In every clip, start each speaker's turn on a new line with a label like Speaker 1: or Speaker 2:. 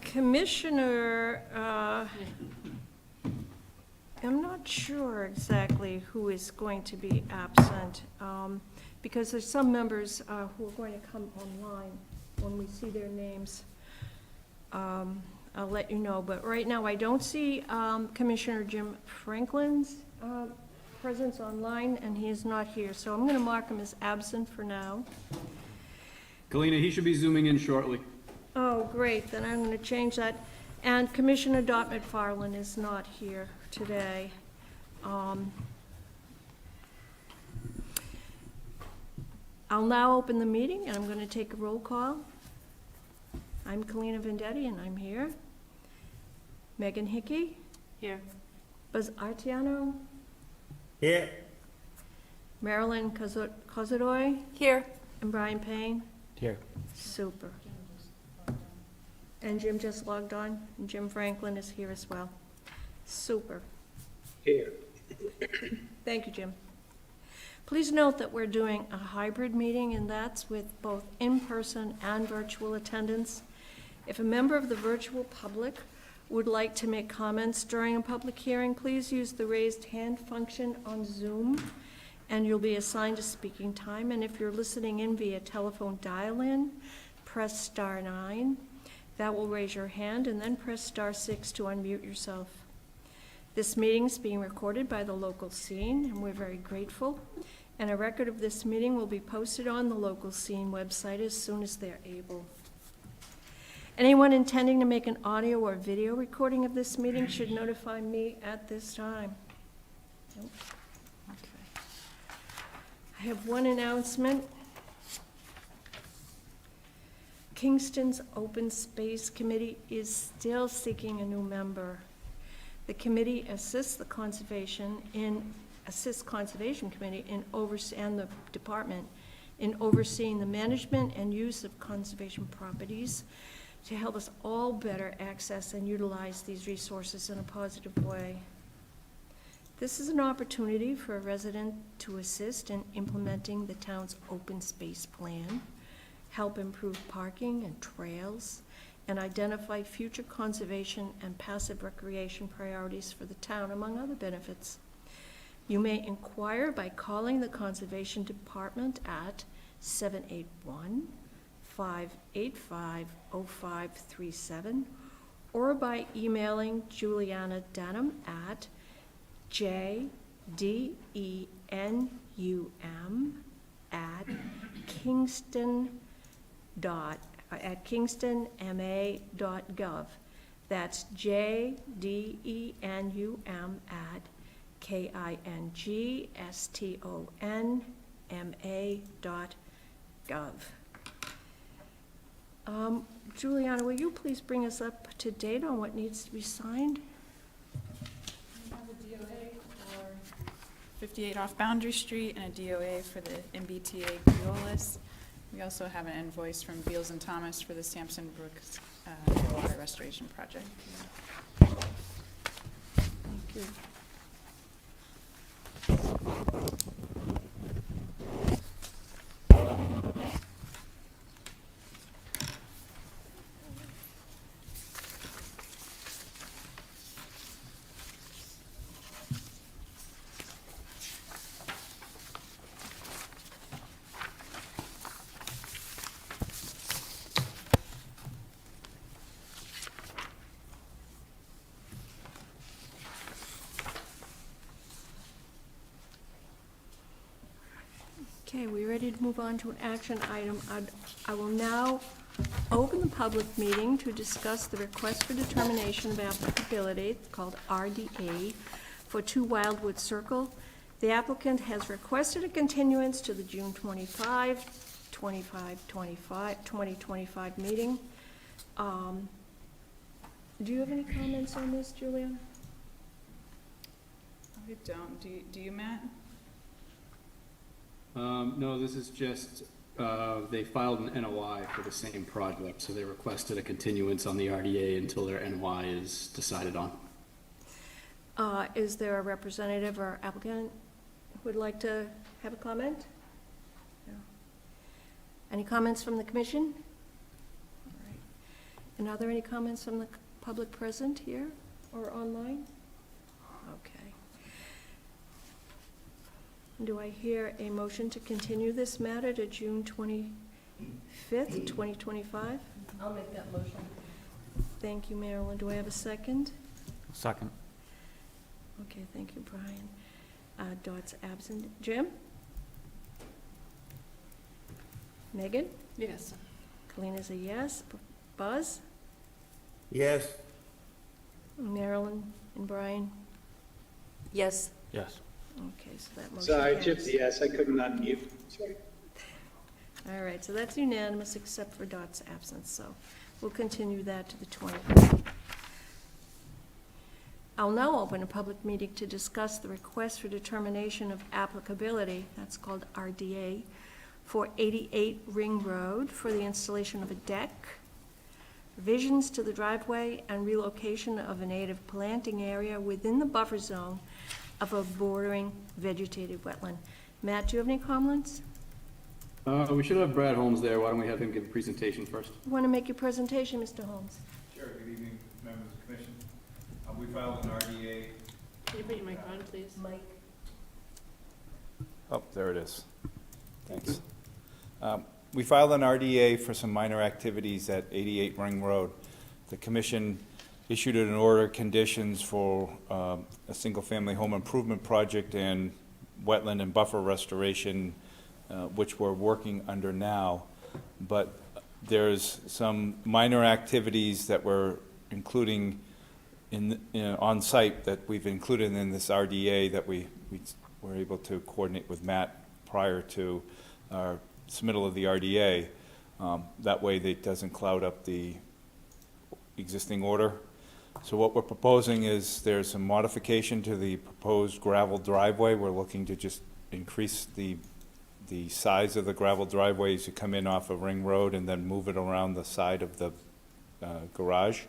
Speaker 1: Commissioner, I'm not sure exactly who is going to be absent, because there's some members who are going to come online when we see their names. I'll let you know, but right now I don't see Commissioner Jim Franklin's presence online, and he is not here, so I'm going to mark him as absent for now.
Speaker 2: Galena, he should be zooming in shortly.
Speaker 1: Oh, great, then I'm going to change that. And Commissioner Dot McFarland is not here today. I'll now open the meeting, and I'm going to take a roll call. I'm Galena Vendetti, and I'm here. Megan Hickey?
Speaker 3: Here.
Speaker 1: Buzz Artiano?
Speaker 4: Here.
Speaker 1: Marilyn Kozadoy?
Speaker 3: Here.
Speaker 1: And Brian Payne?
Speaker 4: Here.
Speaker 1: Super. And Jim just logged on, and Jim Franklin is here as well. Super.
Speaker 4: Here.
Speaker 1: Thank you, Jim. Please note that we're doing a hybrid meeting, and that's with both in-person and virtual attendance. If a member of the virtual public would like to make comments during a public hearing, please use the raised hand function on Zoom, and you'll be assigned a speaking time. And if you're listening in via telephone dial-in, press *9. That will raise your hand, and then press *6 to unmute yourself. This meeting is being recorded by the local scene, and we're very grateful. And a record of this meeting will be posted on the local scene website as soon as they're able. Anyone intending to make an audio or video recording of this meeting should notify me at this time. Nope. Okay. I have one announcement. Kingston's Open Space Committee is still seeking a new member. The committee assists the Conservation Committee and the department in overseeing the management and use of conservation properties to help us all better access and utilize these resources in a positive way. This is an opportunity for a resident to assist in implementing the town's open space plan, help improve parking and trails, and identify future conservation and passive recreation priorities for the town, among other benefits. You may inquire by calling the Conservation Department at 781-585-0537 or by emailing Juliana Denham at kingstonma.gov. That's KIngstonMA.gov. Juliana, will you please bring us up to date on what needs to be signed?
Speaker 3: We have a DOA for 58 off Boundary Street and a DOA for the MBTA Keolis. We also have an invoice from Beals and Thomas for the Sampson Brooks water restoration project.
Speaker 1: Thank you. Okay, we ready to move on to an action item? I will now open the public meeting to discuss the request for determination of applicability, it's called RDA, for 2 Wildwood Circle. The applicant has requested a continuance to the June 2025 meeting. Do you have any comments on this, Julia?
Speaker 3: I don't. Do you, Matt?
Speaker 2: No, this is just, they filed an NOI for the same project, so they requested a continuance on the RDA until their NOI is decided on.
Speaker 1: Is there a representative or applicant who would like to have a comment? No. Any comments from the commission? All right. And are there any comments from the public present here or online? Okay. Do I hear a motion to continue this matter to June 25th, 2025?
Speaker 5: I'll make that motion.
Speaker 1: Thank you, Marilyn. Do I have a second?
Speaker 6: Second.
Speaker 1: Okay, thank you, Brian. Dot's absent. Jim? Megan?
Speaker 3: Yes.
Speaker 1: Kalina's a yes. Buzz?
Speaker 4: Yes.
Speaker 1: Marilyn and Brian?
Speaker 5: Yes.
Speaker 6: Yes.
Speaker 1: Okay, so that motion
Speaker 4: Sorry,
Speaker 1: carries.
Speaker 4: Gypsy, yes, I couldn't unmute. Sorry.
Speaker 1: All right, so that's unanimous except for Dot's absence, so we'll continue that to the 20th. I'll now open a public meeting to discuss the request for determination of applicability, that's called RDA, for 88 Ring Road for the installation of a deck, revisions to the driveway, and relocation of a native planting area within the buffer zone of a bordering vegetated wetland. Matt, do you have any comments?
Speaker 2: We should have Brad Holmes there. Why don't we have him give a presentation first?
Speaker 1: You want to make your presentation, Mr. Holmes?
Speaker 7: Sure, good evening, members of the commission. We filed an RDA.
Speaker 5: Can you put your mic on, please?
Speaker 1: Mike.
Speaker 7: Oh, there it is. Thanks. We filed an RDA for some minor activities at 88 Ring Road. The commission issued an order of conditions for a single-family home improvement project and wetland and buffer restoration, which we're working under now. But there's some minor activities that we're including on site that we've included in this RDA that we were able to coordinate with Matt prior to our submittal of the RDA. That way it doesn't cloud up the existing order. So what we're proposing is there's some modification to the proposed gravel driveway. We're looking to just increase the size of the gravel driveway as you come in off of Ring Road and then move it around the side of the garage.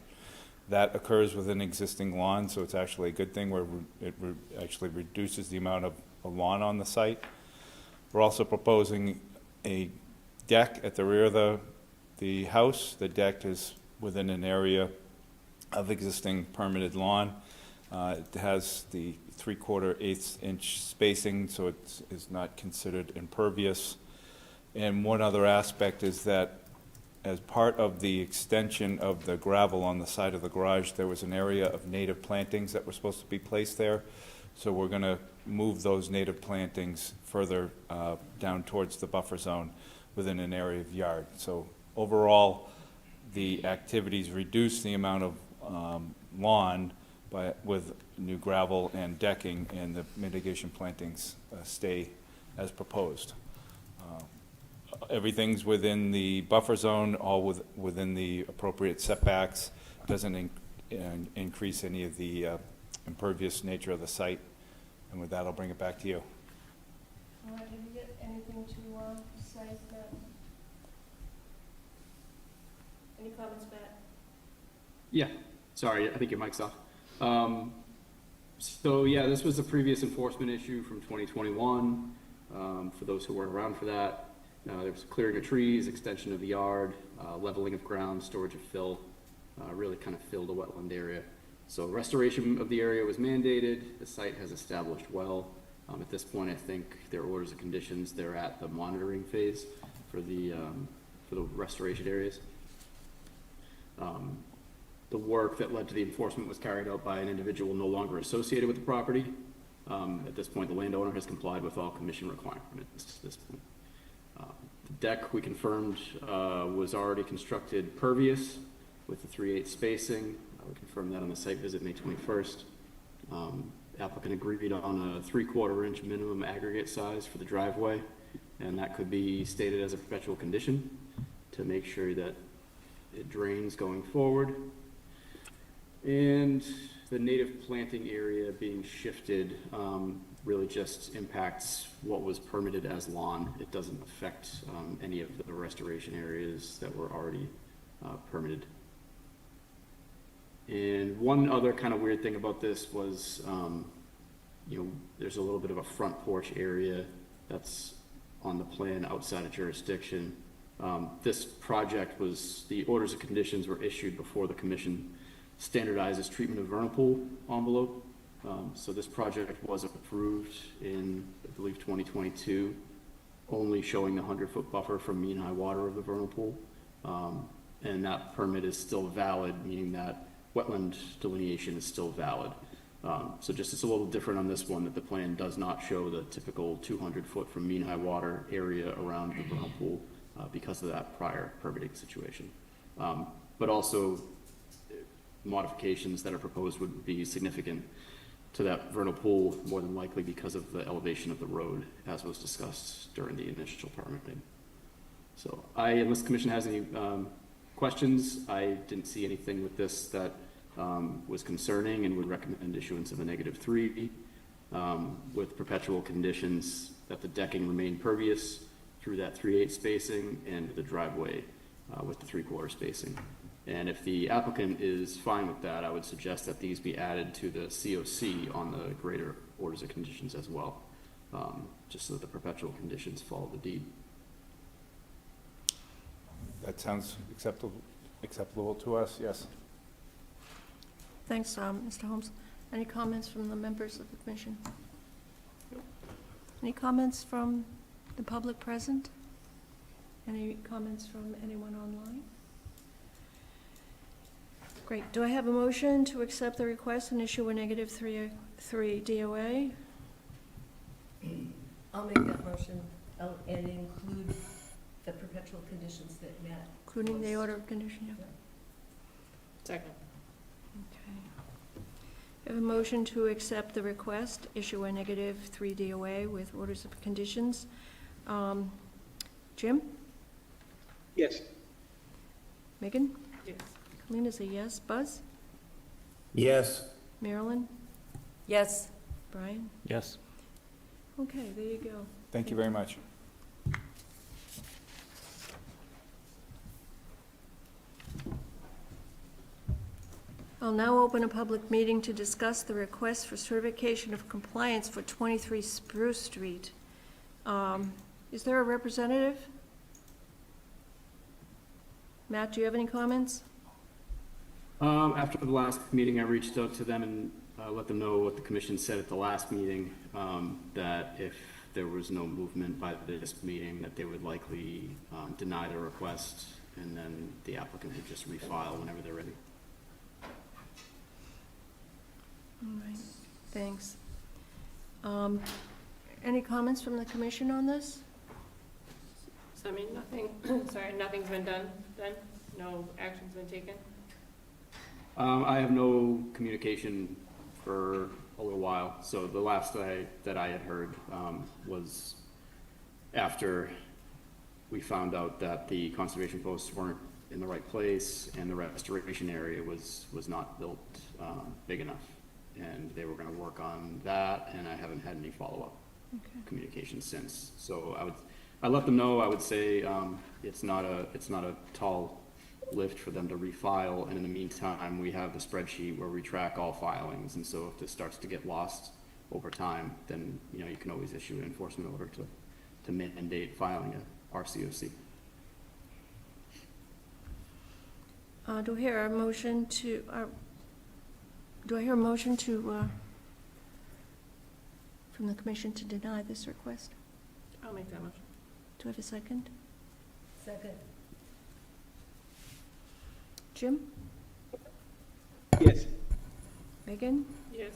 Speaker 7: That occurs with an existing lawn, so it's actually a good thing where it actually reduces the amount of lawn on the site. We're also proposing a deck at the rear of the house. The deck is within an area of existing permitted lawn. It has the 3/4 inch spacing, so it is not considered impervious. And one other aspect is that as part of the extension of the gravel on the side of the garage, there was an area of native plantings that were supposed to be placed there. So we're going to move those native plantings further down towards the buffer zone within an area of yard. So overall, the activities reduce the amount of lawn with new gravel and decking, and the mitigation plantings stay as proposed. Everything's within the buffer zone, all within the appropriate setbacks. Doesn't increase any of the impervious nature of the site. And with that, I'll bring it back to you.
Speaker 1: All right, have you got anything to say, Matt? Any comments, Matt?
Speaker 2: Yeah, sorry, I think your mic's off. So yeah, this was a previous enforcement issue from 2021. For those who weren't around for that, there was clearing of trees, extension of the yard, leveling of ground, storage of fill, really kind of filled a wetland area. So restoration of the area was mandated. The site has established well. At this point, I think their orders of conditions, they're at the monitoring phase for the restoration areas. The work that led to the enforcement was carried out by an individual no longer associated with the property. At this point, the landowner has complied with all commission requirements at this point. The deck, we confirmed, was already constructed pervious with the 3/8 spacing. We confirmed that on the site visit May 21st. Applicant agreed on a 3/4 inch minimum aggregate size for the driveway, and that could be stated as a perpetual condition to make sure that it drains going forward. And the native planting area being shifted really just impacts what was permitted as lawn. It doesn't affect any of the restoration areas that were already permitted. And one other kind of weird thing about this was, there's a little bit of a front porch area that's on the plan outside of jurisdiction. This project was, the orders of conditions were issued before the commission standardized its treatment of vernal pool envelope. So this project was approved in, I believe, 2022, only showing the 100-foot buffer from mean high water of the vernal pool. And that permit is still valid, meaning that wetland delineation is still valid. So just it's a little different on this one, that the plan does not show the typical 200-foot from mean high water area around the vernal pool because of that prior permitting situation. But also modifications that are proposed would be significant to that vernal pool, more than likely because of the elevation of the road, as was discussed during the initial permitting. So unless the commission has any questions, I didn't see anything with this that was concerning and would recommend issuance of a -3 with perpetual conditions that the decking remain pervious through that 3/8 spacing and the driveway with the 3/4 spacing. And if the applicant is fine with that, I would suggest that these be added to the COC on the greater orders of conditions as well, just so that the perpetual conditions follow the deed.
Speaker 7: That sounds acceptable to us, yes.
Speaker 1: Thanks, Mr. Holmes. Any comments from the members of the commission? Any comments from the public present? Any comments from anyone online? Great. Do I have a motion to accept the request and issue a -3 DOA?
Speaker 5: I'll make that motion, and include the perpetual conditions that Matt.
Speaker 1: Including the order of condition, yeah.
Speaker 5: Second.
Speaker 1: Okay. I have a motion to accept the request, issue a -3 DOA with orders of conditions. Jim?
Speaker 4: Yes.
Speaker 1: Megan?
Speaker 5: Yes.
Speaker 1: Colina's a yes. Buzz?
Speaker 4: Yes.
Speaker 1: Marilyn?
Speaker 5: Yes.
Speaker 1: Brian?
Speaker 6: Yes.
Speaker 1: Okay, there you go.
Speaker 7: Thank you very much.
Speaker 1: I'll now open a public meeting to discuss the request for certification of compliance for 23 Spruce Street. Is there a representative? Matt, do you have any comments?
Speaker 2: After the last meeting, I reached out to them and let them know what the commission said at the last meeting, that if there was no movement by this meeting, that they would likely deny the request, and then the applicant would just refile whenever they're ready.
Speaker 1: All right, thanks. Any comments from the commission on this?
Speaker 8: So I mean, nothing, sorry, nothing's been done then? No action's been taken?
Speaker 2: I have no communication for a little while, so the last that I had heard was after we found out that the conservation posts weren't in the right place and the restoration area was not built big enough, and they were going to work on that, and I haven't had any follow-up communication since. So I let them know. I would say it's not a tall lift for them to refile, and in the meantime, we have the spreadsheet where we track all filings, and so if this starts to get lost over time, then you can always issue an enforcement order to mandate filing a RCOC.
Speaker 1: Do I hear a motion to? From the commission to deny this request?
Speaker 8: I'll make that motion.
Speaker 1: Do I have a second?
Speaker 5: Second.
Speaker 1: Jim?
Speaker 4: Yes.
Speaker 1: Megan?
Speaker 8: Yes.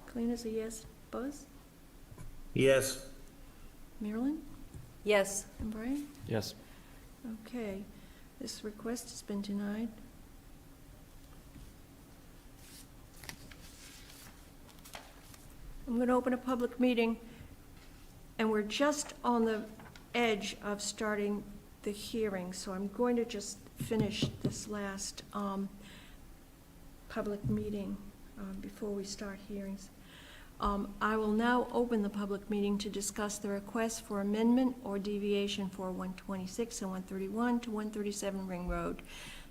Speaker 1: Colina's a yes. Buzz?
Speaker 4: Yes.
Speaker 1: Marilyn?
Speaker 5: Yes.
Speaker 1: And Brian?
Speaker 6: Yes.
Speaker 1: Okay, this request has been denied. I'm going to open a public meeting, and we're just on the edge of starting the hearing, so I'm going to just finish this last public meeting before we start hearings. I will now open the public meeting to discuss the request for amendment or deviation for 126 and 131 to 137 Ring Road.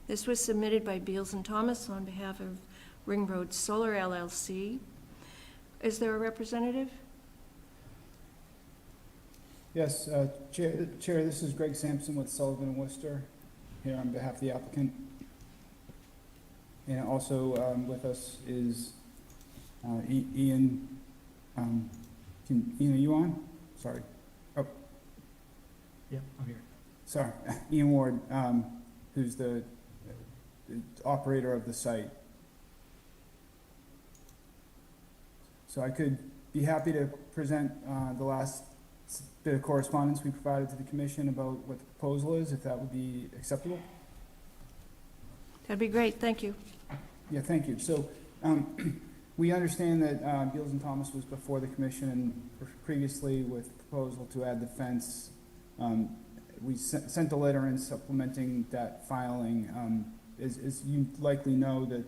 Speaker 1: This was submitted by Beals and Thomas on behalf of Ring Road Solar LLC. Is there a representative?
Speaker 6: Yes, Chair, this is Greg Sampson with Sullivan and Worcester, here on behalf of the applicant. And also with us is Ian, Ian, are you on? Sorry. Oh.
Speaker 9: Yeah, I'm here.
Speaker 6: Sorry, Ian Ward, who's the operator of the site. So I could be happy to present the last bit of correspondence we provided to the commission about what the proposal is, if that would be acceptable.
Speaker 1: That'd be great, thank you.
Speaker 6: Yeah, thank you. So we understand that Beals and Thomas was before the commission previously with a proposal to add the fence. We sent a letter in supplementing that filing. As you likely know, that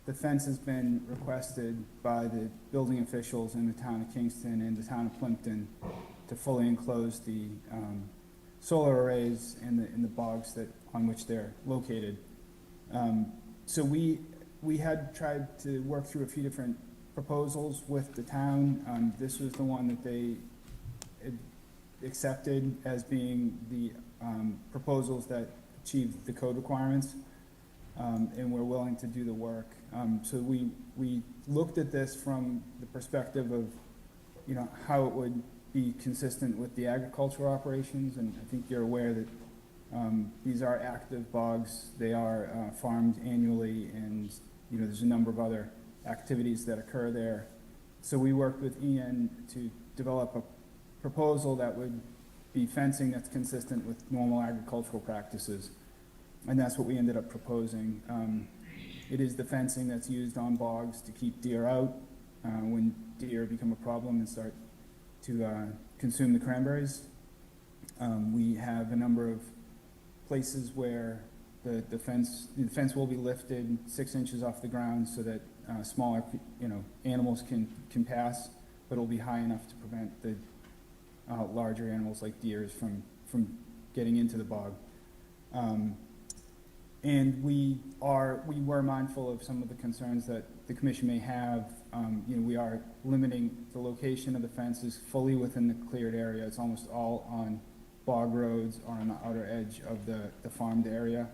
Speaker 6: the fence has been requested by the building officials in the town of Kingston and the town of Plimpton to fully enclose the solar arrays in the bogs on which they're located. So we had tried to work through a few different proposals with the town. This was the one that they accepted as being the proposals that achieved the code requirements, and we're willing to do the work. So we looked at this from the perspective of, how it would be consistent with the agricultural operations, and I think you're aware that these are active bogs. They are farmed annually, and there's a number of other activities that occur there. So we worked with Ian to develop a proposal that would be fencing that's consistent with normal agricultural practices, and that's what we ended up proposing. It is the fencing that's used on bogs to keep deer out when deer become a problem and start to consume the cranberries. We have a number of places where the fence will be lifted 6 inches off the ground so that smaller animals can pass, but it'll be high enough to prevent the larger animals like deers from getting into the bog. And we were mindful of some of the concerns that the commission may have. We are limiting the location of the fences fully within the cleared area. It's almost all on bog roads or on the outer edge of the farmed area.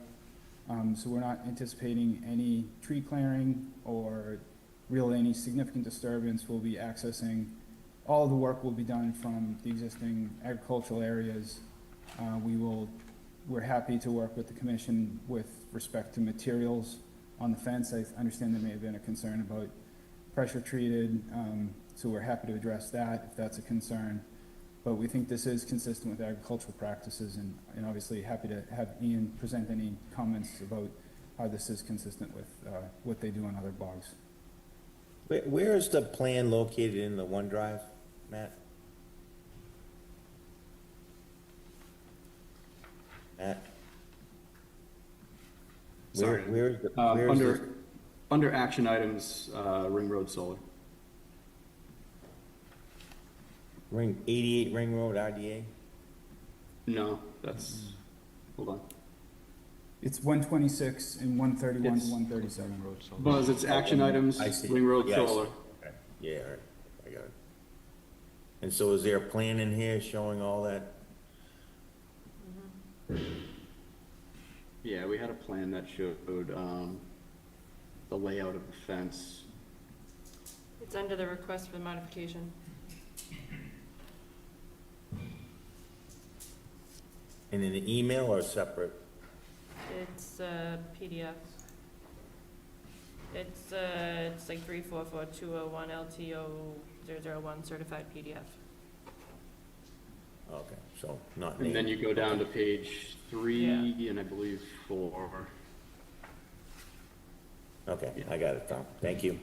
Speaker 6: So we're not anticipating any tree clearing or really any significant disturbance. We'll be accessing, all of the work will be done from the existing agricultural areas. We're happy to work with the commission with respect to materials on the fence. I understand there may have been a concern about pressure treated, so we're happy to address that if that's a concern. But we think this is consistent with agricultural practices, and obviously happy to have Ian present any comments about how this is consistent with what they do on other bogs.
Speaker 4: Where is the plan located in the OneDrive, Matt?
Speaker 2: Sorry.
Speaker 4: Where is the,
Speaker 2: Under action items, Ring Road Solar.
Speaker 4: 88 Ring Road RDA?
Speaker 2: No, that's, hold on.
Speaker 6: It's 126 and 131 to
Speaker 2: It's-
Speaker 6: 137.
Speaker 2: Buzz, it's action items,
Speaker 4: I see.
Speaker 2: Ring Road
Speaker 4: Yes.
Speaker 2: Solar.
Speaker 4: Okay. Yeah, all right, I got it. And so is there a plan in here showing all that?
Speaker 2: Yeah, we had a plan that showed the layout of the fence.
Speaker 8: It's under the request for modification.
Speaker 4: And in the email or separate?
Speaker 8: It's a PDF. It's like 344-201 LTO 001 certified PDF.
Speaker 4: Okay, so not
Speaker 2: And then
Speaker 4: named.
Speaker 2: you go down to page 3 and I believe 4.
Speaker 4: Okay, I got it, Tom. Thank you.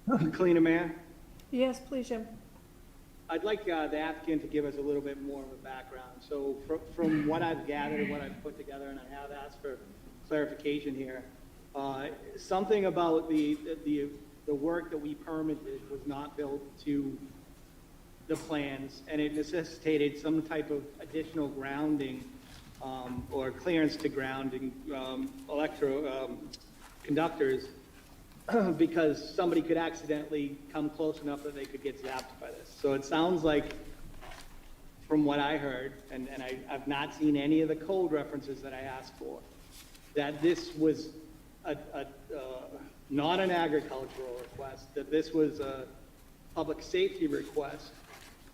Speaker 10: Kalina, Mayor,
Speaker 1: Yes, please, Jim.
Speaker 10: I'd like the applicant to give us a little bit more of a background. So from what I've gathered and what I've put together, and I have asked for clarification here, something about the work that we permitted was not built to the plans, and it necessitated some type of additional grounding or clearance to grounding conductors because somebody could accidentally come close enough that they could get zapped by this. So it sounds like, from what I heard, and I've not seen any of the code references that I asked for, that this was not an agricultural request, that this was a public safety request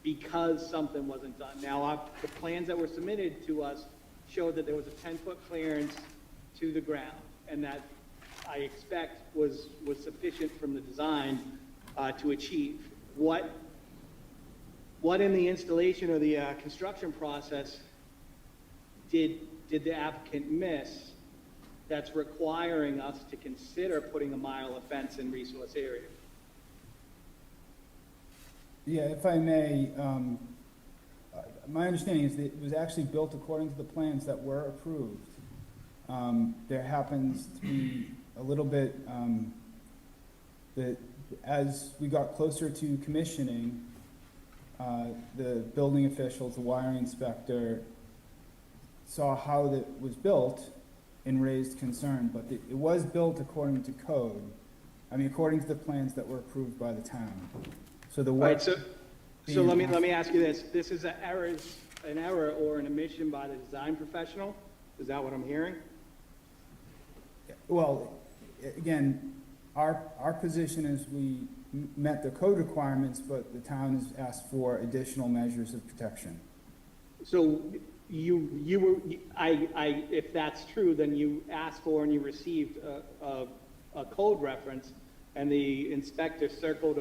Speaker 10: because something wasn't done. Now, the plans that were submitted to us showed that there was a 10-foot clearance to the ground, and that I expect was sufficient from the design to achieve. What in the installation or the construction process did the applicant miss that's requiring us to consider putting a mile of fence in resource area?
Speaker 6: Yeah, if I may, my understanding is that it was actually built according to the plans that were approved. There happens to be a little bit, that as we got closer to commissioning, the building officials, the wiring inspector, saw how that was built and raised concern, but it was built according to code. I mean, according to the plans that were approved by the town. So the work.
Speaker 10: Right, so let me ask you this. This is an error or an omission by the design professional? Is that what I'm hearing?
Speaker 6: Well, again, our position is we met the code requirements, but the town has asked for additional measures of protection.
Speaker 10: So if that's true, then you asked for and you received a code reference, and the inspector circled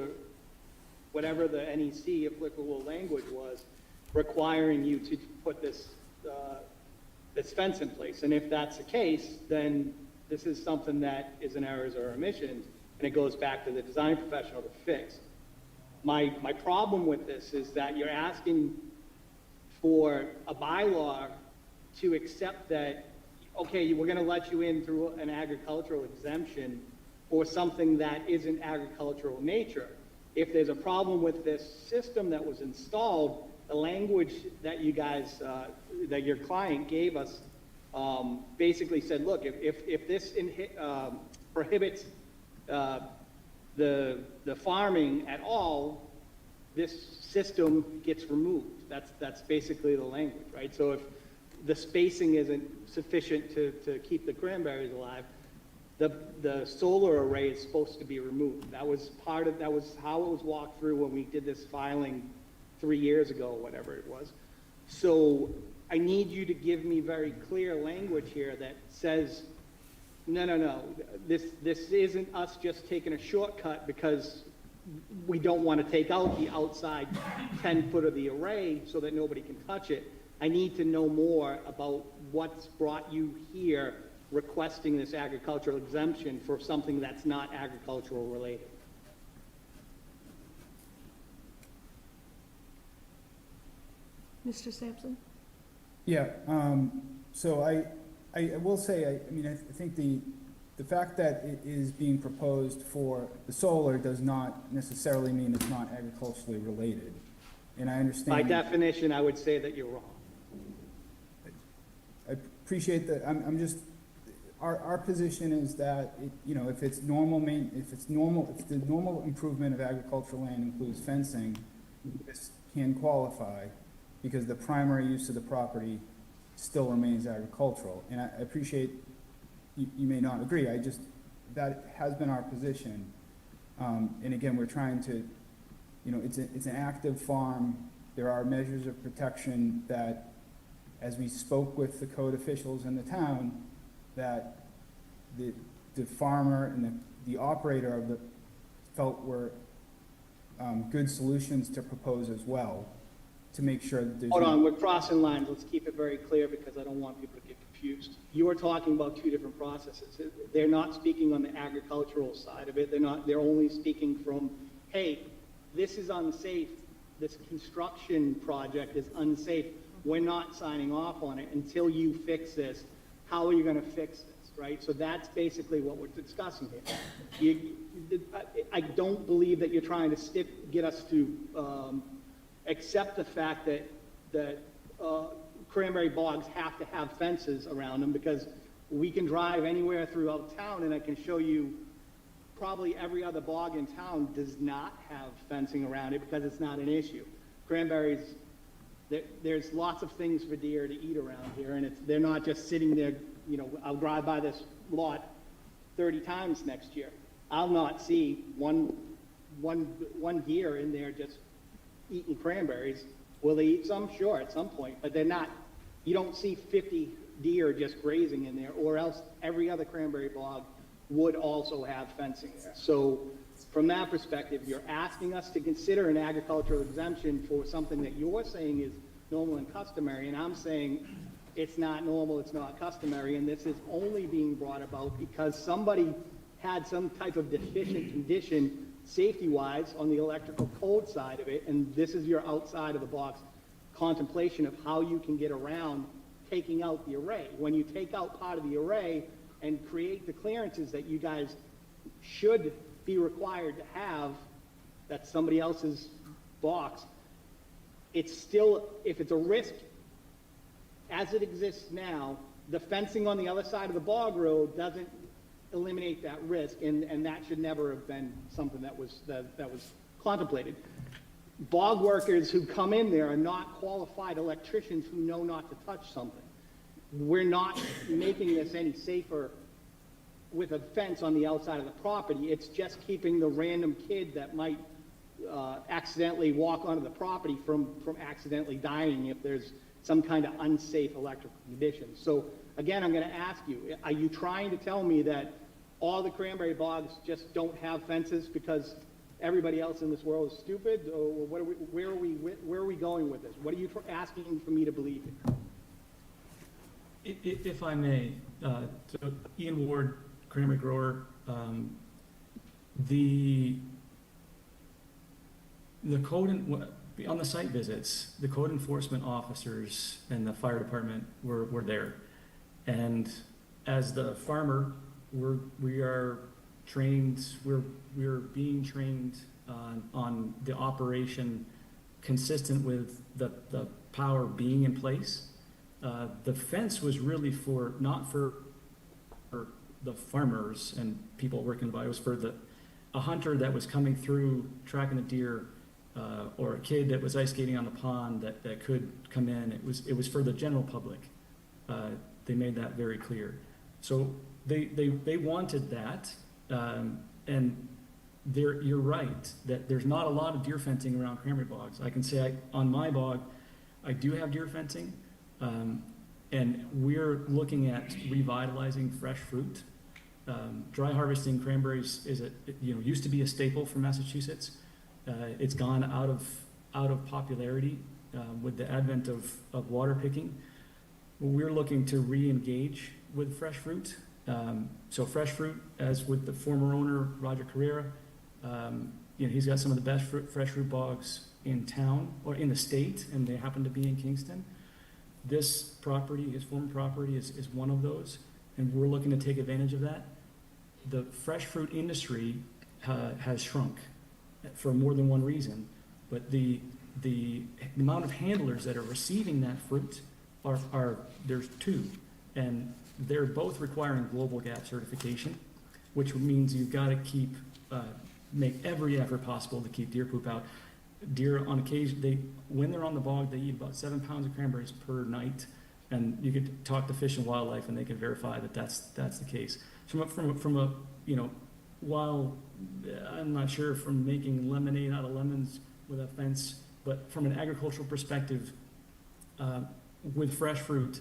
Speaker 10: whatever the NEC applicable language was, requiring you to put this fence in place. And if that's the case, then this is something that is an errors or omissions, and it goes back to the design professional to fix. My problem with this is that you're asking for a bylaw to accept that, okay, we're gonna let you in through an agricultural exemption for something that isn't agricultural nature. If there's a problem with this system that was installed, the language that you guys, that your client gave us, basically said, look, if this prohibits the farming at all, this system gets removed. That's basically the language, right? So if the spacing isn't sufficient to keep the cranberries alive, the solar array is supposed to be removed. That was how it was walked through when we did this filing 3 years ago, whatever it was. So I need you to give me very clear language here that says, no, this isn't us just taking a shortcut because we don't want to take out the outside 10 foot of the array so that nobody can touch it. I need to know more about what's brought you here requesting this agricultural exemption for something that's not agricultural related.
Speaker 1: Mr. Sampson?
Speaker 6: Yeah, so I will say, I think the fact that it is being proposed for the solar does not necessarily mean it's not agriculturally related. And I understand.
Speaker 10: By definition, I would say that you're wrong.
Speaker 6: I appreciate that. I'm just, our position is that, if the normal improvement of agricultural land includes fencing, this can qualify because the primary use of the property still remains agricultural. And I appreciate you may not agree. That has been our position. And again, we're trying to, it's an active farm. There are measures of protection that, as we spoke with the code officials in the town, that the farmer and the operator of the felt were good solutions to propose as well, to make sure that there's.
Speaker 10: Hold on, we're crossing lines. Let's keep it very clear because I don't want people to get confused. You are talking about two different processes. They're not speaking on the agricultural side of it. They're only speaking from, hey, this is unsafe. This construction project is unsafe. We're not signing off on it until you fix this. How are you going to fix this, right? So that's basically what we're discussing here. I don't believe that you're trying to get us to accept the fact that cranberry bogs have to have fences around them, because we can drive anywhere throughout town and I can show you probably every other bog in town does not have fencing around it because it's not an issue. Cranberries, there's lots of things for deer to eat around here, and they're not just sitting there, you know, I'll drive by this lot 30 times next year. I'll not see one deer in there just eating cranberries. Will they eat some? Sure, at some point, but they're not, you don't see 50 deer just grazing in there, or else every other cranberry bog would also have fencing there. So from that perspective, you're asking us to consider an agricultural exemption for something that you're saying is normal and customary, and I'm saying it's not normal, it's not customary, and this is only being brought about because somebody had some type of deficient condition safety-wise on the electrical code side of it, and this is your outside of the box contemplation of how you can get around taking out the array. When you take out part of the array and create the clearances that you guys should be required to have, that's somebody else's box, it's still, if it's a risk as it exists now, the fencing on the other side of the bog road doesn't eliminate that risk, and that should never have been something that was contemplated. Bog workers who come in there are not qualified electricians who know not to touch something. We're not making this any safer with a fence on the outside of the property. It's just keeping the random kid that might accidentally walk onto the property from accidentally dying if there's some kind of unsafe electrical conditions. So again, I'm going to ask you, are you trying to tell me that all the cranberry bogs just don't have fences because everybody else in this world is stupid? Or where are we going with this? What are you asking for me to believe in?
Speaker 9: If I may, so Ian Ward, cranberry grower, the code on the site visits, the code enforcement officers and the fire department were there, and as the farmer, we are trained. We're being trained on the operation consistent with the power being in place. The fence was really not for the farmers and people working by. It was for a hunter that was coming through tracking a deer, or a kid that was ice skating on the pond that could come in. It was for the general public. They made that very clear. So they wanted that, and you're right that there's not a lot of deer fencing around cranberry bogs. I can say on my bog, I do have deer fencing, and we're looking at revitalizing fresh fruit. Dry harvesting cranberries used to be a staple for Massachusetts. It's gone out of popularity with the advent of water picking. We're looking to re-engage with fresh fruit. So fresh fruit, as with the former owner, Roger Carrera, he's got some of the best fresh fruit bogs in town or in the state, and they happen to be in Kingston. This property, his former property, is one of those, and we're looking to take advantage of that. The fresh fruit industry has shrunk for more than one reason, but the amount of handlers that are receiving that fruit there's two, and they're both requiring global gap certification, which means you've got to make every effort possible to keep deer poop out. Deer, on occasion, when they're on the bog, they eat about 7 pounds of cranberries per night, and you could talk to Fish and Wildlife, and they can verify that that's the case. While I'm not sure from making lemonade out of lemons with a fence, but from an agricultural perspective, with fresh fruit,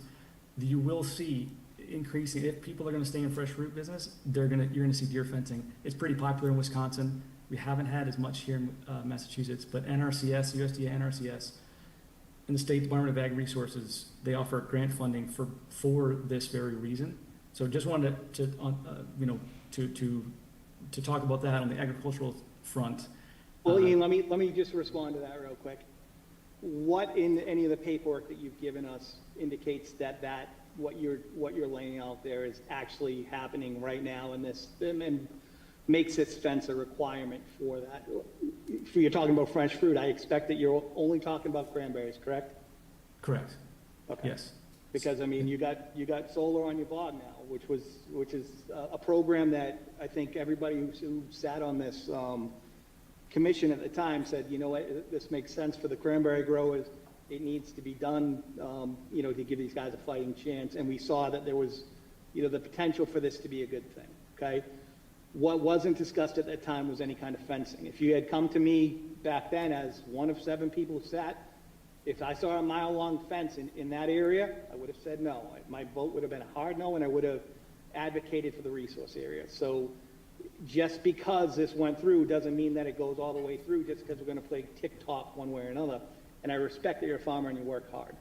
Speaker 9: you will see increasing. If people are going to stay in fresh fruit business, you're going to see deer fencing. It's pretty popular in Wisconsin. We haven't had as much here in Massachusetts, but NRCS, USDA NRCS, and the State Department of Ag Resources, they offer grant funding for this very reason. So just wanted to talk about that on the agricultural front.
Speaker 10: Well, Ian, let me just respond to that real quick. What in any of the paperwork that you've given us indicates that what you're laying out there is actually happening right now in this, and makes this fence a requirement for that? If you're talking about fresh fruit, I expect that you're only talking about cranberries, correct?
Speaker 9: Correct.
Speaker 10: Okay.
Speaker 9: Yes.
Speaker 10: Because, I mean, you got solar on your bog now, which is a program that I think everybody who sat on this, commission at the time said, you know what, this makes sense for the cranberry growers. It needs to be done, you know, to give these guys a fighting chance. And we saw that there was, you know, the potential for this to be a good thing, okay? What wasn't discussed at that time was any kind of fencing. If you had come to me back then as one of 7 people who sat, if I saw a mile-long fence in that area, I would have said no. My vote would have been a hard no, and I would have advocated for the resource area. So just because this went through doesn't mean that it goes all the way through just because we're going to play tick-tock one way or another. And I respect that you're a farmer and you work hard.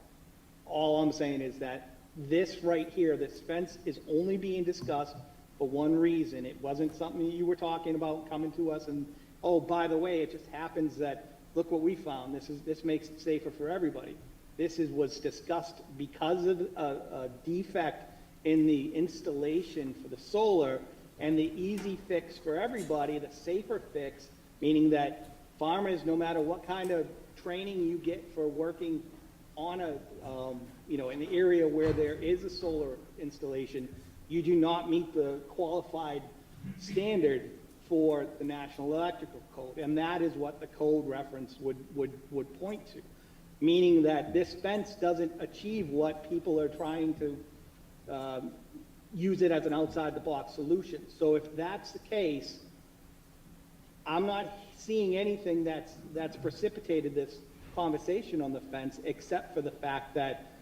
Speaker 10: All I'm saying is that this right here, this fence is only being discussed for one reason. It wasn't something you were talking about coming to us and, oh, by the way, it just happens that, look what we found. This makes it safer for everybody. Was discussed because of a defect in the installation for the solar, and the easy fix for everybody, the safer fix, meaning that farmers, no matter what kind of training you get for working on a, you know, an area where there is a solar installation, you do not meet the qualified standard for the National Electrical Code, and that is what the code reference would point to, meaning that this fence doesn't achieve what people are trying to use it as an outside-the-box solution. So if that's the case, I'm not seeing anything that's precipitated this conversation on the fence, except for the fact that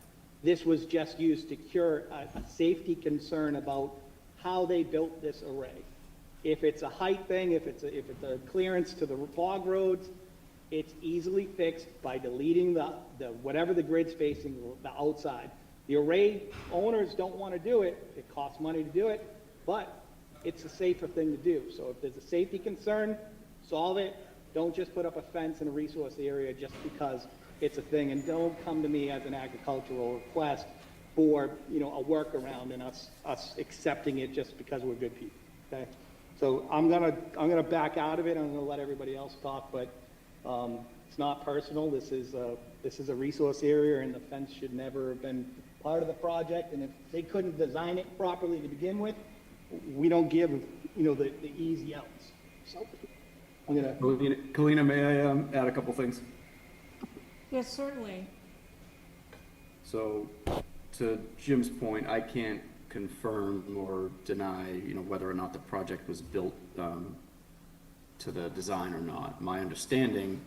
Speaker 10: this was just used to cure a safety concern about how they built this array. If it's a height thing, if it's a clearance to the bog roads, it's easily fixed by deleting the whatever the grid spacing, the outside. The array owners don't want to do it. It costs money to do it, but it's a safer thing to do. So if there's a safety concern, solve it. Don't just put up a fence in a resource area just because it's a thing, and don't come to me as an agricultural request for, you know, a workaround and us accepting it just because we're good people. Okay, so I'm gonna back out of it. I'm gonna let everybody else talk, but it's not personal. This is a resource area, and the fence should never have been part of the project. And if they couldn't design it properly to begin with, we don't give, you know, the easy outs. So I'm gonna.
Speaker 2: Kalina, may I add a couple things?
Speaker 1: Yes, certainly.
Speaker 2: So, to Jim's point, I can't confirm or deny, you know, whether or not the project was built to the design or not. My understanding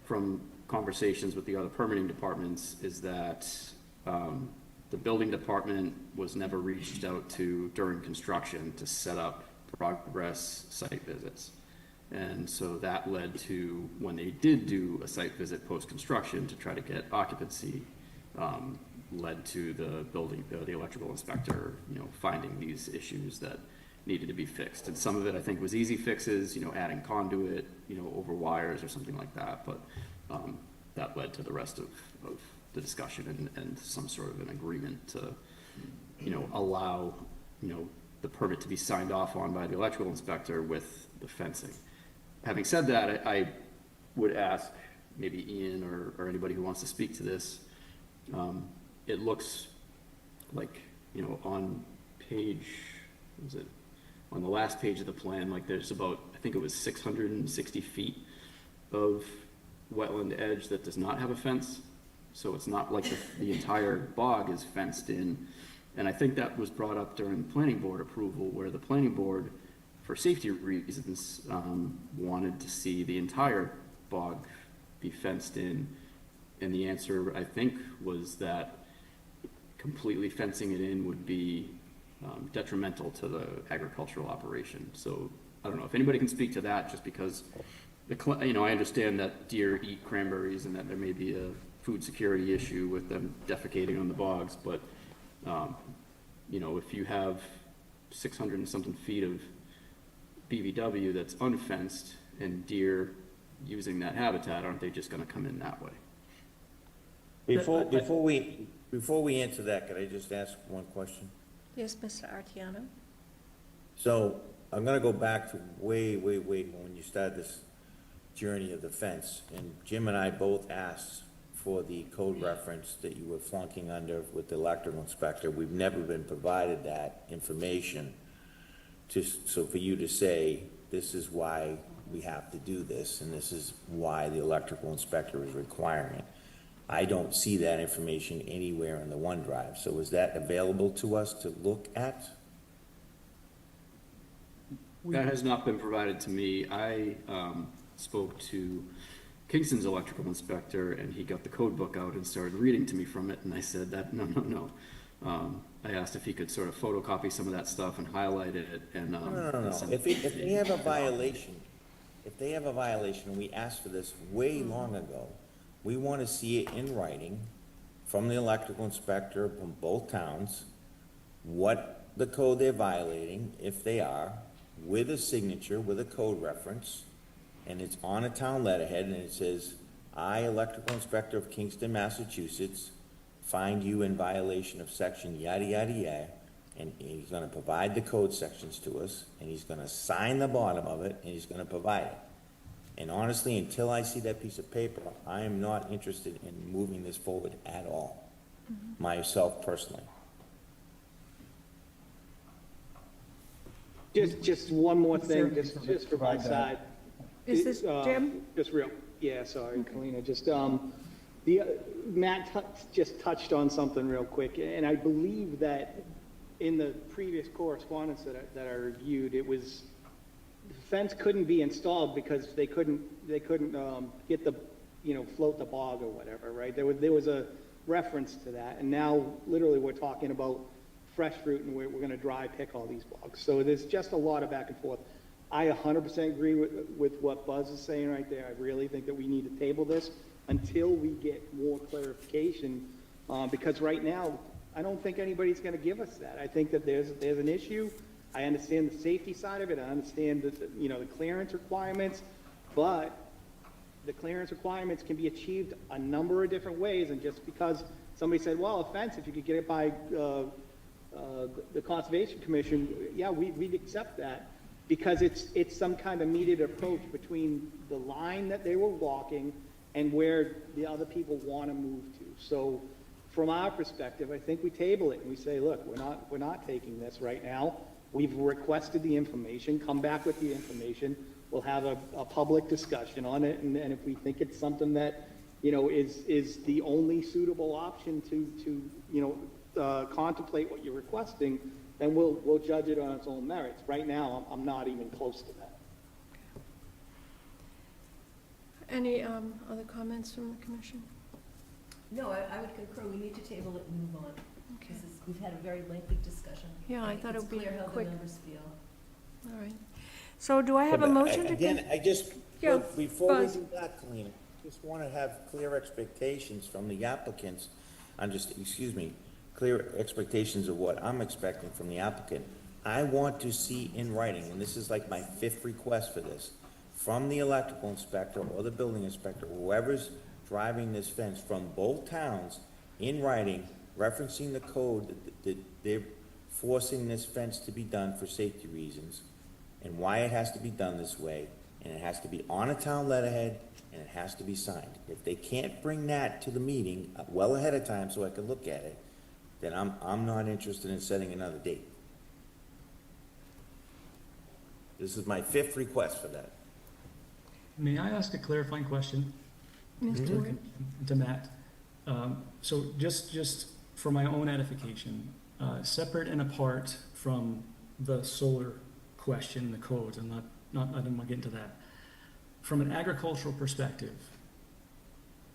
Speaker 2: from conversations with the other permitting departments is that the building department was never reached out to during construction to set up progress site visits. And so that led to, when they did do a site visit post-construction to try to get occupancy, led to the electrical inspector, you know, finding these issues that needed to be fixed. And some of it, I think, was easy fixes, you know, adding conduit, you know, over wires or something like that. But that led to the rest of the discussion and some sort of an agreement to, you know, allow, you know, the permit to be signed off on by the electrical inspector with the fencing. Having said that, I would ask maybe Ian or anybody who wants to speak to this. It looks like, you know, on page, what was it? On the last page of the plan, like there's about, I think it was 660 feet of wetland edge that does not have a fence. So it's not like the entire bog is fenced in. And I think that was brought up during planning board approval, where the planning board, for safety reasons, wanted to see the entire bog be fenced in. And the answer, I think, was that completely fencing it in would be detrimental to the agricultural operation. So I don't know if anybody can speak to that, just because, you know, I understand that deer eat cranberries and that there may be a food security issue with them defecating on the bogs, but you know, if you have 600 and something feet of BVW that's unfenced and deer using that habitat, aren't they just going to come in that way?
Speaker 4: Before we answer that, could I just ask one question?
Speaker 1: Yes, Mr. Artiano?
Speaker 4: So I'm gonna go back to way when you started this journey of the fence, and Jim and I both asked for the code reference that you were flunking under with the electrical inspector. We've never been provided that information. Just so for you to say, this is why we have to do this, and this is why the electrical inspector is requiring it. I don't see that information anywhere in the OneDrive, so is that available to us to look at?
Speaker 2: That has not been provided to me. I spoke to Kingston's electrical inspector, and he got the code book out and started reading to me from it, and I said that, no. I asked if he could sort of photocopy some of that stuff and highlight it, and
Speaker 4: No.
Speaker 2: send
Speaker 4: If
Speaker 2: it to
Speaker 4: they
Speaker 2: me.
Speaker 4: have a violation, and we asked for this way long ago, we want to see it in writing from the electrical inspector from both towns, what the code they're violating, if they are, with a signature, with a code reference, and it's on a town letterhead, and it says, I, electrical inspector of Kingston, Massachusetts, find you in violation of section yada, yada, yada, and he's gonna provide the code sections to us, and he's gonna sign the bottom of it, and he's gonna provide it. And honestly, until I see that piece of paper, I am not interested in moving this forward at all, myself personally.
Speaker 10: Just one more thing,
Speaker 6: Certainly
Speaker 10: just from my
Speaker 6: provide that.
Speaker 10: side.
Speaker 1: Is this Jim?
Speaker 10: Just real, yeah, sorry, Kalina, just, Matt just touched on something real quick, and I believe that in the previous correspondence that I reviewed, it was, the fence couldn't be installed because they couldn't get the, float the bog or whatever, right? There was a reference to that, and now literally we're talking about fresh fruit, and we're gonna dry pick all these bogs. So there's just a lot of back and forth. I 100% agree with what Buzz is saying right there. I really think that we need to table this until we get more clarification, because right now, I don't think anybody's gonna give us that. I think that there's an issue. I understand the safety side of it, I understand the clearance requirements, but the clearance requirements can be achieved a number of different ways, and just because somebody said, well, a fence, if you could get it by the Conservation Commission, yeah, we'd accept that, because it's some kind of mediated approach between the line that they were walking and where the other people want to move to. So from our perspective, I think we table it and we say, look, we're not taking this right now. We've requested the information, come back with the information. We'll have a public discussion on it, and if we think it's something that, is the only suitable option to contemplate what you're requesting, then we'll judge it on its own merits. Right now, I'm not even close to that.
Speaker 1: Any other comments from the commission?
Speaker 5: No, I would concur, we need to table it and move on.
Speaker 1: Okay.
Speaker 5: We've had a very lengthy discussion.
Speaker 1: Yeah, I thought it would be
Speaker 5: It's clear how the
Speaker 1: quick.
Speaker 5: members feel.
Speaker 1: All right. So do I have a motion to?
Speaker 4: Again, I just,
Speaker 1: Yeah,
Speaker 4: before we
Speaker 1: Buzz.
Speaker 4: do that, Kalina, just want to have clear expectations from the applicants. Clear expectations of what I'm expecting from the applicant. I want to see in writing, and this is like my 5th request for this, from the electrical inspector or the building inspector, whoever's driving this fence from both towns, in writing, referencing the code that they're forcing this fence to be done for safety reasons, and why it has to be done this way, and it has to be on a town letterhead, and it has to be signed. If they can't bring that to the meeting well ahead of time so I can look at it, then I'm not interested in setting another date. This is my 5th request for that.
Speaker 9: May I ask a clarifying question
Speaker 1: Mr. Wood?
Speaker 9: to Matt? So just for my own edification, separate and apart from the solar question, the codes, I don't want to get into that. From an agricultural perspective,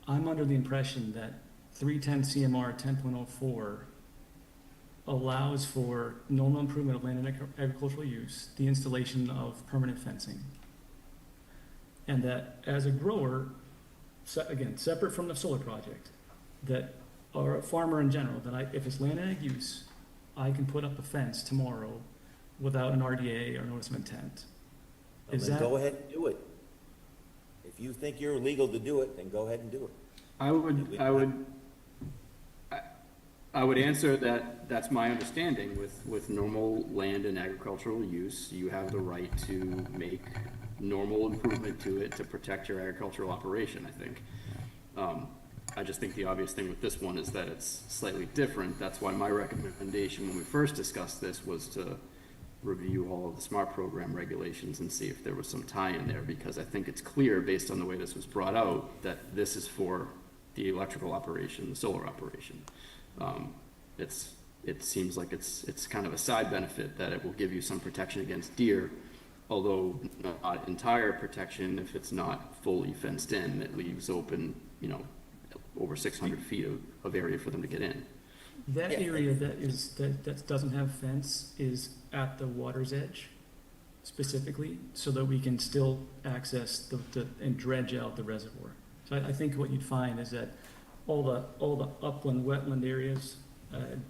Speaker 9: I'm under the impression that 310 CMR 10.04 allows for normal improvement of land and agricultural use, the installation of permanent fencing. And that as a grower, again, separate from the solar project, that, or a farmer in general, that if it's land and ag use, I can put up a fence tomorrow without an RDA or notice of intent.
Speaker 4: Well,
Speaker 9: Is
Speaker 4: then
Speaker 9: that?
Speaker 4: go ahead and do it. If you think you're legal to do it, then go ahead and do it.
Speaker 2: I would answer that that's my understanding. With normal land and agricultural use, you have the right to make normal improvement to it to protect your agricultural operation, I think. I just think the obvious thing with this one is that it's slightly different. That's why my recommendation when we first discussed this was to review all of the SMART program regulations and see if there was some tie in there, because I think it's clear based on the way this was brought out that this is for the electrical operation, the solar operation. It seems like it's kind of a side benefit that it will give you some protection against deer, although not entire protection if it's not fully fenced in. It leaves open, over 600 feet of area for them to get in.
Speaker 9: That area that doesn't have fence is at the water's edge specifically, so that we can still access and dredge out the reservoir. So I think what you'd find is that all the upland, wetland areas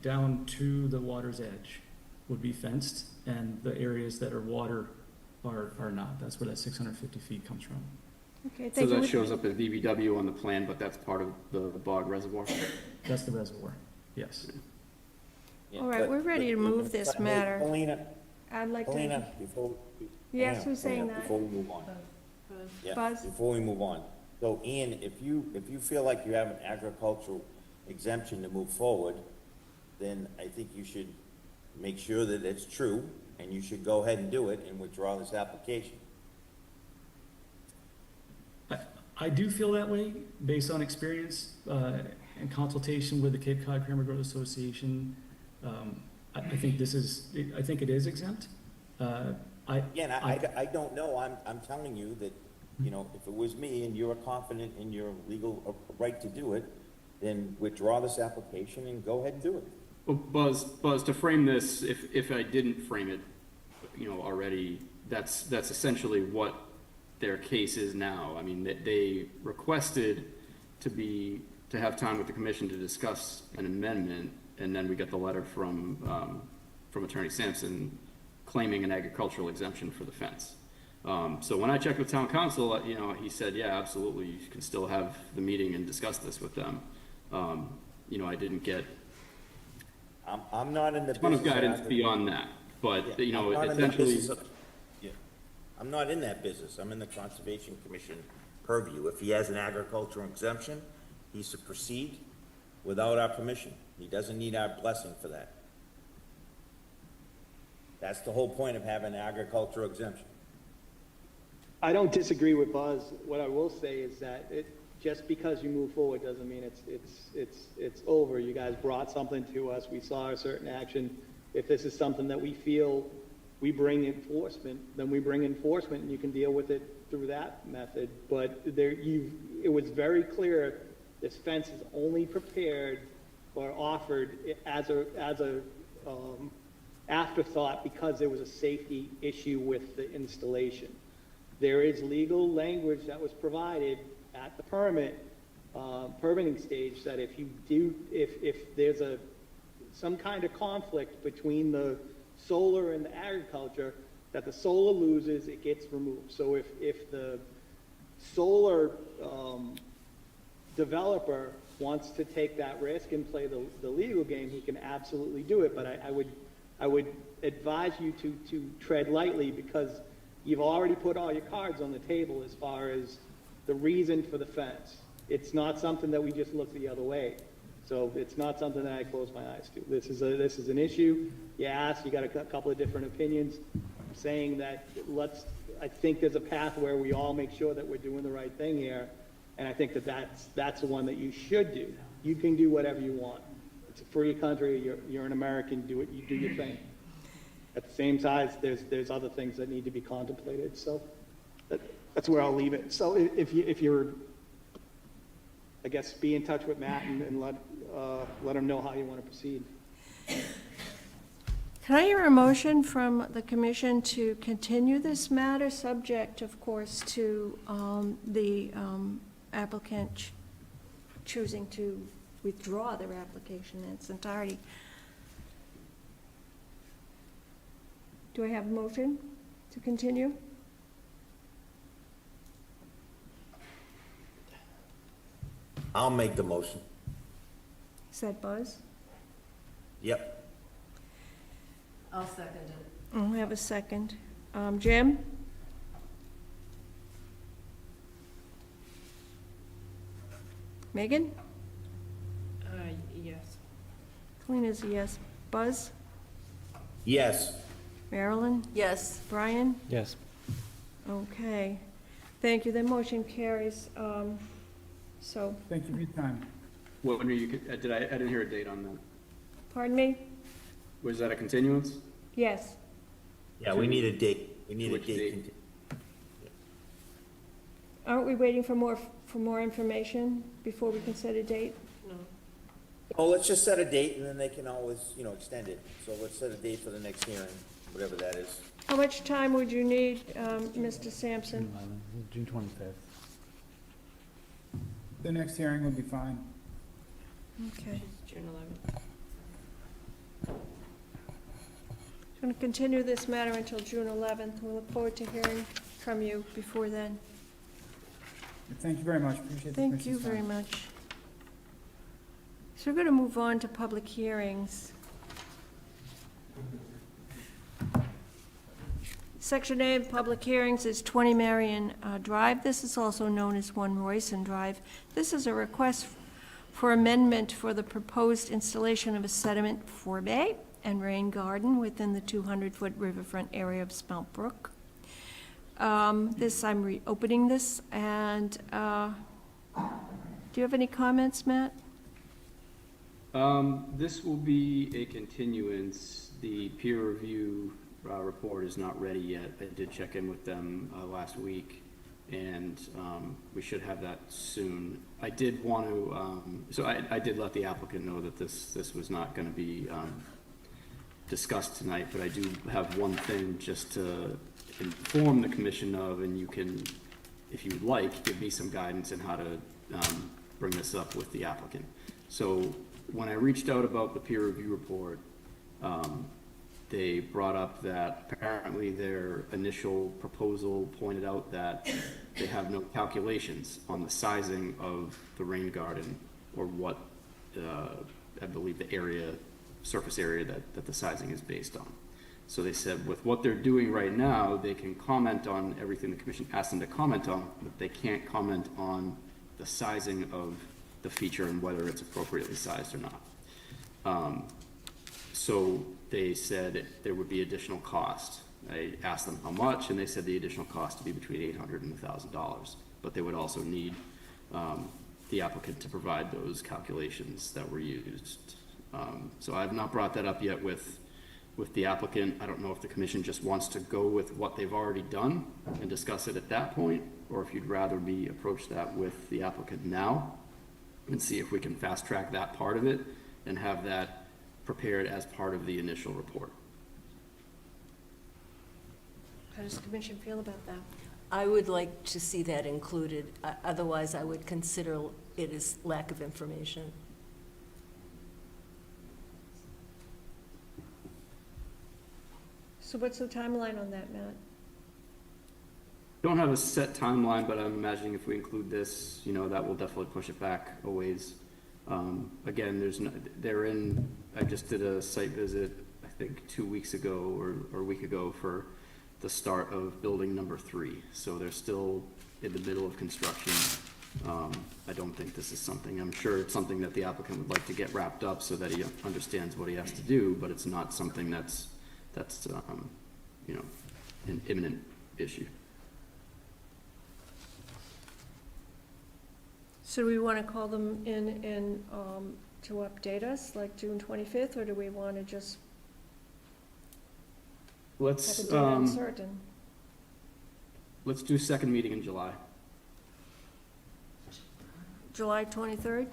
Speaker 9: down to the water's edge would be fenced, and the areas that are water are not. That's where that 650 feet comes from.
Speaker 1: Okay,
Speaker 2: So
Speaker 1: thank you.
Speaker 2: that shows up as VVW on the plan, but that's part of the bog reservoir?
Speaker 9: That's the reservoir, yes.
Speaker 4: Yeah,
Speaker 1: All right,
Speaker 4: but-
Speaker 1: we're ready to
Speaker 4: but-
Speaker 1: move this
Speaker 4: but-
Speaker 1: matter.
Speaker 4: Paulina,
Speaker 1: I'd like to,
Speaker 4: Paulina, before.
Speaker 1: Yes,
Speaker 4: Paulina,
Speaker 1: who's saying
Speaker 4: Paulina,
Speaker 1: that?
Speaker 4: Before we move on. Yeah,
Speaker 1: Buzz?
Speaker 4: before we move on. So Ian, if you feel like you have an agricultural exemption to move forward, then I think you should make sure that it's true, and you should go ahead and do it and withdraw this application.
Speaker 9: I do feel that way based on experience and consultation with the Cape Cod Cranberry Growers Association. I think it is exempt.
Speaker 4: Again, I don't know, I'm telling you that, if it was me and you're confident in your legal right to do it, then withdraw this application and go ahead and do it.
Speaker 2: Well, Buzz, to frame this, if I didn't frame it, already, that's essentially what their case is now. I mean, they requested to have time with the commission to discuss an amendment, and then we got the letter from Attorney Sampson claiming an agricultural exemption for the fence. So when I checked with town council, he said, yeah, absolutely, you can still have the meeting and discuss this with them. I didn't get
Speaker 4: I'm not in the
Speaker 2: a ton of
Speaker 4: business.
Speaker 2: guidance beyond that, but,
Speaker 4: Yeah, I'm not in the
Speaker 2: essentially.
Speaker 4: business of- yeah. I'm not in that business, I'm in the Conservation Commission purview. If he has an agricultural exemption, he should proceed without our permission. He doesn't need our blessing for that. That's the whole point of having an agricultural exemption.
Speaker 10: I don't disagree with Buzz. What I will say is that just because you move forward doesn't mean it's over. You guys brought something to us. We saw a certain action. If this is something that we feel we bring enforcement, then we bring enforcement, and you can deal with it through that method. But it was very clear this fence is only prepared or offered as a afterthought because there was a safety issue with the installation. There is legal language that was provided at the permitting stage that if there's some kind of conflict between the solar and the agriculture, that the solar loses, it gets removed. So if the solar developer wants to take that risk and play the legal game, he can absolutely do it. But I would advise you to tread lightly, because you've already put all your cards on the table as far as the reason for the fence. It's not something that we just look the other way. So it's not something that I close my eyes to. This is an issue. You asked, you got a couple of different opinions. I'm saying that I think there's a path where we all make sure that we're doing the right thing here. And I think that's the one that you should do. You can do whatever you want. It's a free country. You're an American. You do your thing. At the same time, there's other things that need to be contemplated. So that's where I'll leave it. So if you're, I guess, be in touch with Matt and let him know how you want to proceed.
Speaker 1: Can I hear a motion from the commission to continue this matter, subject, of course, to the applicant choosing to withdraw their application in its entirety? Do I have a motion to continue?
Speaker 4: I'll make the motion.
Speaker 1: Is that Buzz?
Speaker 4: Yep.
Speaker 5: I'll second it.
Speaker 1: I'll have a second. Jim? Megan? Kathleen is a yes. Buzz?
Speaker 4: Yes.
Speaker 1: Marilyn?
Speaker 5: Yes.
Speaker 1: Brian?
Speaker 9: Yes.
Speaker 1: Okay. Thank you. The motion carries. So,
Speaker 6: Thank you for your time.
Speaker 2: When are you, I didn't hear a date on that.
Speaker 1: pardon me?
Speaker 2: Was that a continuance?
Speaker 1: Yes.
Speaker 4: Yeah, we need a date. We need a
Speaker 2: Which date?
Speaker 4: date.
Speaker 1: Aren't we waiting for more information before we can set a date?
Speaker 8: No.
Speaker 4: Oh, let's just set a date and then they can always, extend it. So let's set a date for the next hearing, whatever that is.
Speaker 1: How much time would you need, Mr. Sampson?
Speaker 9: June 25th.
Speaker 6: The next hearing will be fine.
Speaker 1: Okay.
Speaker 8: June 11th.
Speaker 1: I'm going to continue this matter until June 11th. We look forward to hearing from you before then.
Speaker 6: Thank you very much. Appreciate the
Speaker 1: Thank you
Speaker 6: commission's
Speaker 1: very
Speaker 6: time.
Speaker 1: much. So we're going to move on to public hearings. Section A of public hearings is 20 Marion Drive. This is also known as 1 Royson Drive. This is a request for amendment for the proposed installation of a sediment forebay and rain garden within the 200-foot riverfront area of Spout Brook. I'm reopening this, and do you have any comments, Matt?
Speaker 2: This will be a continuance. The peer review report is not ready yet. I did check in with them last week, and we should have that soon. I did want to, so I did let the applicant know that this was not going to be discussed tonight, but I do have one thing just to inform the commission of, and you can, if you'd like, give me some guidance on how to bring this up with the applicant. So when I reached out about the peer review report, they brought up that apparently their initial proposal pointed out that they have no calculations on the sizing of the rain garden, or what I believe the surface area that the sizing is based on. So they said with what they're doing right now, they can comment on everything the commission asked them to comment on, but they can't comment on the sizing of the feature and whether it's appropriately sized or not. So they said there would be additional cost. I asked them how much, and they said the additional cost to be between $800 and $1,000, but they would also need the applicant to provide those calculations that were used. So I have not brought that up yet with the applicant. I don't know if the commission just wants to go with what they've already done and discuss it at that point, or if you'd rather me approach that with the applicant now and see if we can fast track that part of it and have that prepared as part of the initial report.
Speaker 1: How does the commission feel about that?
Speaker 5: I would like to see that included. Otherwise, I would consider it as lack of information.
Speaker 1: So what's the timeline on that, Matt?
Speaker 2: Don't have a set timeline, but I'm imagining if we include this, that will definitely push it back a ways. Again, I just did a site visit, I think 2 weeks ago or a week ago for the start of building number 3. So they're still in the middle of construction. I don't think this is something, I'm sure it's something that the applicant would like to get wrapped up so that he understands what he has to do, but it's not something that's an imminent issue.
Speaker 1: So do we want to call them in and to update us, like June 25th, or do we want to just have
Speaker 2: Let's
Speaker 1: a date uncertain?
Speaker 2: let's do second meeting in July.
Speaker 1: July 23rd?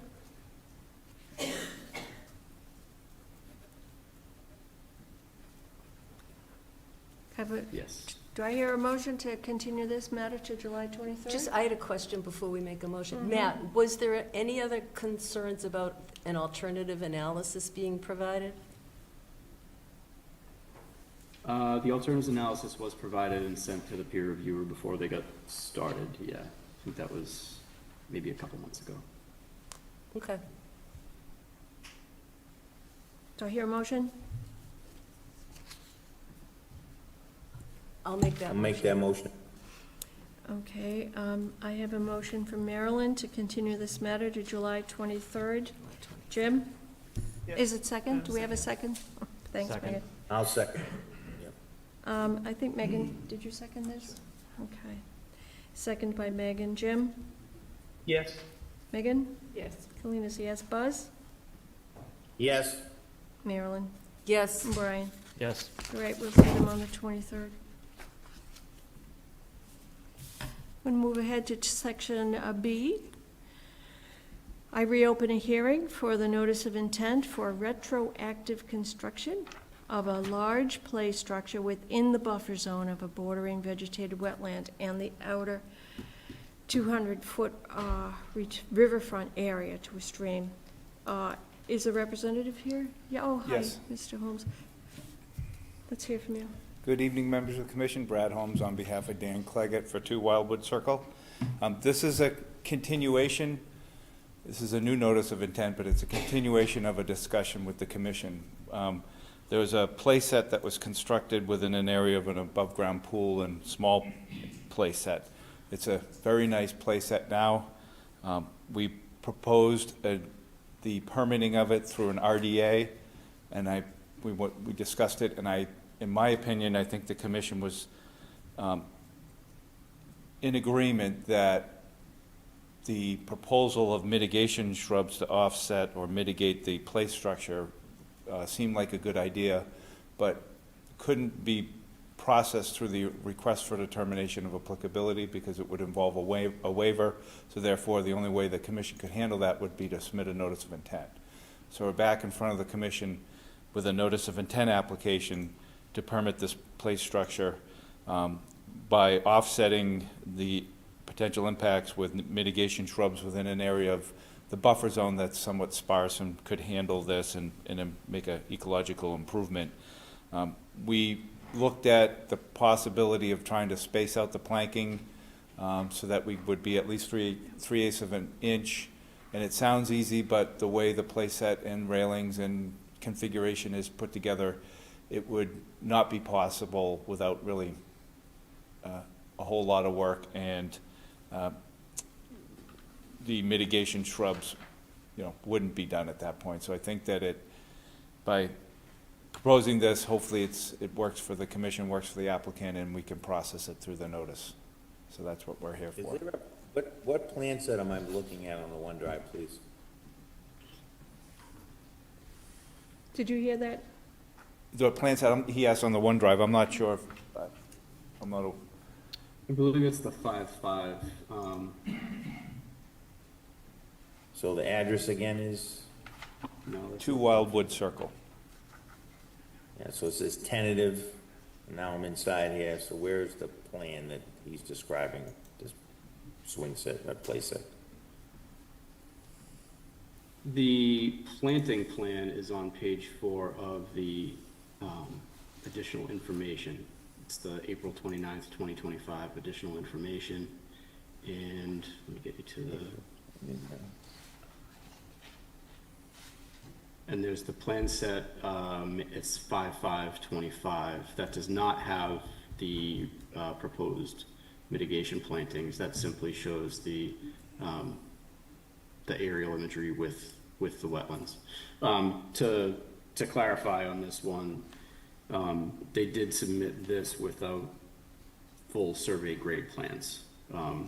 Speaker 2: Yes.
Speaker 1: Do I hear a motion to continue this matter to July 23rd?
Speaker 5: I had a question before we make a motion.
Speaker 1: Mhm.
Speaker 5: Matt, was there any other concerns about an alternative analysis being provided?
Speaker 2: The alternatives analysis was provided and sent to the peer reviewer before they got started, yeah. I think that was maybe a couple months ago.
Speaker 5: Okay.
Speaker 1: Do I hear a motion?
Speaker 5: I'll make that
Speaker 4: I'll
Speaker 5: motion.
Speaker 4: make that motion.
Speaker 1: Okay, I have a motion from Marilyn to continue this matter to July 23rd. Jim? Is it second? Do we have a second? Thanks,
Speaker 9: Second.
Speaker 1: Megan.
Speaker 4: I'll second. Yep.
Speaker 1: I think Megan, did you second this? Okay. Second by Megan. Jim?
Speaker 10: Yes.
Speaker 8: it.
Speaker 1: Megan?
Speaker 8: Yes.
Speaker 1: Kalina's yes. Buzz?
Speaker 4: Yes,
Speaker 1: Marilyn?
Speaker 5: Yes,
Speaker 1: And Brian?
Speaker 9: Yes.
Speaker 1: All right, we'll see them on the 23rd. We'll move ahead to section B. I reopen a hearing for the notice of intent for retroactive construction of a large play structure within the buffer zone of a bordering vegetated wetland and the outer 200-foot riverfront area to a stream. Is the representative here? Yeah, oh, hi,
Speaker 7: Yes.
Speaker 1: Mr. Holmes. Let's hear from you.
Speaker 7: Good evening, members of the commission. Brad Holmes on behalf of Dan Cleggett for 2 Wildwood Circle. This is a continuation. This is a new notice of intent, but it's a continuation of a discussion with the commission. There was a play set that was constructed within an area of an above-ground pool and small play set. It's a very nice play set now. We proposed the permitting of it through an RDA, and we discussed it, and in my opinion, I think the commission was in agreement that the proposal of mitigation shrubs to offset or mitigate the play structure seemed like a good idea, but couldn't be processed through the request for determination of applicability because it would involve a waiver. So therefore, the only way the commission could handle that would be to submit a notice of intent. So we're back in front of the commission with a notice of intent application to permit this play structure by offsetting the potential impacts with mitigation shrubs within an area of the buffer zone that's somewhat sparse and could handle this and make an ecological improvement. We looked at the possibility of trying to space out the planking so that we would be at least 3/8 of an inch. And it sounds easy, but the way the play set and railings and configuration is put together, it would not be possible without really a whole lot of work, and the mitigation shrubs, wouldn't be done at that point. So I think that by proposing this, hopefully it works for the commission, works for the applicant, and we can process it through the notice. So that's what we're here
Speaker 4: is
Speaker 7: for.
Speaker 4: there what plan set am I looking at on the OneDrive, please?
Speaker 1: Did you hear that?
Speaker 7: The plan set he asked on the OneDrive, I'm not sure if, I'm not,
Speaker 2: I believe it's the 5-5.
Speaker 4: So the address again is,
Speaker 2: No, that's
Speaker 7: 2 Wildwood Circle.
Speaker 4: yeah, so it says tentative, and now I'm inside here, so where's the plan that he's describing, this swing set, that play set?
Speaker 2: The planting plan is on page 4 of the additional information. It's the April 29th, 2025 additional information. And let me get you to the, and there's the plan set, it's 5/5/25. That does not have the proposed mitigation plantings. That simply shows the aerial imagery with the wetlands. To clarify on this one, they did submit this without full survey grade plans. I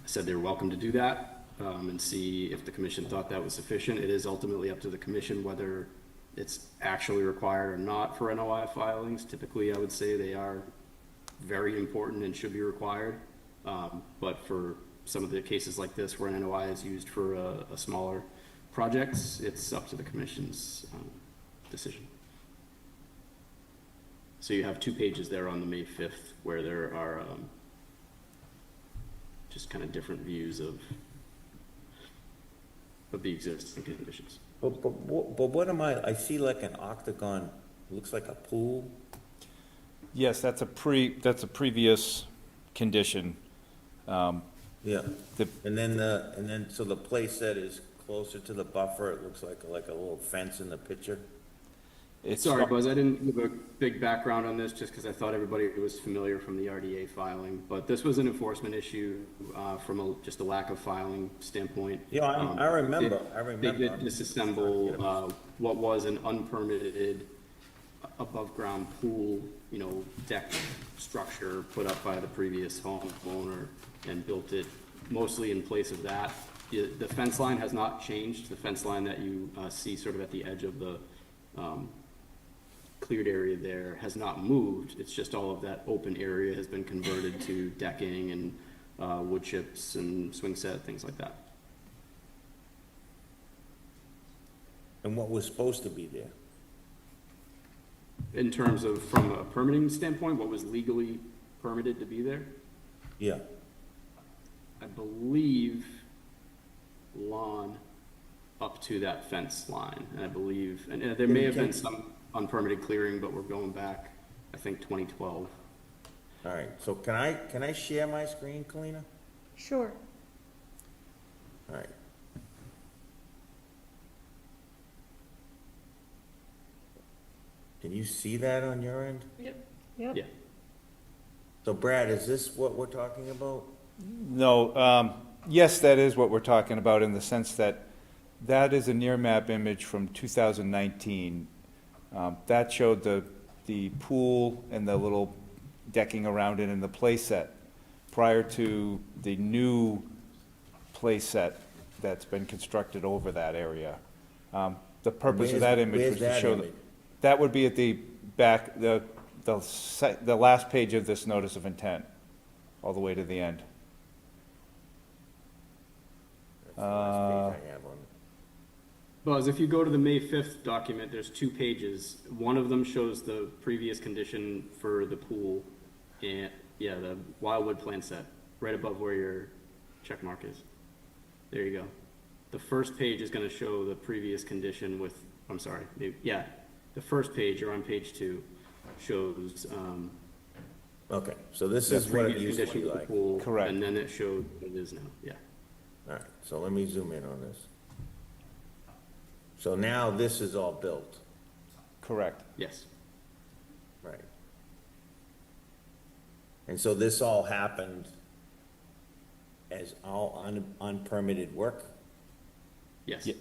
Speaker 2: said they were welcome to do that and see if the commission thought that was sufficient. It is ultimately up to the commission whether it's actually required or not for NOI filings. Typically, I would say they are very important and should be required. But for some of the cases like this where an NOI is used for a smaller projects, it's up to the commission's decision. So you have 2 pages there on the May 5th where there are just kind of different views of the existing conditions.
Speaker 4: But what am I see like an octagon, looks like a pool?
Speaker 7: Yes, that's a previous condition.
Speaker 4: Yeah,
Speaker 7: The-
Speaker 4: and then, so the play set is closer to the buffer, it looks like a little fence in the picture?
Speaker 7: it's.
Speaker 2: Sorry, Buzz, I didn't give a big background on this just because I thought everybody was familiar from the RDA filing, but this was an enforcement issue from just a lack of filing standpoint.
Speaker 4: Yeah, I remember,
Speaker 2: They did disassemble what was an unpermitted above-ground pool, deck structure put up by the previous homeowner and built it mostly in place of that. The fence line has not changed. The fence line that you see sort of at the edge of the cleared area there has not moved. It's just all of that open area has been converted to decking and wood chips and swing set, things like that.
Speaker 4: And what was supposed to be there?
Speaker 2: In terms of, from a permitting standpoint, what was legally permitted to be there?
Speaker 4: Yeah,
Speaker 2: I believe lawn up to that fence line, and I believe, and there may have been some unpermitted clearing, but we're going back, I think, 2012.
Speaker 4: all right, so can I share my screen, Kalina?
Speaker 1: Sure.
Speaker 4: All right. Can you see that on your end?
Speaker 8: Yep.
Speaker 1: Yep.
Speaker 2: Yeah.
Speaker 4: So Brad, is this what we're talking about?
Speaker 7: No, yes, that is what we're talking about in the sense that that is a near map image from 2019. That showed the pool and the little decking around it and the play set prior to the new play set that's been constructed over that area. The purpose of that image
Speaker 4: Where's
Speaker 7: was to
Speaker 4: that
Speaker 7: show
Speaker 4: image?
Speaker 7: that would be at the back, the last page of this notice of intent, all the way to the end.
Speaker 4: That's the last page I have on.
Speaker 2: Buzz, if you go to the May 5th document, there's 2 pages. One of them shows the previous condition for the pool, and, yeah, the Wildwood plan set, right above where your check mark is. There you go. The first page is gonna show the previous condition with, I'm sorry, maybe, yeah, the first page, or on page 2, shows,
Speaker 4: Okay, so this
Speaker 2: the
Speaker 4: is what it
Speaker 2: previous
Speaker 4: used to
Speaker 2: condition
Speaker 4: be
Speaker 2: with the
Speaker 4: like.
Speaker 2: pool.
Speaker 7: Correct.
Speaker 2: And then it showed what it is now, yeah.
Speaker 4: All right, so let me zoom in on this. So now this is all built,
Speaker 7: Correct.
Speaker 2: Yes.
Speaker 4: right? And so this all happened as all unpermitted work?
Speaker 2: Yes.
Speaker 7: Yes.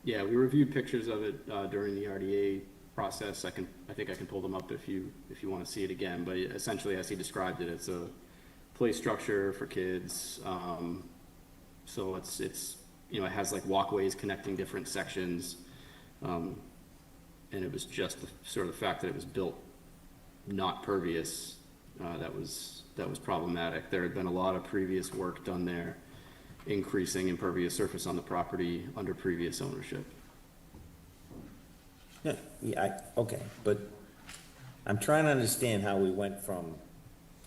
Speaker 2: Yeah, we reviewed pictures of it during the RDA process. I think I can pull them up if you want to see it again. But essentially, as he described it, it's a play structure for kids. So it's it has like walkways connecting different sections, and it was just sort of the fact that it was built not pervious that was problematic. There had been a lot of previous work done there, increasing impervious surface on the property under previous ownership.
Speaker 4: Yeah, okay, but I'm trying to understand how we went from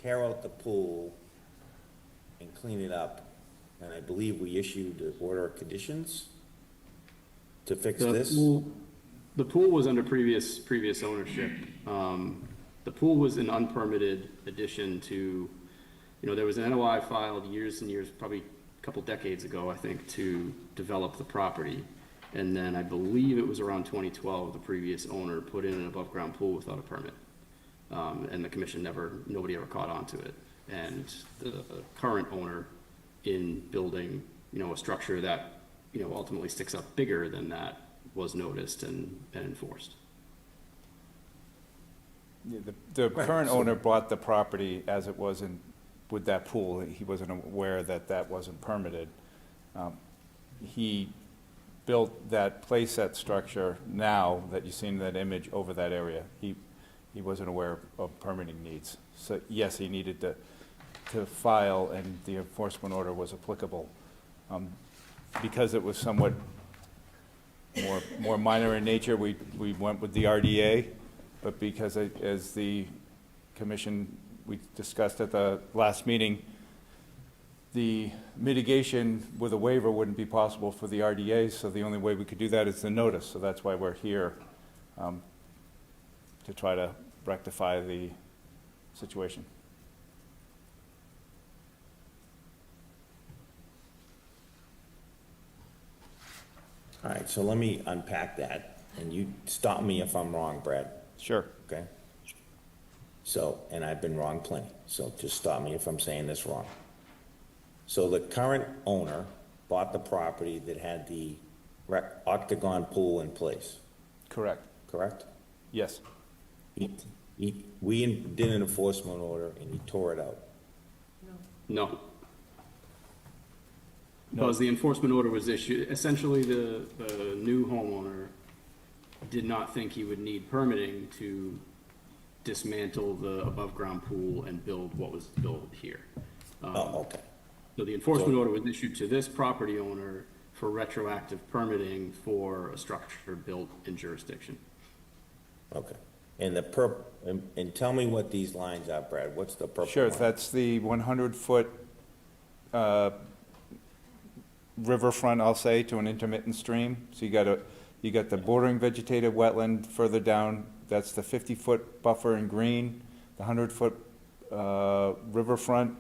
Speaker 4: tear out the pool and clean it up, and I believe we issued an order of conditions to fix this?
Speaker 2: The pool was under previous ownership. The pool was an unpermitted addition to, there was an NOI filed years and years, probably a couple decades ago, I think, to develop the property. And then I believe it was around 2012, the previous owner put in an above-ground pool without a permit. And the commission nobody ever caught on to it. And the current owner in building, a structure that, ultimately sticks up bigger than that was noticed and enforced.
Speaker 7: Yeah, the
Speaker 4: Right,
Speaker 7: current
Speaker 4: so-
Speaker 7: owner bought the property as it was with that pool. He wasn't aware that wasn't permitted. He built that playset structure now that you see in that image over that area. He wasn't aware of permitting needs. So yes, he needed to file, and the enforcement order was applicable. Because it was somewhat more minor in nature, we went with the RDA. But because as the commission, we discussed at the last meeting, the mitigation with a waiver wouldn't be possible for the RDA, so the only way we could do that is the notice. So that's why we're here, to try to rectify the situation.
Speaker 4: All right, so let me unpack that, and you stop me if I'm wrong, Brad,
Speaker 7: Sure.
Speaker 4: okay? So, and I've been wrong plenty, so just stop me if I'm saying this wrong. So the current owner bought the property that had the octagon pool in place,
Speaker 7: Correct.
Speaker 4: correct?
Speaker 7: Yes.
Speaker 4: We did an enforcement order and he tore it out.
Speaker 2: No. Because the enforcement order was issued, essentially the new homeowner did not think he would need permitting to dismantle the above-ground pool and build what was built here.
Speaker 4: Oh, okay.
Speaker 2: So the enforcement order was issued to this property owner for retroactive permitting for a structure built in jurisdiction.
Speaker 4: Okay. And and tell me what these lines are, Brad. What's the purple
Speaker 7: Sure,
Speaker 4: line?
Speaker 7: that's the 100-foot riverfront, I'll say, to an intermittent stream. So you got the bordering vegetated wetland further down, that's the 50-foot buffer in green, the 100-foot riverfront,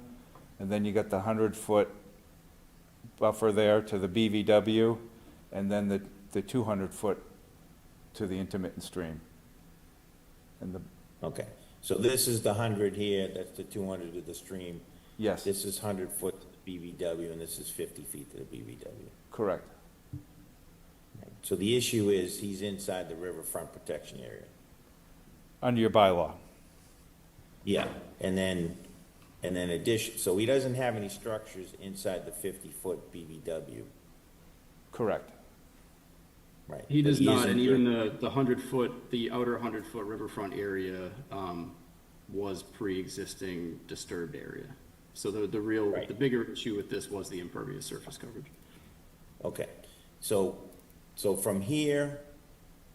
Speaker 7: and then you got the 100-foot buffer there to the BVW, and then the 200-foot to the intermittent stream. And the,
Speaker 4: Okay. So this is the 100 here, that's the 200 to the stream.
Speaker 7: yes,
Speaker 4: This is 100 foot to the BVW, and this is 50 feet to the BVW.
Speaker 7: correct.
Speaker 4: So the issue is he's inside the riverfront protection area.
Speaker 7: Under your bylaw.
Speaker 4: Yeah, and then so he doesn't have any structures inside the 50-foot BVW,
Speaker 7: Correct.
Speaker 4: right?
Speaker 2: He
Speaker 4: But
Speaker 2: does not,
Speaker 4: isn't
Speaker 2: and
Speaker 4: there-
Speaker 2: even the 100-foot, the outer 100-foot riverfront area, was pre-existing disturbed area. So the
Speaker 4: Right.
Speaker 2: bigger issue with this was the impervious surface coverage.
Speaker 4: Okay, so from here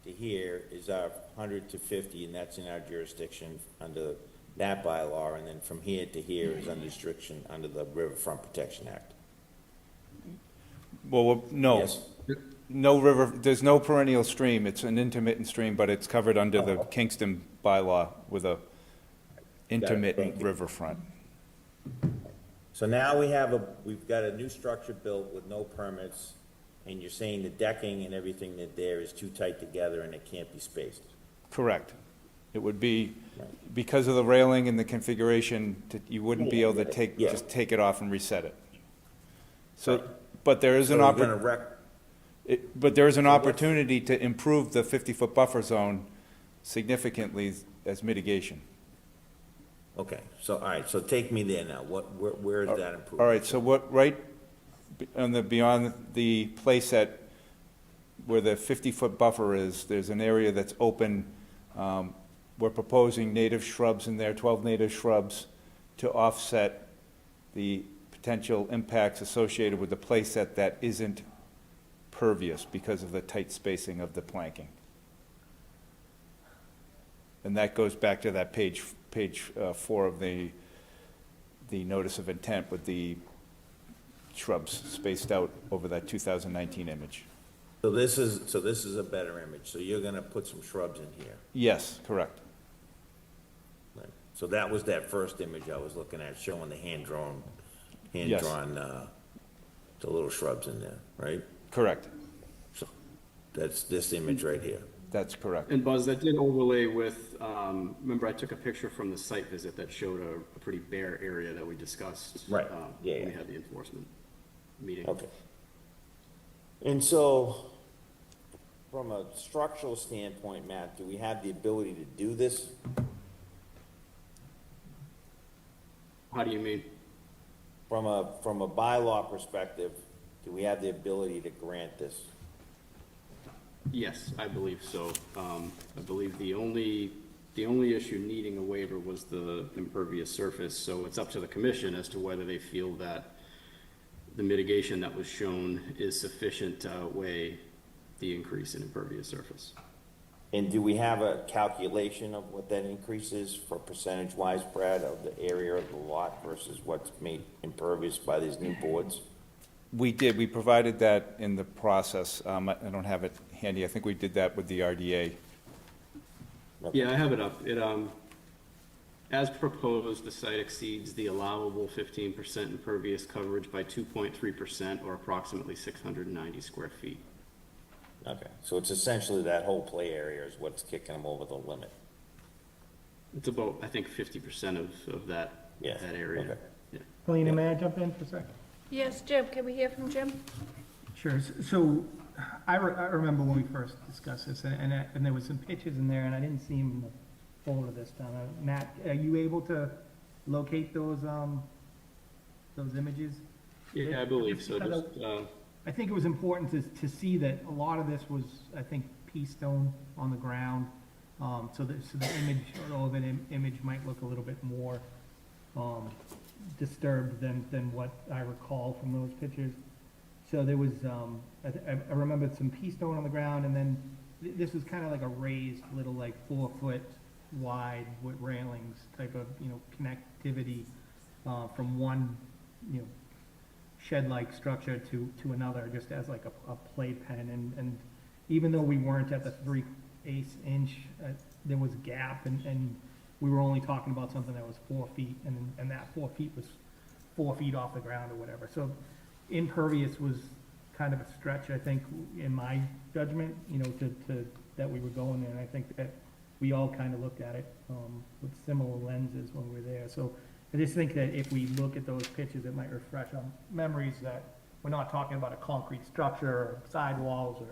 Speaker 4: to here is our 100 to 50, and that's in our jurisdiction under that bylaw, and then from here to here is under restriction under the Riverfront Protection Act.
Speaker 7: Well, no.
Speaker 4: Yes?
Speaker 7: No river, there's no perennial stream, it's an intermittent stream, but it's covered under the Kingston bylaw with a intermittent
Speaker 4: Thank you.
Speaker 7: riverfront.
Speaker 4: So now we've got a new structure built with no permits, and you're saying the decking and everything that there is too tight together and it can't be spaced.
Speaker 7: Correct. It would be,
Speaker 4: Right.
Speaker 7: because of the railing and the configuration, you wouldn't be able to
Speaker 4: Yeah.
Speaker 7: just take it off and reset it. So,
Speaker 4: Right.
Speaker 7: but there is
Speaker 4: So
Speaker 7: an
Speaker 4: you're gonna
Speaker 7: but there is an
Speaker 4: So what's-
Speaker 7: opportunity to improve the 50-foot buffer zone significantly as mitigation.
Speaker 4: Okay, so, all right, so take me there now. Where is that improvement?
Speaker 7: All right, so what, right beyond the place where the 50-foot buffer is, there's an area that's open. We're proposing native shrubs in there, 12 native shrubs, to offset the potential impacts associated with the playset that isn't pervious because of the tight spacing of the planking. And that goes back to that page 4 of the notice of intent with the shrubs spaced out over that 2019 image.
Speaker 4: So this is a better image, so you're gonna put some shrubs in here.
Speaker 7: Yes, correct.
Speaker 4: Right. So that was that first image I was looking at, showing the hand-drawn, the little shrubs in there, right?
Speaker 7: Correct.
Speaker 4: So that's this image right here.
Speaker 7: That's correct.
Speaker 2: And Buzz, that did overlay with, remember I took a picture from the site visit that showed a pretty bare area that we discussed.
Speaker 4: Right. Yeah,
Speaker 2: When we
Speaker 4: yeah.
Speaker 2: had the enforcement meeting.
Speaker 4: Okay. And so, from a structural standpoint, Matt, do we have the ability to do this?
Speaker 2: How do you mean?
Speaker 4: From a bylaw perspective, do we have the ability to grant this?
Speaker 2: Yes, I believe so. I believe the only issue needing a waiver was the impervious surface, so it's up to the commission as to whether they feel that the mitigation that was shown is sufficient to outweigh the increase in impervious surface.
Speaker 4: And do we have a calculation of what that increase is for percentage-wise, Brad, of the area of the lot versus what's made impervious by these new boards?
Speaker 7: We did, we provided that in the process. I don't have it handy. I think we did that with the RDA.
Speaker 4: Okay.
Speaker 2: Yeah, I have it up. As proposed, the site exceeds the allowable 15% impervious coverage by 2.3%, or approximately 690 square feet.
Speaker 4: Okay, so it's essentially that whole play area is what's kicking them over the limit.
Speaker 2: It's about, I think, 50% of that,
Speaker 4: Yeah,
Speaker 2: that area.
Speaker 4: okay.
Speaker 2: Yeah.
Speaker 11: Helena, may I jump in for a second?
Speaker 1: Yes, Jim, can we hear from Jim?
Speaker 11: Sure, so I remember when we first discussed this, and there was some pictures in there, and I didn't see them in the folder this time. Matt, are you able to locate those images?
Speaker 2: Yeah, I believe so. Just,
Speaker 11: I think it was important to see that a lot of this was, I think, pea stone on the ground. So the image, or all of an image might look a little bit more, disturbed than what I recall from those pictures. So there was, I remembered some pea stone on the ground, and then this was kind of like a raised little, like, 4-foot wide with railings type of, connectivity, from one, shed-like structure to another, just as like a playpen, and even though we weren't at the 3/8 inch, there was a gap, and we were only talking about something that was 4 feet, and that 4 feet was 4 feet off the ground or whatever. So impervious was kind of a stretch, I think, in my judgment, that we were going there, and I think that we all kind of looked at it, with similar lenses when we were there. So I just think that if we look at those pictures, it might refresh our memories that we're not talking about a concrete structure or sidewalls or,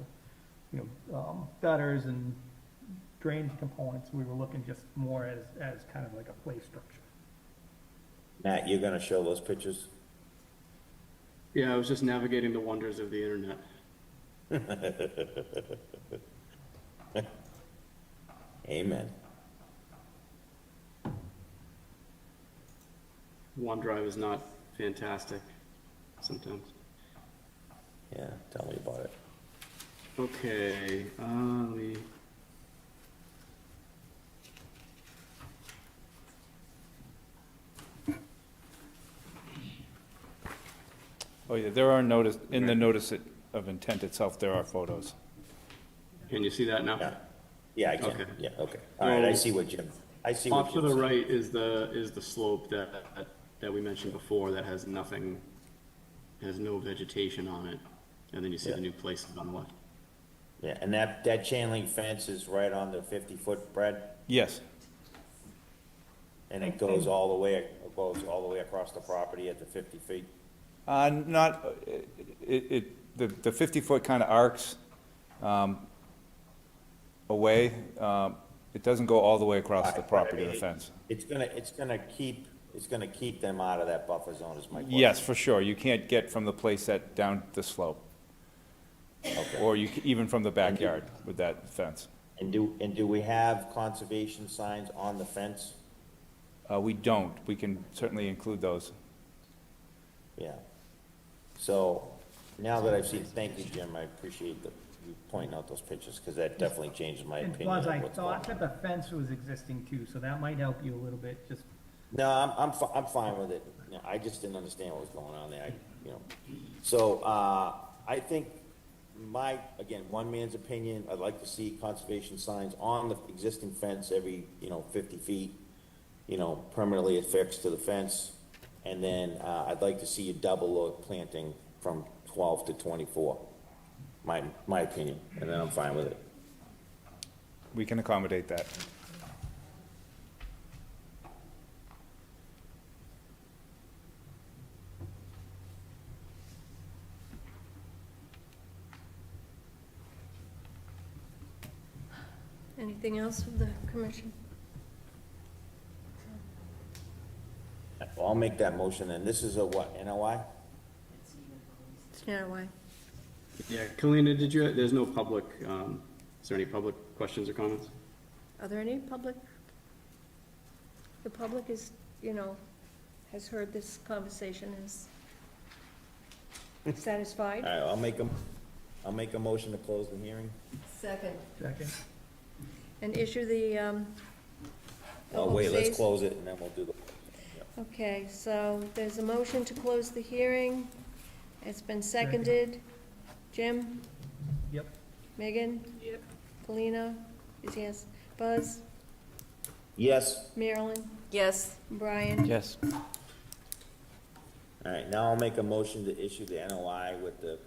Speaker 11: gutters and drainage components. We were looking just more as kind of like a play structure.
Speaker 4: Matt, you're gonna show those pictures?
Speaker 2: yeah, I was just navigating the wonders of the internet.
Speaker 4: Amen.
Speaker 2: OneDrive is not fantastic sometimes.
Speaker 4: Yeah, tell me about it.
Speaker 2: Okay, let me.
Speaker 7: Oh, yeah, there are notice, in the notice of intent itself, there are photos.
Speaker 2: Can you see that now?
Speaker 4: Yeah, yeah, I can,
Speaker 2: Okay.
Speaker 4: yeah, okay. All right, I see what Jim, I see what
Speaker 2: Off to
Speaker 4: Jim
Speaker 2: the
Speaker 4: said.
Speaker 2: right is the slope that we mentioned before that has nothing, has no vegetation on it. And then you see
Speaker 4: Yeah.
Speaker 2: the new places on the left.
Speaker 4: Yeah, and that chain link fence is right on the 50-foot, Brad?
Speaker 7: Yes,
Speaker 4: And it goes all the way across the property at the 50 feet?
Speaker 7: not, the 50-foot kind of arcs, away. It doesn't go all the way across the property, the fence.
Speaker 4: It's gonna keep them out of that buffer zone is my question.
Speaker 7: Yes, for sure. You can't get from the playset down the slope,
Speaker 4: Okay.
Speaker 7: or even from the backyard with that fence.
Speaker 4: And do we have conservation signs on the fence?
Speaker 7: We don't. We can certainly include those.
Speaker 4: Yeah. So, now that I've seen, thank you, Jim, I appreciate you pointing out those pictures, because that definitely changes my
Speaker 11: And
Speaker 4: opinion
Speaker 11: plus,
Speaker 4: of
Speaker 11: I
Speaker 4: what's
Speaker 11: thought
Speaker 4: going
Speaker 11: that
Speaker 4: on.
Speaker 11: the fence was existing too, so that might help you a little bit, just,
Speaker 4: No, I'm fine with it. You know, I just didn't understand what was going on there, So, I think again, one man's opinion, I'd like to see conservation signs on the existing fence every, 50 feet, permanently affixed to the fence. And then, I'd like to see you double the planting from 12 to 24, my opinion, and then I'm fine with it.
Speaker 7: We can accommodate that.
Speaker 1: Anything else from the commission?
Speaker 4: Well, I'll make that motion, and this is a what, NOI?
Speaker 1: It's not why.
Speaker 2: Yeah, Kalina, there's no public, is there any public questions or comments?
Speaker 1: Are there any public? The public is, has heard this conversation, is satisfied?
Speaker 4: All right, I'll make a motion to close the hearing.
Speaker 5: Second.
Speaker 11: second.
Speaker 1: And issue the,
Speaker 4: Oh, wait, let's close it, and then we'll do the,
Speaker 1: Okay, so there's a motion to close the hearing. It's been seconded. Jim?
Speaker 11: Yep.
Speaker 1: Megan?
Speaker 8: Yep.
Speaker 1: Kalina? Is yes. Buzz?
Speaker 4: yes.
Speaker 1: Marilyn?
Speaker 5: Yes.
Speaker 1: Brian?
Speaker 7: Yes.
Speaker 4: All right, now I'll make a motion to issue the NOI with the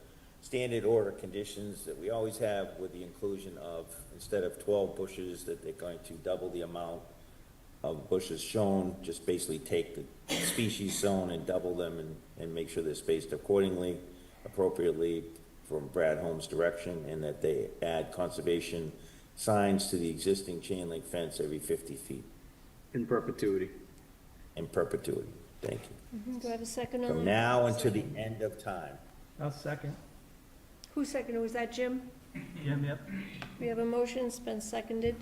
Speaker 4: standard order conditions that we always have with the inclusion of, instead of 12 bushes, that they're going to double the amount of bushes shown, just basically take the species shown and double them and make sure they're spaced accordingly, appropriately from Brad Holmes' direction, and that they add conservation signs to the existing chain link fence every 50 feet
Speaker 2: In perpetuity.
Speaker 4: in perpetuity. Thank you.
Speaker 1: Do I have a second on
Speaker 4: From
Speaker 1: that?
Speaker 4: now until the end of time.
Speaker 11: I'll second.
Speaker 1: Who seconded? Was that Jim?
Speaker 11: Jim, yep.
Speaker 1: We have a motion, it's been seconded,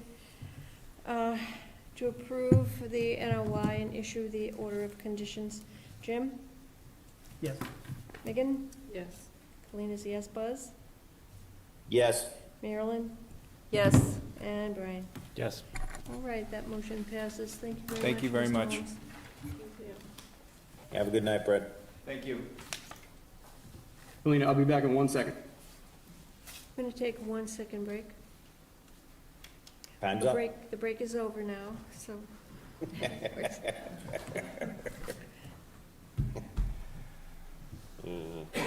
Speaker 1: to approve the NOI and issue the order of conditions. Jim?
Speaker 11: Yes.
Speaker 1: Megan?
Speaker 8: Yes.
Speaker 1: Colleen is a yes. Buzz?
Speaker 4: Yes,
Speaker 1: Marilyn?
Speaker 5: Yes.
Speaker 1: And Brian?
Speaker 7: Yes.
Speaker 1: All right, that motion passes. Thank you very much.
Speaker 7: Thank you very
Speaker 1: Mr.
Speaker 7: much.
Speaker 1: Holmes.
Speaker 4: have a good night, Brett.
Speaker 7: Thank you.
Speaker 2: Helena, I'll be back in 1 second.
Speaker 1: I'm gonna take 1 second break.
Speaker 4: Time's up.
Speaker 1: The break is over now, so.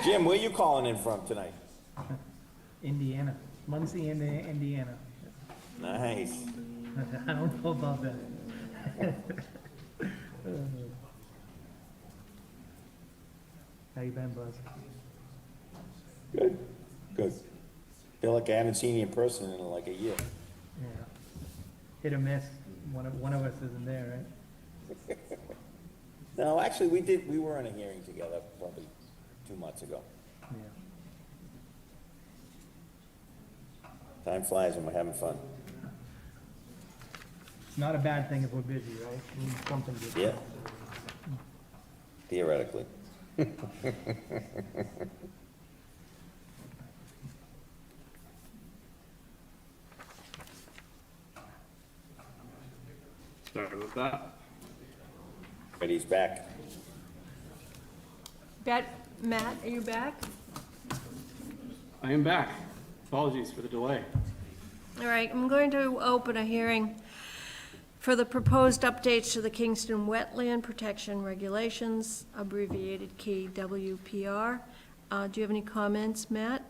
Speaker 4: Jim, where you calling in from tonight?
Speaker 11: Indiana, Muncie, Indiana.
Speaker 4: Nice.
Speaker 11: I don't know about that. How you been, Buzz?
Speaker 4: Good, good. Feel like I haven't seen you in person in like a year.
Speaker 11: Yeah. Hit or miss, one of us isn't there, right?
Speaker 4: No, actually, we were in a hearing together probably 2 months ago.
Speaker 11: Yeah.
Speaker 4: Time flies when we're having fun.
Speaker 11: It's not a bad thing if we're busy, right? We need something to do.
Speaker 4: Yeah. Theoretically.
Speaker 2: Sorry about that.
Speaker 4: But he's back.
Speaker 1: Matt, are you back?
Speaker 2: I am back. Apologies for the delay.
Speaker 1: All right, I'm going to open a hearing for the proposed updates to the Kingston Wetland Protection Regulations, abbreviated KWPR. Do you have any comments, Matt?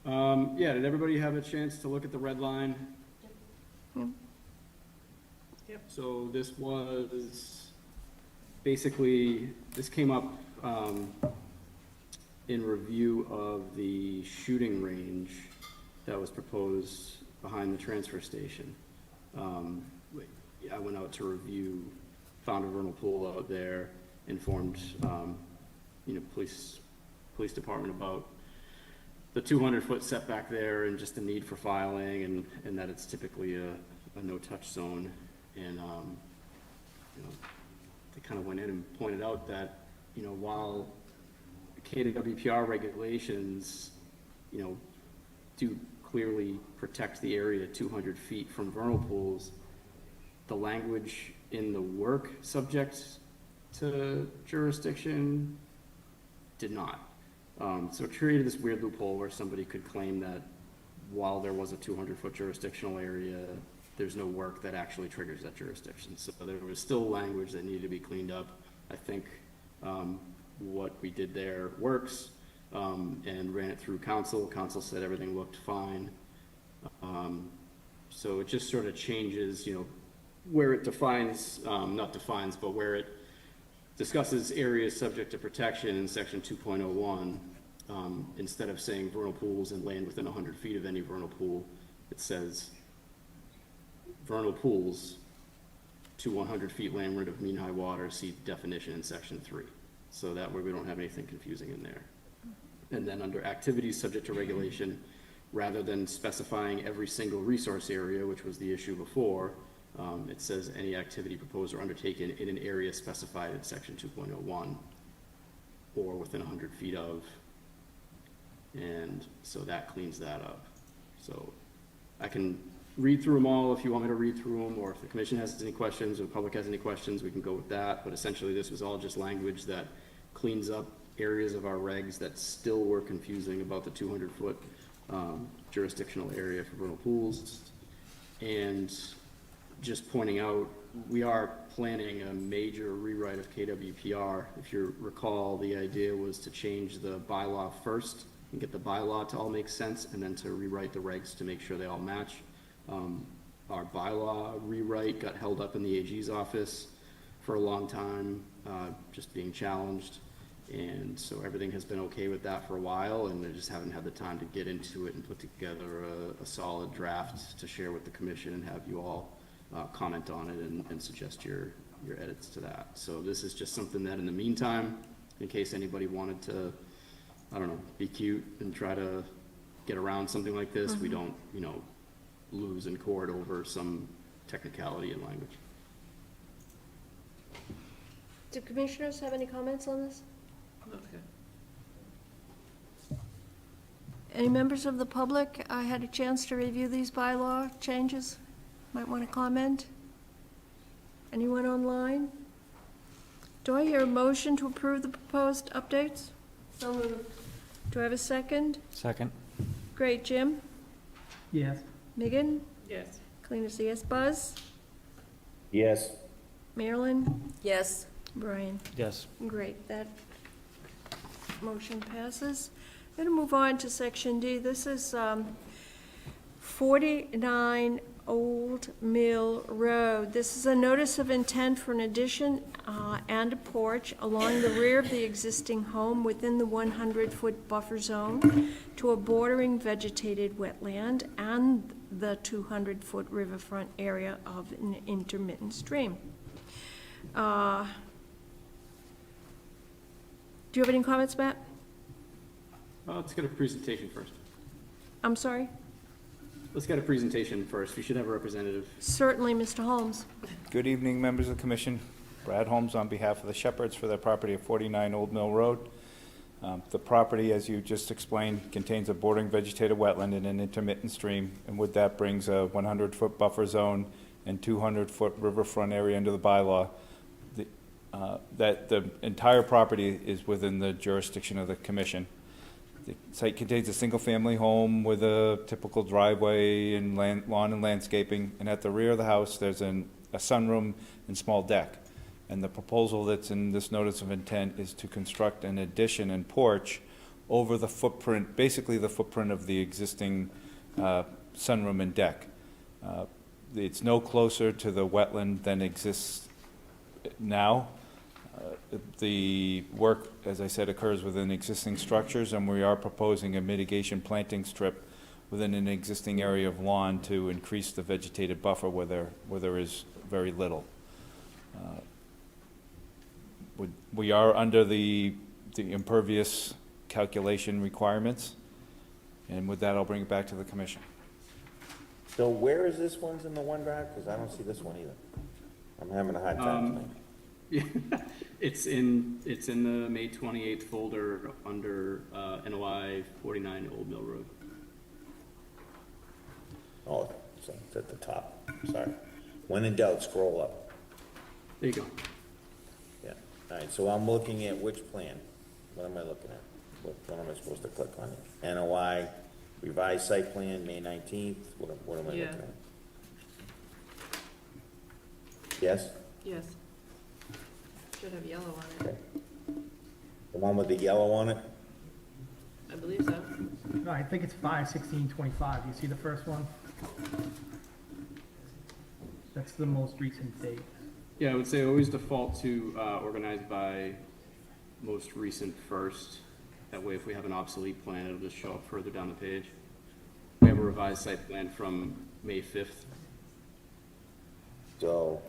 Speaker 2: Yeah, did everybody have a chance to look at the red line?
Speaker 8: Yep.
Speaker 2: So this was, basically, this came up in review of the shooting range that was proposed behind the transfer station. I went out to review, found a vernal pool out there, informed, police department about the 200-foot setback there and just the need for filing and that it's typically a no-touch zone. And, they kind of went in and pointed out that, while KWPR regulations, do clearly protect the area 200 feet from vernal pools, the language in the work subject to jurisdiction did not. So it created this weird loophole where somebody could claim that while there was a 200-foot jurisdictional area, there's no work that actually triggers that jurisdiction. So there was still language that needed to be cleaned up. I think what we did there works, and ran it through council. Council said everything looked fine. So it just sort of changes, where it defines, not defines, but where it discusses areas subject to protection in section 2.01. Instead of saying vernal pools and land within 100 feet of any vernal pool, it says vernal pools to 100 feet landward of mean high water, see definition in section 3. So that way we don't have anything confusing in there. And then under activities subject to regulation, rather than specifying every single resource area, which was the issue before, it says any activity proposed or undertaken in an area specified in section 2.01 or within 100 feet of. And so that cleans that up. So I can read through them all if you want me to read through them, or if the commission has any questions or the public has any questions, we can go with that. But essentially this was all just language that cleans up areas of our regs that still were confusing about the 200-foot jurisdictional area for vernal pools. And just pointing out we are planning a major rewrite of KWPR. If you recall, the idea was to change the bylaw first and get the bylaw to all make sense, and then to rewrite the regs to make sure they all match. Our bylaw rewrite got held up in the AG's office for a long time, just being challenged. And so everything has been okay with that for a while, and I just haven't had the time to get into it and put together a solid draft to share with the commission and have you all comment on it and suggest your edits to that. So this is just something that in the meantime, in case anybody wanted to, I don't know, be cute and try to get around something like this, we don't, you know, lose in court over some technicality in language.
Speaker 1: Do commissioners have any comments on this?
Speaker 8: Okay.
Speaker 1: Any members of the public had a chance to review these bylaw changes? Might want to comment? Anyone online? Do I hear a motion to approve the proposed updates?
Speaker 8: So moved.
Speaker 1: Do I have a second?
Speaker 9: Second.
Speaker 1: Great, Jim?
Speaker 11: Yes.
Speaker 8: Yes.
Speaker 1: Clean as the yes. Buzz?
Speaker 4: Yes.
Speaker 1: Marilyn?
Speaker 5: Yes.
Speaker 1: Brian?
Speaker 9: Yes.
Speaker 1: Great, that motion passes. I'm going to move on to section D. This is 49 Old Mill Road. This is a notice of intent for an addition and a porch along the rear of the existing home within the 100-foot buffer zone to a bordering vegetated wetland and the 200-foot riverfront area of an intermittent stream. Do you have any comments, Matt?
Speaker 2: Let's get a presentation first.
Speaker 1: I'm sorry?
Speaker 2: Let's get a presentation first. We should have a representative.
Speaker 1: Certainly, Mr. Holmes.
Speaker 7: Good evening, members of the commission. Brad Holmes on behalf of the Shepherds for their property at 49 Old Mill Road. The property, as you just explained, contains a bordering vegetated wetland and an intermittent stream, and with that brings a 100-foot buffer zone and 200-foot riverfront area under the bylaw. That the entire property is within the jurisdiction of the commission. The site contains a single-family home with a typical driveway and lawn and landscaping, and at the rear of the house, there's a sunroom and small deck. And the proposal that's in this notice of intent is to construct an addition and porch over the footprint, basically the footprint of the existing sunroom and deck. It's no closer to the wetland than exists now. The work, as I said, occurs within existing structures, and we are proposing a mitigation planting strip within an existing area of lawn to increase the vegetated buffer where there is very little. We are under the impervious calculation requirements, and with that, I'll bring it back to the commission.
Speaker 4: So where is this one's in the OneDrive? Because I don't see this one either. I'm having a hard time tonight.
Speaker 2: Yeah, it's in the May 28th folder under NOI 49 Old Mill Road.
Speaker 4: Oh, so it's at the top, sorry. When in doubt, scroll up.
Speaker 2: There you go.
Speaker 4: Yeah, all right, so I'm looking at which plan? What am I looking at? What am I supposed to click on? NOI, revised site plan, May 19th, what am I looking
Speaker 8: Yeah.
Speaker 4: at? Yes?
Speaker 8: Yes. Should have yellow on
Speaker 4: Okay.
Speaker 8: it.
Speaker 4: The one with the yellow on it?
Speaker 8: I believe so.
Speaker 11: No, I think it's 5/16/25. You see the first one? That's the most recent date.
Speaker 2: Yeah, I would say always default to organized by most recent first. That way, if we have an obsolete plan, it'll just show up further down the page. We have a revised site plan from May 5th.
Speaker 4: So,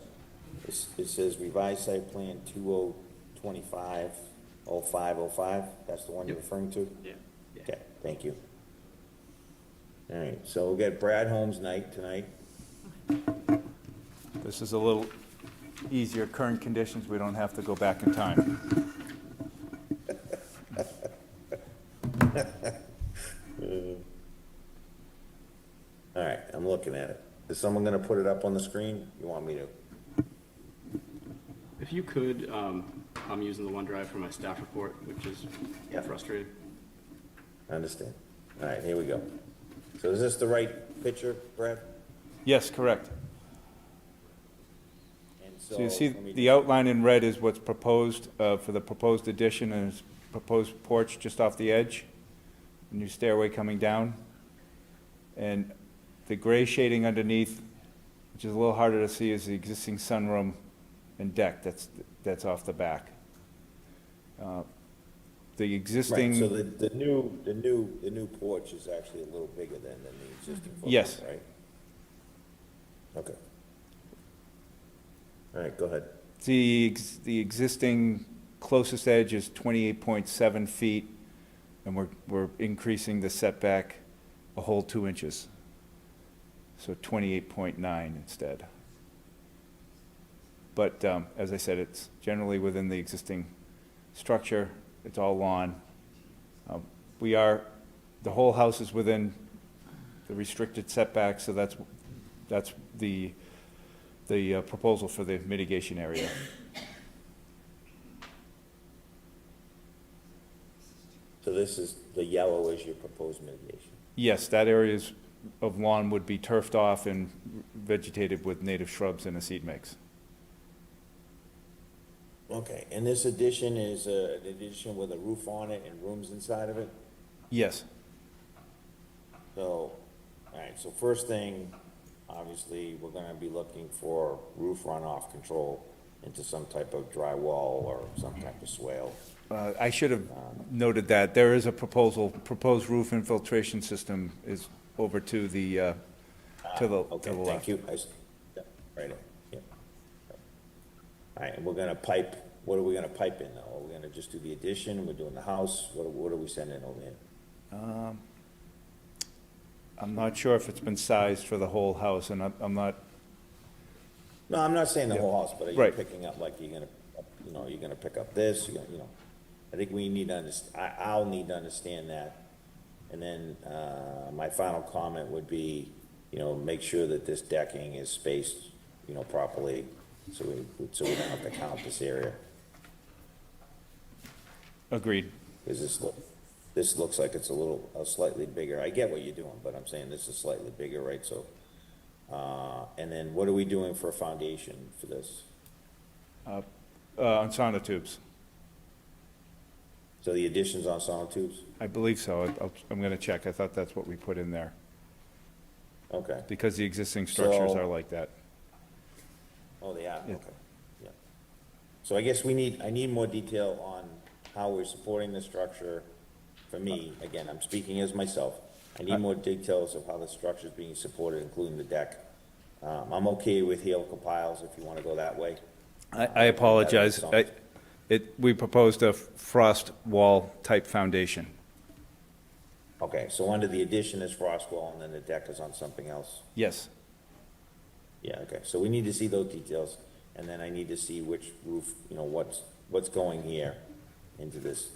Speaker 4: it says revised site plan 2025-0505, that's the one you're
Speaker 2: Yep.
Speaker 4: referring to?
Speaker 2: Yeah.
Speaker 4: Okay, thank you. All right, so we'll get Brad Holmes night tonight.
Speaker 7: This is a little easier, current conditions, we don't have to go back in time.
Speaker 4: All right, I'm looking at it. Is someone gonna put it up on the screen? You want me to?
Speaker 2: If you could, I'm using the OneDrive for my staff report, which is
Speaker 4: Yeah.
Speaker 2: frustrating.
Speaker 4: I understand. All right, here we go. So is this the right picture, Brad?
Speaker 7: Yes, correct.
Speaker 4: so.
Speaker 7: So you see,
Speaker 4: let me
Speaker 7: the
Speaker 4: just-
Speaker 7: outline in red is what's proposed, for the proposed addition, and it's proposed porch just off the edge, new stairway coming down. And the gray shading underneath, which is a little harder to see, is the existing sunroom and deck that's off the back. The
Speaker 4: Right,
Speaker 7: existing.
Speaker 4: so the new porch is actually a little bigger than the existing footprint,
Speaker 7: Yes.
Speaker 4: right? Okay. All right, go ahead.
Speaker 7: The existing closest edge is 28.7 feet, and we're increasing the setback a whole 2 inches. So 28.9 instead. But, as I said, it's generally within the existing structure, it's all lawn. The whole house is within the restricted setback, so that's the proposal for the mitigation area.
Speaker 4: So this is, the yellow is your proposed mitigation.
Speaker 7: Yes, that area of lawn would be turfed off and vegetated with native shrubs and a seed mix.
Speaker 4: Okay, and this addition is an addition with a roof on it and rooms inside of it?
Speaker 7: Yes,
Speaker 4: So, all right, so first thing, obviously, we're gonna be looking for roof runoff control into some type of dry wall or some type of swale.
Speaker 7: I should have noted that. There is a proposed roof infiltration system is over to the
Speaker 4: Okay,
Speaker 7: left.
Speaker 4: thank you. Yeah, right, yeah. All right, and we're gonna pipe, what are we gonna pipe in though? Are we gonna just do the addition, we're doing the house, what are we sending over here?
Speaker 7: I'm not sure if it's been sized for the whole house, and I'm not,
Speaker 4: No, I'm not saying the
Speaker 7: Yeah.
Speaker 4: whole house, but are you
Speaker 7: Right.
Speaker 4: picking up, like, you're gonna pick up this, I think we need to I'll need to understand that. And then, my final comment would be, make sure that this decking is spaced, properly, so we don't have to count this area.
Speaker 7: agreed.
Speaker 4: Because this looks like it's a slightly bigger, I get what you're doing, but I'm saying this is slightly bigger, right, so. And then what are we doing for a foundation for this?
Speaker 7: On sonotubes.
Speaker 4: So the addition's on sonotubes?
Speaker 7: I believe so. I'm going to check. I thought that's what we put in there,
Speaker 4: Okay.
Speaker 7: because the existing structures
Speaker 4: So-
Speaker 7: are like that.
Speaker 4: Oh, they are,
Speaker 7: Yeah.
Speaker 4: okay, yeah. So I guess I need more detail on how we're supporting the structure. For me, again, I'm speaking as myself, I need more details of how the structure's being supported, including the deck. I'm okay with helical piles if you wanna go that way.
Speaker 7: I apologize. We proposed a frost wall type foundation.
Speaker 4: Okay, so under the addition is frost wall, and then the deck is on something else?
Speaker 7: Yes.
Speaker 4: Yeah, okay, so we need to see those details, and then I need to see which roof, what's going here into this,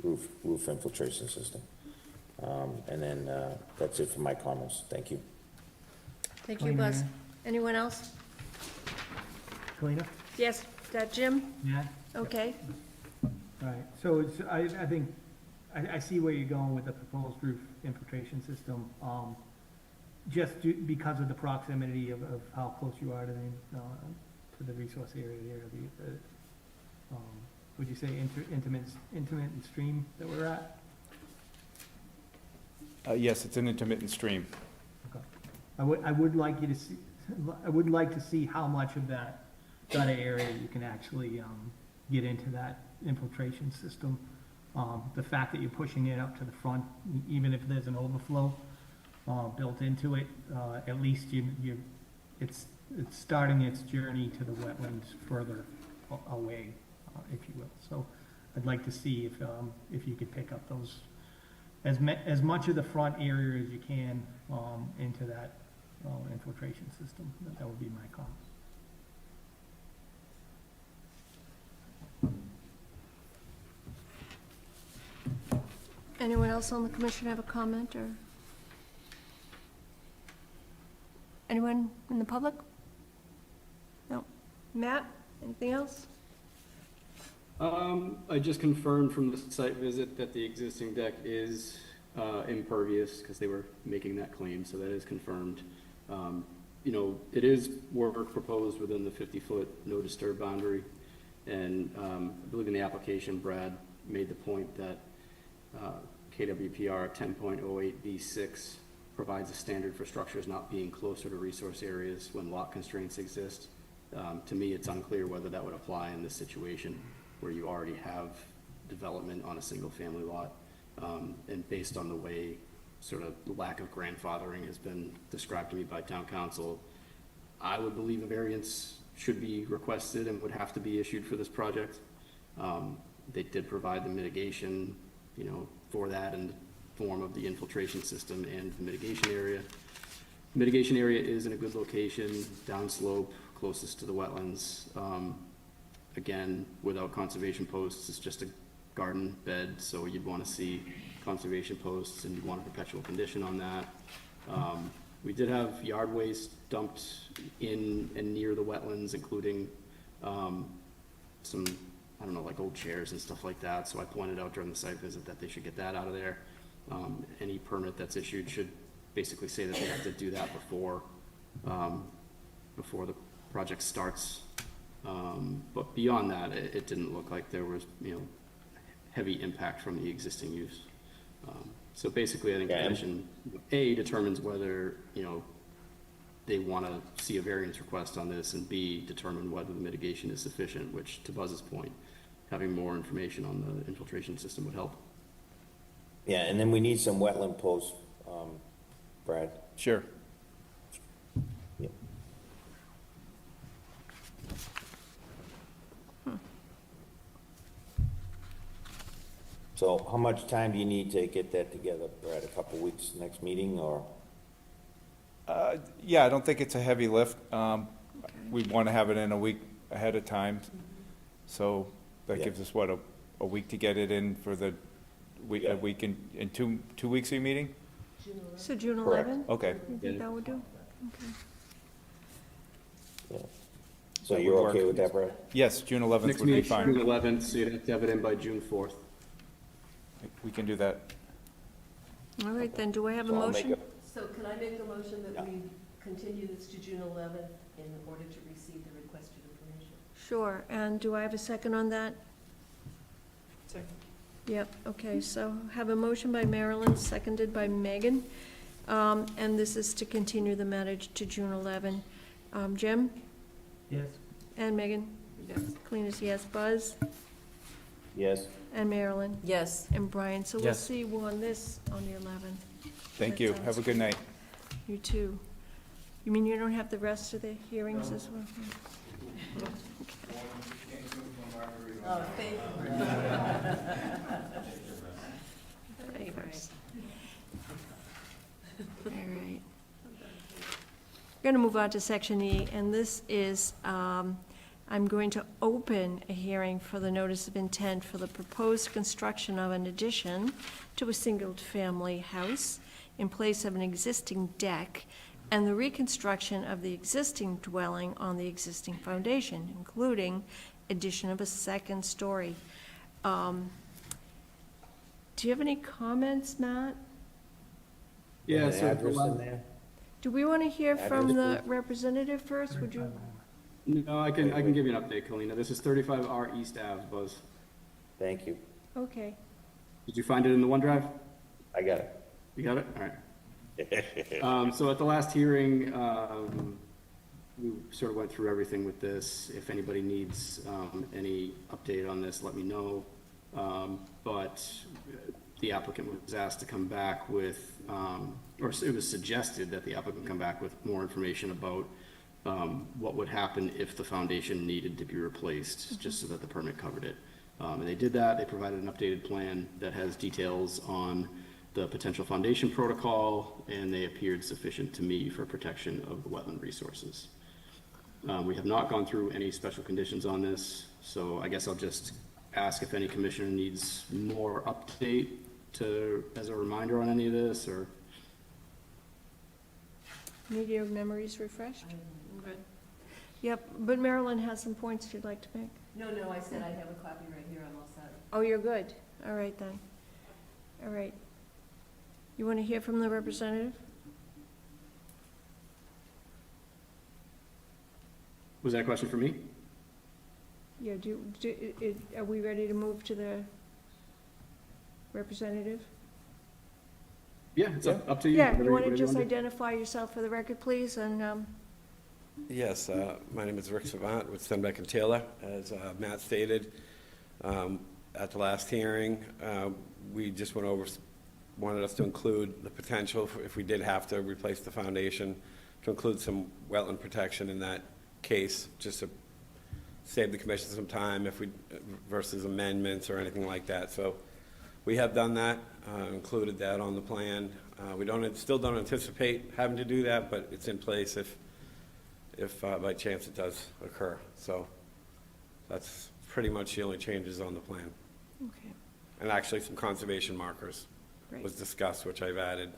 Speaker 4: roof infiltration system. And then, that's it for my comments, thank you.
Speaker 1: Thank you, Buzz. Anyone else?
Speaker 11: Kalina?
Speaker 1: Yes, is that Jim?
Speaker 11: Yeah?
Speaker 1: Okay.
Speaker 11: All right, so I think, I see where you're going with the proposed roof infiltration system. Because of the proximity of how close you are to the resource area there, would you say intermittent stream that we're at?
Speaker 7: Yes, it's an intermittent stream.
Speaker 11: Okay. I would like you to see, I would like to see how much of that gutter area you can actually, get into that infiltration system. The fact that you're pushing it up to the front, even if there's an overflow, built into it, at least it's starting its journey to the wetlands further away, if you will. So I'd like to see if you could pick up those, as much of the front area as you can, into that, infiltration system. That would be my comment.
Speaker 1: Anyone else on the commission have a comment, or? Anyone in the public? No. Matt, anything else?
Speaker 2: I just confirmed from the site visit that the existing deck is impervious, because they were making that claim, so that is confirmed. you know, it is work proposed within the 50-foot no disturb boundary. And I believe in the application, Brad made the point that KWPR 10.08B6 provides a standard for structures not being closer to resource areas when lot constraints exist. To me, it's unclear whether that would apply in this situation where you already have development on a single-family lot. And based on the way sort of the lack of grandfathering has been described to me by town council, I would believe a variance should be requested and would have to be issued for this project. They did provide the mitigation, you know, for that in the form of the infiltration system and the mitigation area. Mitigation area is in a good location, downslope, closest to the wetlands. Again, without conservation posts, it's just a garden bed, so you'd want to see conservation posts and you'd want a perpetual condition on that. We did have yard waste dumped in and near the wetlands, including some, I don't know, like old chairs and stuff like that. So I pointed out during the site visit that they should get that out of there. Any permit that's issued should basically say that they have to do that before the project starts. But beyond that, it didn't look like there was, you know, heavy impact from the existing use. So basically, I think the commission, A, determines whether, you know, they want to see a variance request on this, and B, determine whether the mitigation is sufficient, which, to Buzz's point, having more information on the infiltration system would help.
Speaker 4: Yeah, and then we need some wetland posts, Brad.
Speaker 7: Sure.
Speaker 4: Yep. So how much time do you need to get that together, Brad? A couple weeks, next meeting, or?
Speaker 7: Yeah, I don't think it's a heavy lift. We want to have it in a week ahead of time. So that gives us, what, a week to get it in for the week, a week in 2 weeks of your meeting?
Speaker 1: So June
Speaker 4: Correct.
Speaker 1: 11th?
Speaker 7: Okay.
Speaker 1: You think that would do? Okay.
Speaker 4: Yeah. So
Speaker 7: That
Speaker 4: you're
Speaker 7: would
Speaker 4: okay
Speaker 7: work.
Speaker 4: with that, Brad?
Speaker 7: Yes, June 11th
Speaker 2: Next
Speaker 7: would be
Speaker 2: meeting,
Speaker 7: fine.
Speaker 2: June 11th, so you'd have to have it in by June 4th.
Speaker 7: We can do that.
Speaker 1: All right, then, do I have a
Speaker 4: So I'll make
Speaker 1: motion?
Speaker 5: So can I make the motion
Speaker 4: Yeah.
Speaker 5: that we continue this to June 11th in order to receive the requested information?
Speaker 1: Sure, and do I have a second on that?
Speaker 8: Second.
Speaker 1: Yep, okay, so have a motion by Marilyn, seconded by Megan, and this is to continue the matter to June 11. Jim
Speaker 11: Yes.
Speaker 1: and Megan?
Speaker 8: Yes.
Speaker 1: Clean as yes. Buzz
Speaker 4: Yes?
Speaker 1: and Marilyn
Speaker 5: Yes.
Speaker 1: and Brian, so we'll
Speaker 9: Yes.
Speaker 1: see you on this on the 11th.
Speaker 7: Thank you.
Speaker 1: That
Speaker 7: Have a
Speaker 1: sounds
Speaker 7: good night.
Speaker 1: You too. You mean you don't have the rest of the hearings as well?
Speaker 5: Oh, thank you.
Speaker 1: Thanks. All right. We're going to move on to section E, and this is, I'm going to open a hearing for the notice of intent for the proposed construction of an addition to a single-family house in place of an existing deck, and the reconstruction of the existing dwelling on the existing foundation, including addition of a second story. Do you have any comments, Matt?
Speaker 2: Yeah,
Speaker 4: An
Speaker 2: so
Speaker 4: address in there?
Speaker 1: Do we want to hear from the
Speaker 4: Address,
Speaker 1: representative first? Would you?
Speaker 2: no, I can give you an update, Kalina. This is 35R East Ave, Buzz.
Speaker 4: Thank you.
Speaker 1: Okay.
Speaker 2: Did you find it in the OneDrive?
Speaker 4: I got it.
Speaker 2: You got it? All right. So at the last hearing, we sort of went through everything with this. If anybody needs any update on this, let me know. But the applicant was asked to come back with, or it was suggested that the applicant come back with more information about what would happen if the foundation needed to be replaced, just so that the permit covered it. And they did that. They provided an updated plan that has details on the potential foundation protocol, and they appeared sufficient to me for protection of the wetland resources. We have not gone through any special conditions on this, so I guess I'll just ask if any commissioner needs more update as a reminder on any of this, or?
Speaker 1: Need your memories refreshed?
Speaker 8: I'm good.
Speaker 1: Yep, but Marilyn has some points she'd like to make.
Speaker 5: No, I said I have a copy right here, I'm all set.
Speaker 1: Oh, you're good. All right, then. All right. You want to hear from the representative?
Speaker 2: Was that a question for me?
Speaker 1: Yeah, are we ready to move to the representative?
Speaker 2: Yeah, it's up to you.
Speaker 1: Yeah,
Speaker 2: Whatever
Speaker 1: you want to
Speaker 2: whatever
Speaker 1: just
Speaker 2: do.
Speaker 1: identify yourself for the record, please, and,
Speaker 12: Yes, my name is Rick Savant with Stenbeck and Taylor. As Matt stated at the last hearing, we just wanted us to include the potential, if we did have to replace the foundation, to include some wetland protection in that case, just to save the commission some time versus amendments or anything like that. So we have done that, included that on the plan. We still don't anticipate having to do that, but it's in place if by chance it does occur. So that's pretty much the only changes on the plan.
Speaker 1: okay,
Speaker 12: And actually, some conservation markers
Speaker 1: great.
Speaker 12: was discussed, which I've added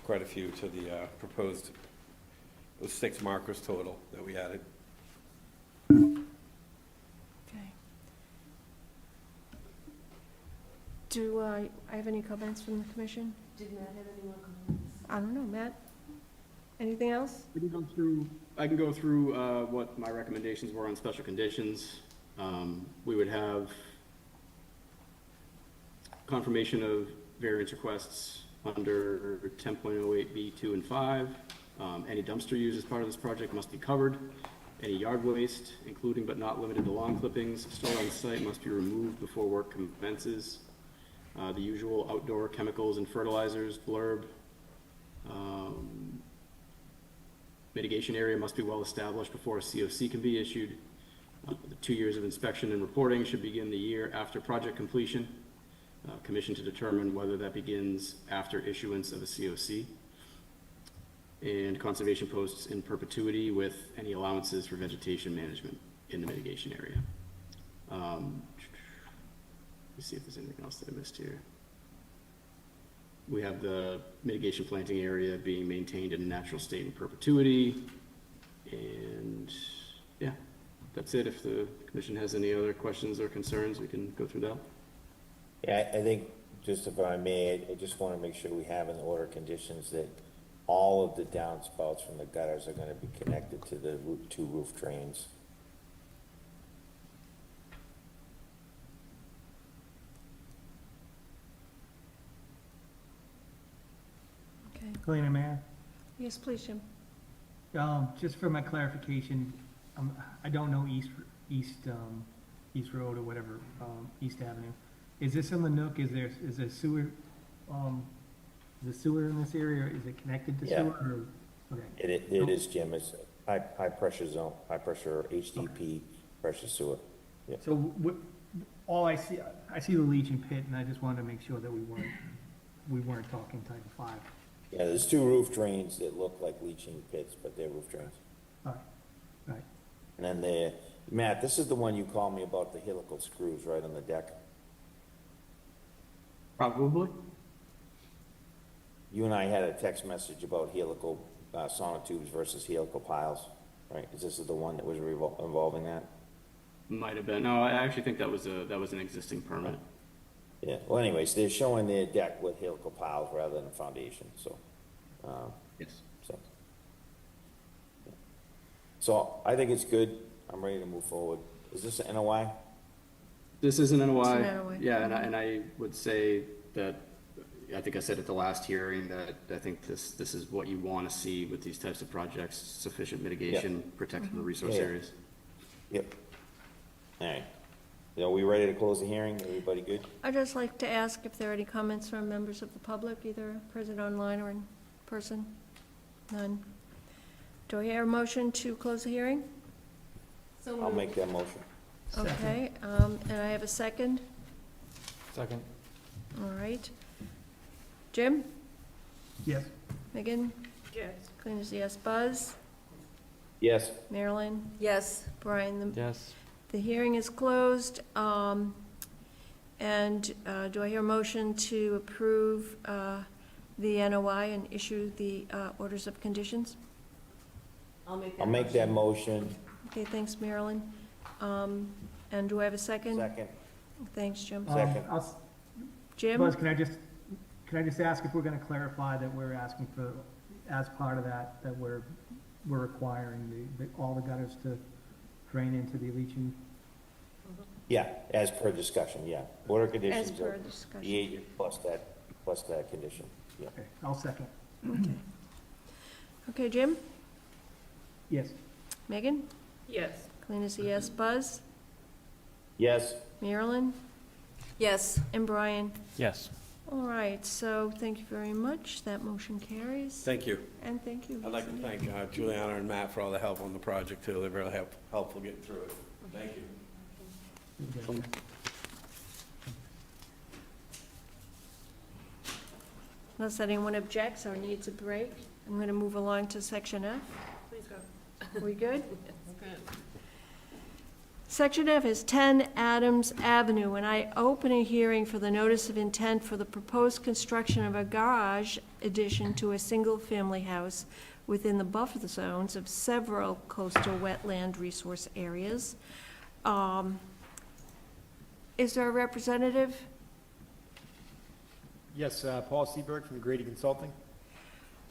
Speaker 12: quite a few to the proposed, it was 6 markers total that we added.
Speaker 1: Okay. Do I have any comments from the commission?
Speaker 5: Did Matt have any more comments?
Speaker 1: I don't know, Matt? Anything else?
Speaker 2: I can go through what my recommendations were on special conditions. We would have confirmation of variance requests under 10.08B 2 and 5. Any dumpster used as part of this project must be covered. Any yard waste, including but not limited to lawn clippings, stored on site must be removed before work commences. The usual outdoor chemicals and fertilizers blurb. Mitigation area must be well established before a COC can be issued. The 2 years of inspection and reporting should begin the year after project completion. Commission to determine whether that begins after issuance of a COC. And conservation posts in perpetuity with any allowances for vegetation management in the mitigation area. Let me see if there's anything else that I missed here. We have the mitigation planting area being maintained in a natural state in perpetuity. And yeah, that's it. If the commission has any other questions or concerns, we can go through that.
Speaker 4: Yeah, I think, just if I may, I just want to make sure we have in the order of conditions that all of the downspouts from the gutters are going to be connected to the 2 roof drains.
Speaker 1: Okay.
Speaker 11: Cleaner, Mayor?
Speaker 1: Yes, please, Jim.
Speaker 11: Just for my clarification, I don't know East Road or whatever, East Avenue. Is this in the Nook? Is there sewer, is the sewer in this area, or is it connected to
Speaker 4: Yeah.
Speaker 11: sewer, or, okay?
Speaker 4: It is, Jim, it's high pressure zone, high pressure HDP pressure sewer.
Speaker 11: So all I see the leaching pit, and I just wanted to make sure that we weren't talking Title 5.
Speaker 4: Yeah, there's 2 roof drains that look like leaching pits, but they're roof drains.
Speaker 11: All right.
Speaker 4: And then Matt, this is the one you called me about, the helical screws right on the deck.
Speaker 2: Probably.
Speaker 4: You and I had a text message about helical sonotubes versus helical piles, right? Is this the one that was involving that?
Speaker 2: Might have been. No, I actually think that was an existing permit.
Speaker 4: Yeah, well anyways, they're showing their deck with helical piles rather than a foundation, so.
Speaker 2: Yes.
Speaker 4: So I think it's good. I'm ready to move forward. Is this an NOI?
Speaker 2: This is an NOI.
Speaker 1: It's an NOI.
Speaker 2: Yeah, and I would say that, I think I said at the last hearing that I think this is what you want to see with these types of projects, sufficient mitigation, protection of resource
Speaker 4: Yeah.
Speaker 2: areas.
Speaker 4: Yep. All right. Are we ready to close the hearing? Everybody good?
Speaker 1: I'd just like to ask if there are any comments from members of the public, either present online or in person. None. Do I hear a motion to close the hearing?
Speaker 4: I'll make that motion.
Speaker 1: Okay, and I have a second.
Speaker 9: Second.
Speaker 1: All right. Jim?
Speaker 11: Yes.
Speaker 1: Megan?
Speaker 8: Yes.
Speaker 1: Clean as yes. Buzz?
Speaker 4: Yes.
Speaker 1: Marilyn?
Speaker 5: Yes.
Speaker 1: Brian?
Speaker 9: Yes.
Speaker 1: The hearing is closed. And do I hear a motion to approve the NOI and issue the orders of conditions?
Speaker 5: I'll make
Speaker 4: I'll make that motion.
Speaker 1: Okay, thanks, Marilyn. And do I have a second?
Speaker 4: Second.
Speaker 1: Thanks, Jim.
Speaker 4: Second.
Speaker 1: Jim?
Speaker 11: Buzz, can I just ask if we're gonna clarify that we're asking for, as part of that we're we're requiring all the gutters to drain into the leaching.
Speaker 4: Yeah, as per discussion, yeah. Order
Speaker 1: As
Speaker 4: conditions
Speaker 1: per
Speaker 4: of
Speaker 1: discussion.
Speaker 4: the agent plus that condition, yeah.
Speaker 11: Okay, I'll second.
Speaker 1: Okay, Jim?
Speaker 11: Yes.
Speaker 1: Megan?
Speaker 8: Yes.
Speaker 1: Clean as a yes. Buzz?
Speaker 4: Yes,
Speaker 1: Marilyn?
Speaker 5: Yes.
Speaker 1: And Brian?
Speaker 9: Yes.
Speaker 1: All right, so thank you very much. That motion carries.
Speaker 12: Thank you.
Speaker 1: And thank you.
Speaker 12: I'd like to
Speaker 1: Cindy.
Speaker 12: thank Juliana and Matt for all the help on the project, too. They're really helpful getting through it. Thank you.
Speaker 1: Unless anyone objects or needs a break, I'm going to move along to section F.
Speaker 8: Please go.
Speaker 1: We good?
Speaker 8: Good.
Speaker 1: Section F is 10 Adams Avenue, and I open a hearing for the notice of intent for the proposed construction of a garage addition to a single-family house within the buffer zones of several coastal wetland resource areas. Is there a representative?
Speaker 13: Yes, Paul Seberg from Grady Consulting.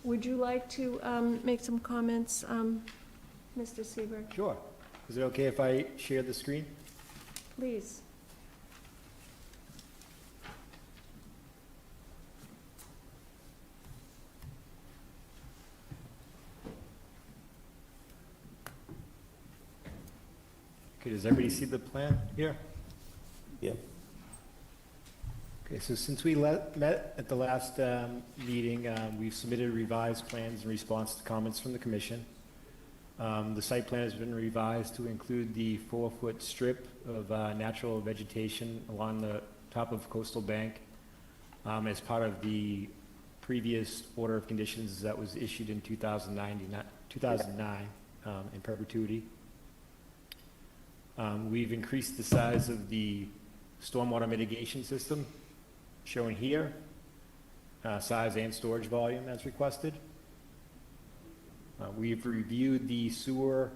Speaker 1: Would you like to make some comments, Mr. Seberg?
Speaker 13: Sure. Is it okay if I share the screen?
Speaker 1: Please.
Speaker 13: Okay, does everybody see the plan here?
Speaker 4: yep.
Speaker 13: Okay, so since we met at the last meeting, we've submitted revised plans in response to comments from the commission. The site plan has been revised to include the 4-foot strip of natural vegetation along the top of Coastal Bank as part of the previous order of conditions that was issued in 2009 in perpetuity. We've increased the size of the stormwater mitigation system shown here, size and storage volume as requested. We've reviewed the sewer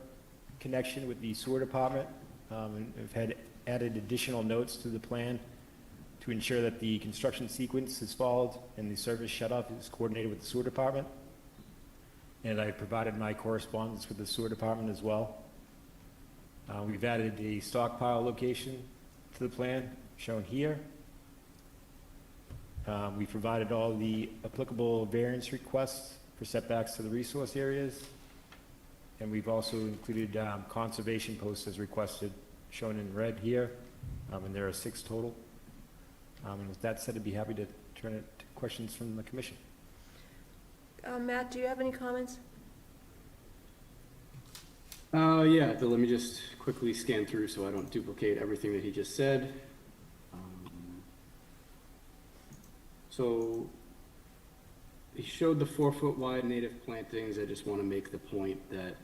Speaker 13: connection with the sewer department and have added additional notes to the plan to ensure that the construction sequence is followed and the service shutoff is coordinated with the sewer department. And I provided my correspondence with the sewer department as well. We've added a stockpile location to the plan shown here. We provided all the applicable variance requests for setbacks to the resource areas. And we've also included conservation posts as requested, shown in red here, and there are 6 total. And with that said, I'd be happy to turn it to questions from the commission.
Speaker 1: Matt, do you have any comments?
Speaker 2: Yeah, let me just quickly scan through so I don't duplicate everything that he just said. So he showed the 4-foot wide native plantings. I just want to make the point that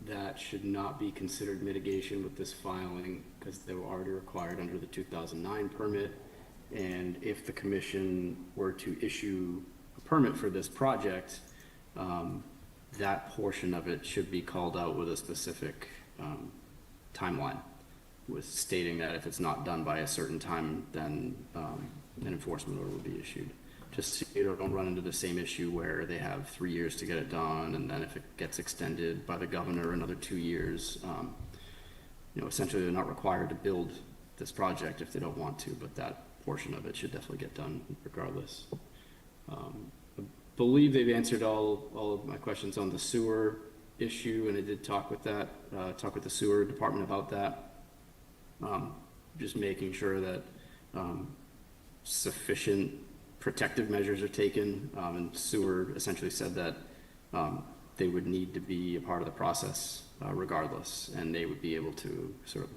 Speaker 2: that should not be considered mitigation with this filing because they were already required under the 2009 permit. And if the commission were to issue a permit for this project, that portion of it should be called out with a specific timeline, with stating that if it's not done by a certain time, then an enforcement order will be issued. Just so you don't run into the same issue where they have 3 years to get it done, and then if it gets extended by the governor another 2 years, essentially they're not required to build this project if they don't want to, but that portion of it should definitely get done regardless. I believe they've answered all of my questions on the sewer issue, and I did talk with the sewer department about that. Just making sure that sufficient protective measures are taken, and sewer essentially said that they would need to be a part of the process regardless, and they would be able to sort of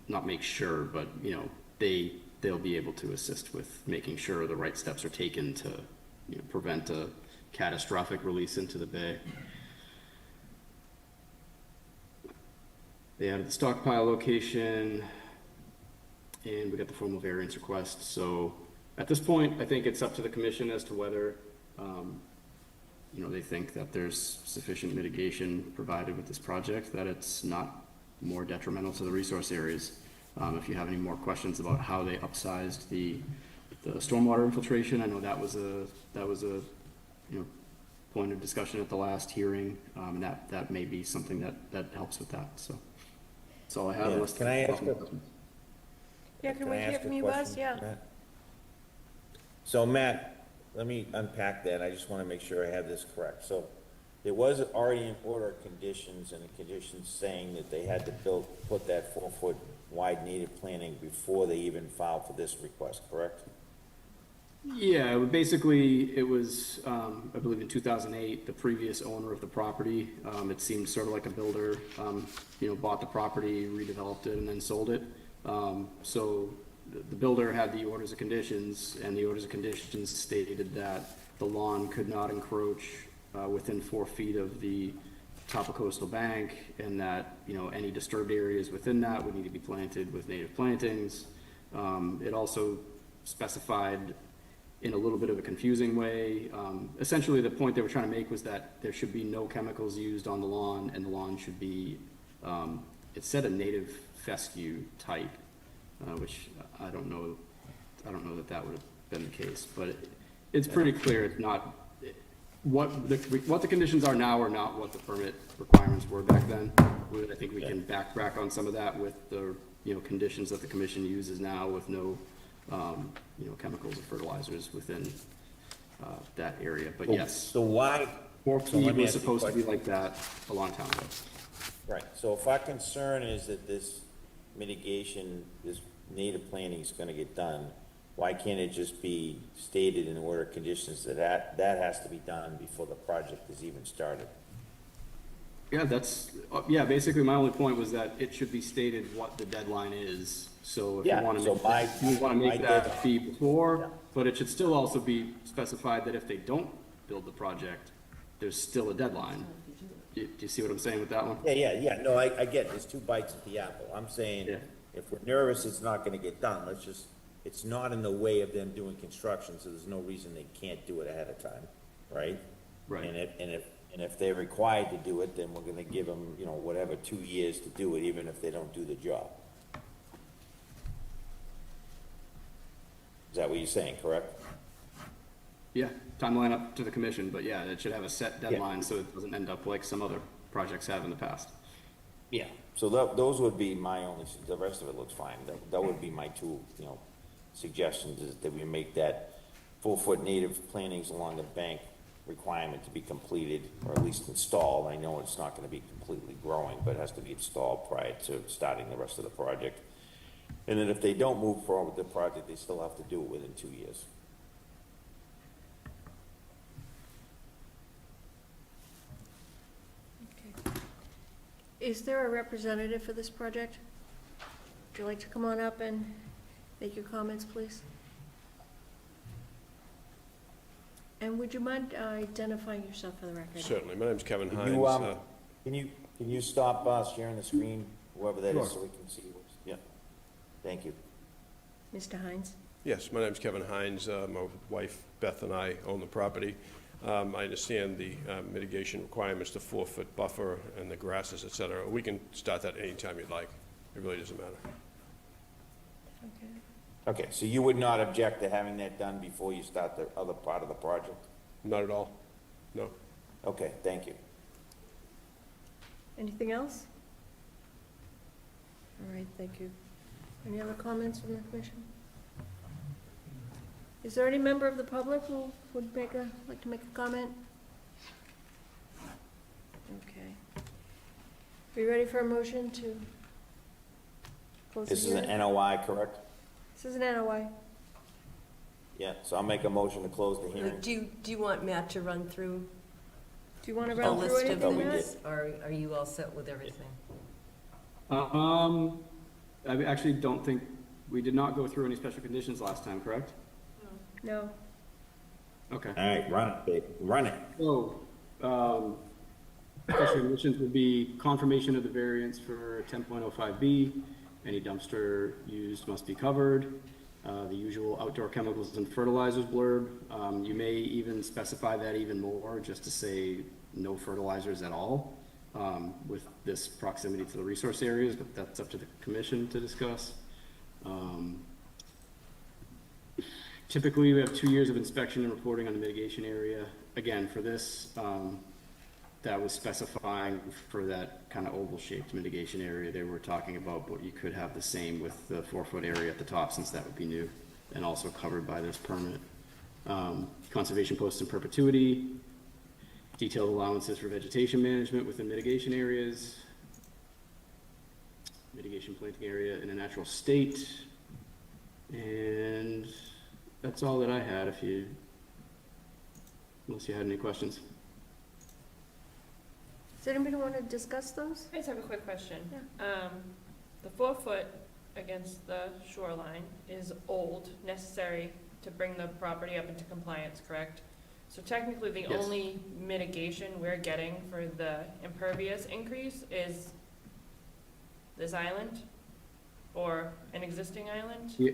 Speaker 2: not make sure, but they'll be able to assist with making sure the right steps are taken to prevent a catastrophic release into the bay. They added the stockpile location, and we got the formal variance request. So at this point, I think it's up to the commission as to whether they think that there's sufficient mitigation provided with this project, that it's not more detrimental to the resource areas. If you have any more questions about how they upsized the stormwater infiltration, I know that was a point of discussion at the last hearing, and that may be something that helps with that, so. That's all I have.
Speaker 4: Yeah.
Speaker 2: unless-
Speaker 4: Can I ask a-
Speaker 1: Yeah, can we
Speaker 4: I
Speaker 1: hear
Speaker 4: ask
Speaker 1: from
Speaker 4: a
Speaker 1: you, Buzz?
Speaker 4: question,
Speaker 1: Yeah.
Speaker 4: Matt? So Matt, let me unpack that, I just wanna make sure I have this correct. So there was already an order of conditions and a condition saying that they had to put that 4-foot wide native planting before they even filed for this request, correct?
Speaker 2: Yeah, basically, it was, I believe in 2008, the previous owner of the property, it seemed sort of like a builder, bought the property, redeveloped it, and then sold it. So the builder had the orders of conditions, and the orders of conditions stated that the lawn could not encroach within 4 feet of the top of coastal bank, and that, any disturbed areas within that would need to be planted with native plantings. It also specified in a little bit of a confusing way. Essentially, the point they were trying to make was that there should be no chemicals used on the lawn, and the lawn should be, it said a native fescue type, which I don't know that would have been the case, but it's pretty clear it's not, what the conditions are now are not what the permit requirements were back then. I think we can backtrack on some of that with the, conditions that the commission uses now with no, chemicals or fertilizers within, that area, but yes.
Speaker 4: So why?
Speaker 2: 4
Speaker 4: So let
Speaker 2: feet
Speaker 4: me
Speaker 2: was
Speaker 4: ask you a
Speaker 2: supposed to be
Speaker 4: question.
Speaker 2: like that a long time ago.
Speaker 4: Right, so if our concern is that this mitigation, this native planting is gonna get done, why can't it just be stated in order of conditions that has to be done before the project is even started?
Speaker 2: Yeah, basically my only point was that it should be stated what the deadline is. So if you
Speaker 4: Yeah,
Speaker 2: want to
Speaker 4: so
Speaker 2: make
Speaker 4: my
Speaker 2: that be
Speaker 4: Yeah.
Speaker 2: before, but it should still also be specified that if they don't build the project, there's still a deadline. Do you see what I'm saying with that one?
Speaker 4: Yeah, no, I get it, there's 2 bites at the apple, I'm saying,
Speaker 2: Yeah.
Speaker 4: if we're nervous it's not gonna get done, it's not in the way of them doing construction, so there's no reason they can't do it ahead of time, right?
Speaker 2: Right.
Speaker 4: And if they're required to do it, then we're gonna give them, whatever, 2 years to do it, even if they don't do the job. Is that what you're saying, correct?
Speaker 2: Yeah, timeline up to the commission, but yeah, it should have a set deadline so it doesn't end up like some other projects have in the past.
Speaker 4: Yeah. So those would be my only, the rest of it looks fine. That would be my 2, suggestions, is that we make that 4-foot native plantings along the bank requirement to be completed, or at least installed. I know it's not gonna be completely growing, but it has to be installed prior to starting the rest of the project. And then if they don't move forward with the project, they still have to do it within 2 years.
Speaker 1: Is there a representative for this project? Would you like to come on up and make your comments, please? And would you mind identifying yourself for the record?
Speaker 12: Certainly. My name's Kevin
Speaker 4: Can
Speaker 12: Hines.
Speaker 4: you, can you stop sharing the screen, whoever that is,
Speaker 9: Sure.
Speaker 4: so we can see what's, yeah. Thank you.
Speaker 1: Mr. Hines?
Speaker 12: Yes, my name's Kevin Hines. My wife Beth and I own the property. I understand the mitigation requirements, the 4-foot buffer and the grasses, et cetera. We can start that anytime you'd like. It really doesn't matter.
Speaker 1: Okay.
Speaker 4: Okay, so you would not object to having that done before you start the other part of the project?
Speaker 12: Not at all. No.
Speaker 4: Okay, thank you.
Speaker 1: Anything else? All right, thank you. Any other comments from the commission? Is there any member of the public who would like to make a comment? Okay. Are you ready for a motion to close the
Speaker 4: This is
Speaker 1: hearing?
Speaker 4: an NOI, correct?
Speaker 1: This is an NOI.
Speaker 4: Yeah, so I'll make a motion to close the hearing.
Speaker 5: Do you want Matt to run through
Speaker 1: Do you want to
Speaker 5: a
Speaker 1: run through
Speaker 5: list of
Speaker 1: anything,
Speaker 4: we
Speaker 1: Matt?
Speaker 5: things, or are you all set with everything?
Speaker 2: I actually don't think, we did not go through any special conditions last time, correct?
Speaker 1: No.
Speaker 2: Okay.
Speaker 4: All right, run it, babe, run it.
Speaker 2: So, special conditions would be confirmation of the variance for 10.05B. Any dumpster used must be covered. The usual outdoor chemicals and fertilizers blurb. You may even specify that even more, just to say no fertilizers at all, with this proximity to the resource areas, but that's up to the commission to discuss. Typically, we have 2 years of inspection and reporting on the mitigation area. Again, for this, that was specifying for that kind of oval-shaped mitigation area they were talking about, but you could have the same with the 4-foot area at the top, since that would be new and also covered by this permit. Conservation posts in perpetuity, detailed allowances for vegetation management within mitigation areas, mitigation planting area in a natural state, and that's all that I had, unless you had any questions.
Speaker 1: Does anybody want to discuss those?
Speaker 8: I just have a quick question.
Speaker 1: Yeah.
Speaker 8: The 4-foot against the shoreline is old, necessary to bring the property up into compliance, correct? So technically, the
Speaker 2: Yes.
Speaker 8: only mitigation we're getting for the impervious increase is this island or an existing island?
Speaker 2: Yeah.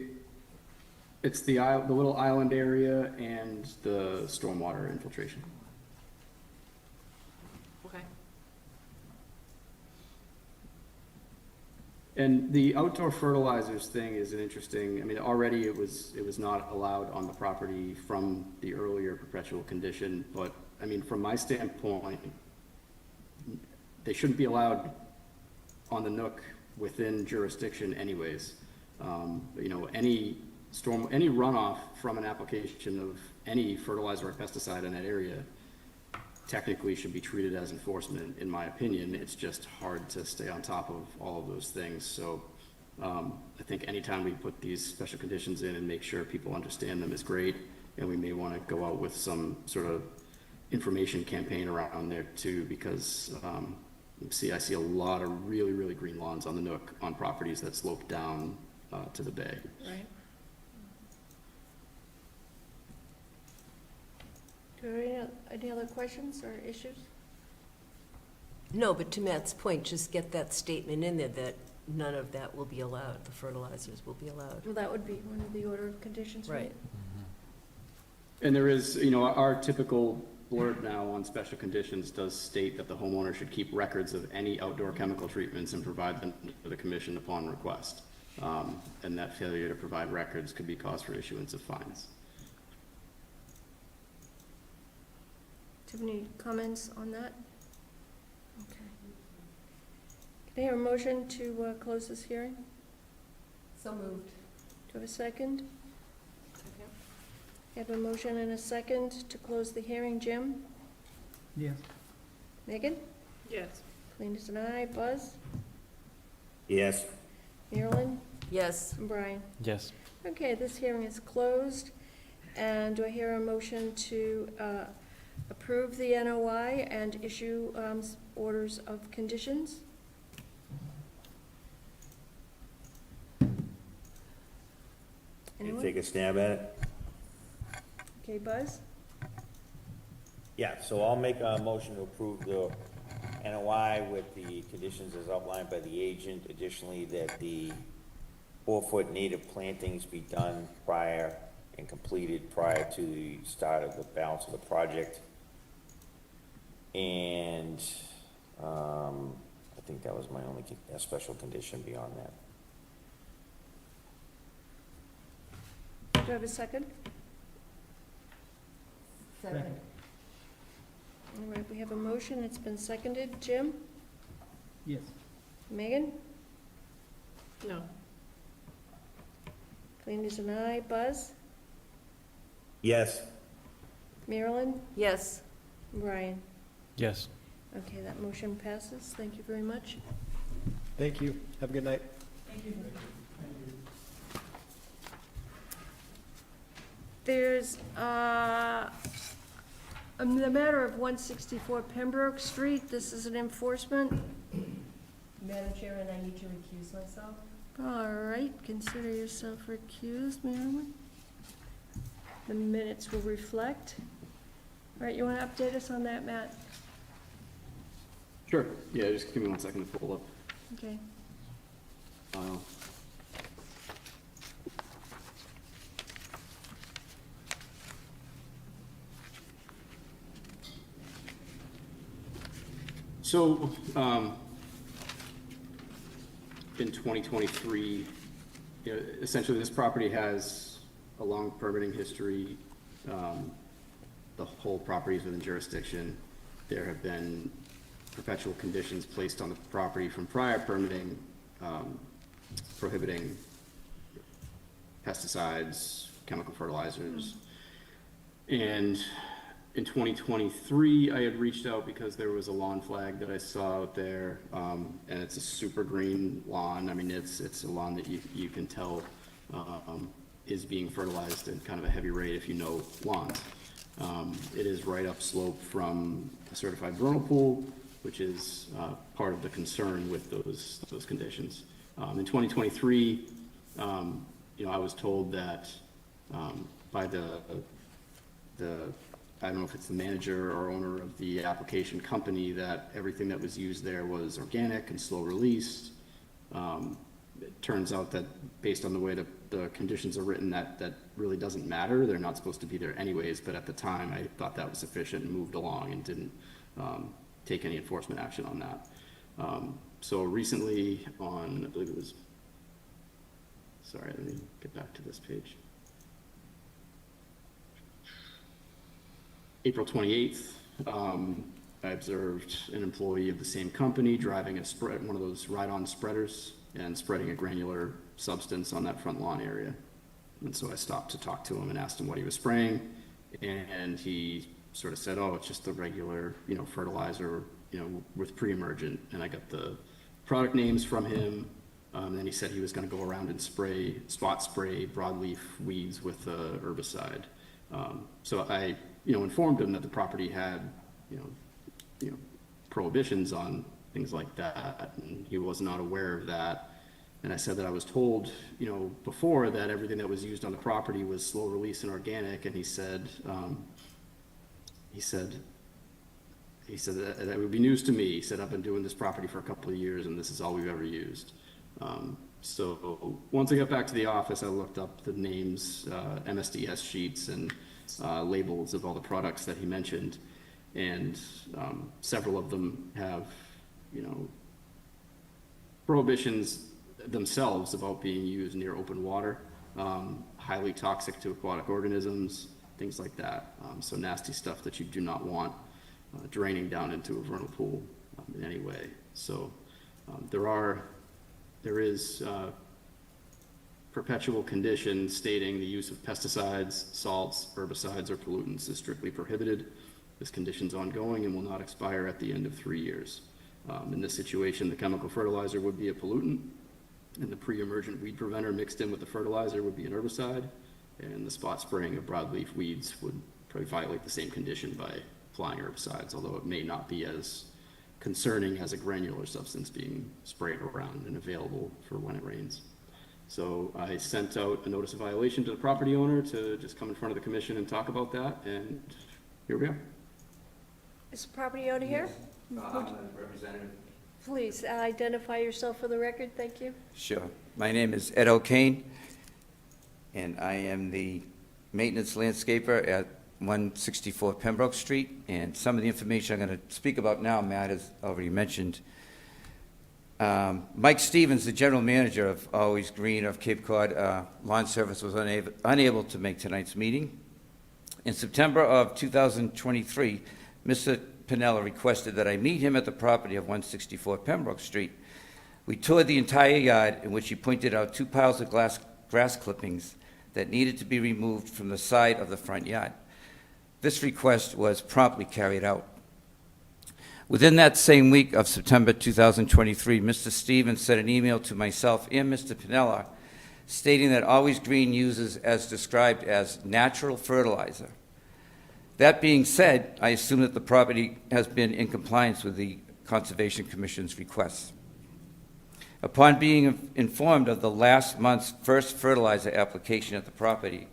Speaker 2: It's the little island area and the stormwater infiltration.
Speaker 8: Okay.
Speaker 2: And the outdoor fertilizers thing is an interesting, I mean, already it was not allowed on the property from the earlier perpetual condition, but, I mean, from my standpoint, they shouldn't be allowed on the Nook within jurisdiction anyways. You know, any runoff from an application of any fertilizer or pesticide in that area technically should be treated as enforcement, in my opinion. It's just hard to stay on top of all of those things. So I think anytime we put these special conditions in and make sure people understand them is great. And we may want to go out with some sort of information campaign around there too, because I see a lot of really, really green lawns on the Nook on properties that slope down to the bay.
Speaker 8: Right.
Speaker 1: Do you have any other questions or issues?
Speaker 5: No, but to Matt's point, just get that statement in there that none of that will be allowed, the fertilizers will be allowed.
Speaker 1: Well, that would be one of the order of conditions, right?
Speaker 5: Right.
Speaker 2: And there is, you know, our typical blurb now on special conditions does state that the homeowner should keep records of any outdoor chemical treatments and provide them to the commission upon request. And that failure to provide records could be cause for issuance of fines.
Speaker 1: Do you have any comments on that? Okay. Can I hear a motion to close this hearing?
Speaker 5: So moved.
Speaker 1: Do you have a second?
Speaker 8: Okay.
Speaker 1: I have a motion and a second to close the hearing. Jim?
Speaker 11: Yes.
Speaker 1: Megan?
Speaker 8: Yes.
Speaker 1: Cletus and I. Buzz?
Speaker 4: Yes.
Speaker 1: Marilyn?
Speaker 5: Yes.
Speaker 1: And Brian?
Speaker 9: Yes.
Speaker 1: Okay, this hearing is closed. And do I hear a motion to approve the NOI and issue orders of conditions?
Speaker 4: Can you
Speaker 1: Anyone?
Speaker 4: take a stab at it?
Speaker 1: Okay, Buzz?
Speaker 4: Yeah, so I'll make a motion to approve the NOI with the conditions as outlined by the agent. Additionally, that the 4-foot native plantings be done prior and completed prior to the start of the balance of the project. And, I think that was my only special condition beyond that.
Speaker 1: Do I have a second?
Speaker 11: Second.
Speaker 1: All right, we have a motion. It's been seconded. Jim?
Speaker 11: Yes.
Speaker 1: Megan?
Speaker 8: No.
Speaker 1: Cletus and I. Buzz?
Speaker 4: Yes.
Speaker 1: Marilyn?
Speaker 5: Yes.
Speaker 1: Brian?
Speaker 9: Yes.
Speaker 1: Okay, that motion passes. Thank you very much.
Speaker 13: Thank you. Have a good night.
Speaker 1: There's the matter of 164 Pembroke Street. This is an enforcement.
Speaker 5: Madam Chairman, I need to recuse myself.
Speaker 1: All right, consider yourself recused, Marilyn. The minutes will reflect. All right, you want to update us on that, Matt?
Speaker 2: Sure, yeah, just give me 1 second to pull up
Speaker 1: Okay.
Speaker 2: file. So, in 2023, you know, essentially this property has a long permitting history. The whole property is within jurisdiction. There have been perpetual conditions placed on the property from prior permitting, prohibiting pesticides, chemical fertilizers. And in 2023, I had reached out because there was a lawn flag that I saw out there, and it's a super green lawn. I mean, it's a lawn that you can tell is being fertilized at kind of a heavy rate if you know lawns. It is right upslope from a certified vernal pool, which is part of the concern with those conditions. In 2023, I was told that by the I don't know if it's the manager or owner of the application company, that everything that was used there was organic and slow release. It turns out that based on the way the conditions are written, that really doesn't matter. They're not supposed to be there anyways, but at the time I thought that was sufficient and moved along and didn't take any enforcement action on that. So recently on, I believe it was, sorry, let me get back to this page. April 28th, I observed an employee of the same company driving one of those ride-on spreaders and spreading a granular substance on that front lawn area. And so I stopped to talk to him and asked him what he was spraying, and he sort of said, "Oh, it's just the regular, fertilizer, with pre-emergent." And I got the product names from him. And then he said he was going to go around and spot spray broadleaf weeds with herbicide. So I, informed him that the property had, prohibitions on things like that, and he was not aware of that. And I said that I was told, before, that everything that was used on the property was slow release and organic, and he said that it would be news to me. He said, "I've been doing this property for a couple of years, and this is all we've ever used." So once I got back to the office, I looked up the names, MSDS sheets, and labels of all the products that he mentioned, and several of them have, prohibitions themselves about being used near open water, highly toxic to aquatic organisms, things like that. So nasty stuff that you do not want draining down into a vernal pool in any way. So there is perpetual condition stating the use of pesticides, salts, herbicides, or pollutants is strictly prohibited. This condition is ongoing and will not expire at the end of 3 years. In this situation, the chemical fertilizer would be a pollutant, and the pre-emergent weed preventer mixed in with the fertilizer would be an herbicide, and the spot spraying of broadleaf weeds would probably violate the same condition by applying herbicides, although it may not be as concerning as a granular substance being sprayed around and available for when it rains. So I sent out a notice of violation to the property owner to just come in front of the commission and talk about that, and here we are.
Speaker 1: Is the property owner here?
Speaker 7: Representative.
Speaker 1: Please identify yourself for the record, thank you.
Speaker 14: Sure. My name is Ed O'Kane, and I am the maintenance landscaper at 164 Pembroke Street. And some of the information I'm going to speak about now, Matt has already mentioned. Mike Stevens, the general manager of Always Green of Cape Cod Lawn Service, was unable to make tonight's meeting. In September of 2023, Mr. Pinella requested that I meet him at the property of 164 Pembroke Street. We toured the entire yard, in which he pointed out 2 piles of grass clippings that needed to be removed from the side of the front yard. This request was promptly carried out. Within that same week of September 2023, Mr. Stevens sent an email to myself and Mr. Pinella stating that Always Green uses as described as natural fertilizer. That being said, I assume that the property has been in compliance with the Conservation Commission's requests. Upon being informed of the last month's first fertilizer application at the property,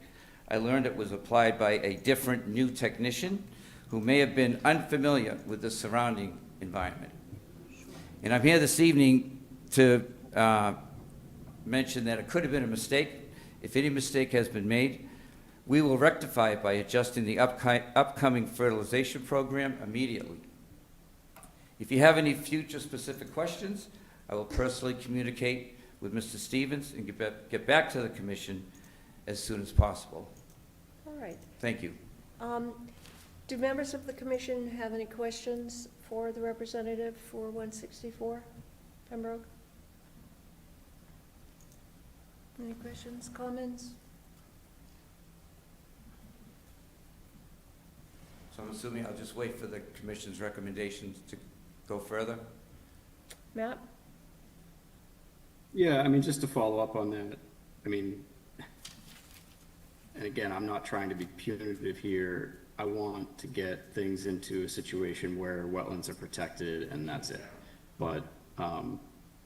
Speaker 14: I learned it was applied by a different new technician who may have been unfamiliar with the surrounding environment. And I'm here this evening to mention that it could have been a mistake. If any mistake has been made, we will rectify it by adjusting the upcoming fertilization program immediately. If you have any future specific questions, I will personally communicate with Mr. Stevens and get back to the commission as soon as possible.
Speaker 1: All right.
Speaker 14: Thank you.
Speaker 1: Do members of the commission have any questions for the representative for 164 Pembroke? Any questions, comments?
Speaker 14: So I'm assuming I'll just wait for the commission's recommendations to go further?
Speaker 1: Matt?
Speaker 2: Yeah, I mean, just to follow up on that, I mean, and again, I'm not trying to be punitive here. I want to get things into a situation where wetlands are protected and that's it. But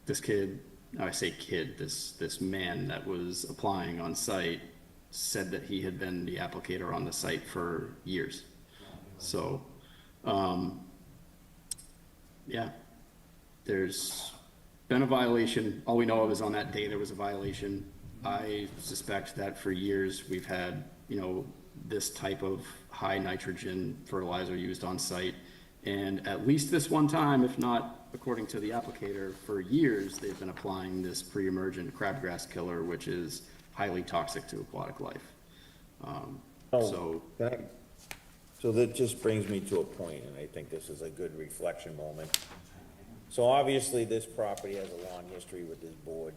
Speaker 2: this kid, I say kid, this man that was applying on site said that he had been the applicator on the site for years. So, yeah, there's been a violation. All we know of is on that day there was a violation. I suspect that for years we've had, you know, this type of high nitrogen fertilizer used on site. And at least this one time, if not according to the applicator, for years they've been applying this pre-emergent crabgrass killer, which is highly toxic to aquatic life. So
Speaker 4: that just brings me to a point, and I think this is a good reflection moment. So obviously, this property has a long history with this board,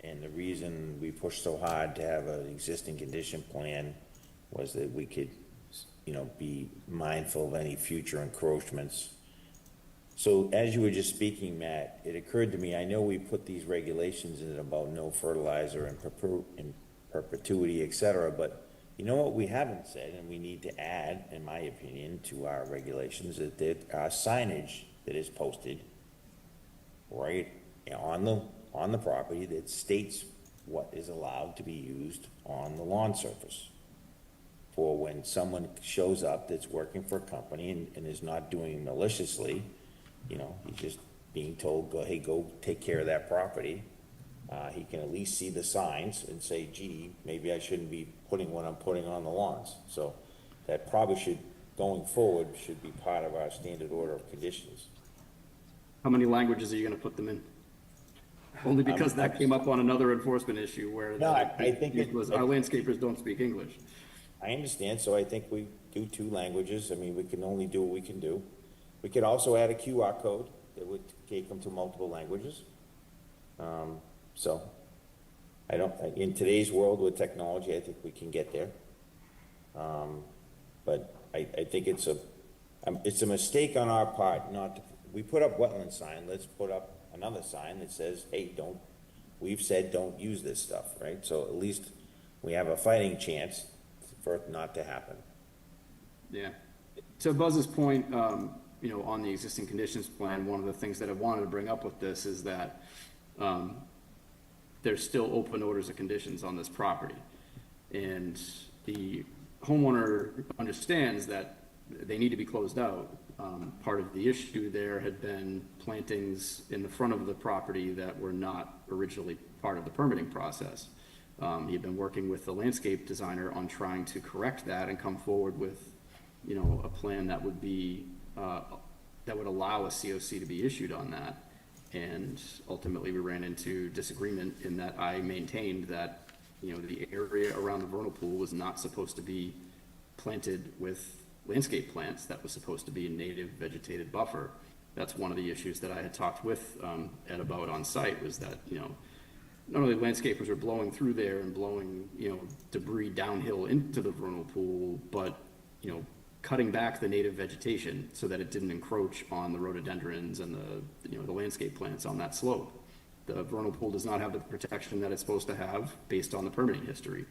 Speaker 4: and the reason we pushed so hard to have an existing condition plan was that we could, you know, be mindful of any future encroachments. So as you were just speaking, Matt, it occurred to me, I know we put these regulations in about no fertilizer in perpetuity, et cetera, but you know what we haven't said, and we need to add, in my opinion, to our regulations, that there are signage that is posted right on the property that states what is allowed to be used on the lawn surface. For when someone shows up that's working for a company and is not doing maliciously, you know, he's just being told, go take care of that property. He can at least see the signs and say, gee, maybe I shouldn't be putting what I'm putting on the lawns. So that probably should, going forward, should be part of our standard order of conditions.
Speaker 2: how many languages are you gonna put them in? Only because that came up on another enforcement issue where
Speaker 4: No, I think
Speaker 2: it was, our landscapers don't speak English.
Speaker 4: I understand, so I think we do 2 languages. I mean, we can only do what we can do. We could also add a QR code that would take them to multiple languages. So, in today's world with technology, I think we can get there. But I think it's a mistake on our part not to, we put up wetland sign, let's put up another sign that says, hey, we've said don't use this stuff, right? So at least we have a fighting chance for it not to happen.
Speaker 2: Yeah. To Buzz's point, you know, on the existing conditions plan, one of the things that I wanted to bring up with this is that there's still open orders of conditions on this property. And the homeowner understands that they need to be closed out. Part of the issue there had been plantings in the front of the property that were not originally part of the permitting process. He had been working with the landscape designer on trying to correct that and come forward with, you know, a plan that would be, that would allow a COC to be issued on that. And ultimately, we ran into disagreement in that I maintained that, you know, the area around the vernal pool was not supposed to be planted with landscape plants. That was supposed to be a native vegetated buffer. That's one of the issues that I had talked with Ed about on site, was that, you know, not only landscapers were blowing through there and blowing, you know, debris downhill into the vernal pool, but, you know, cutting back the native vegetation so that it didn't encroach on the rhododendrons and the, you know, the landscape plants on that slope. The vernal pool does not have the protection that it's supposed to have based on the permitting history.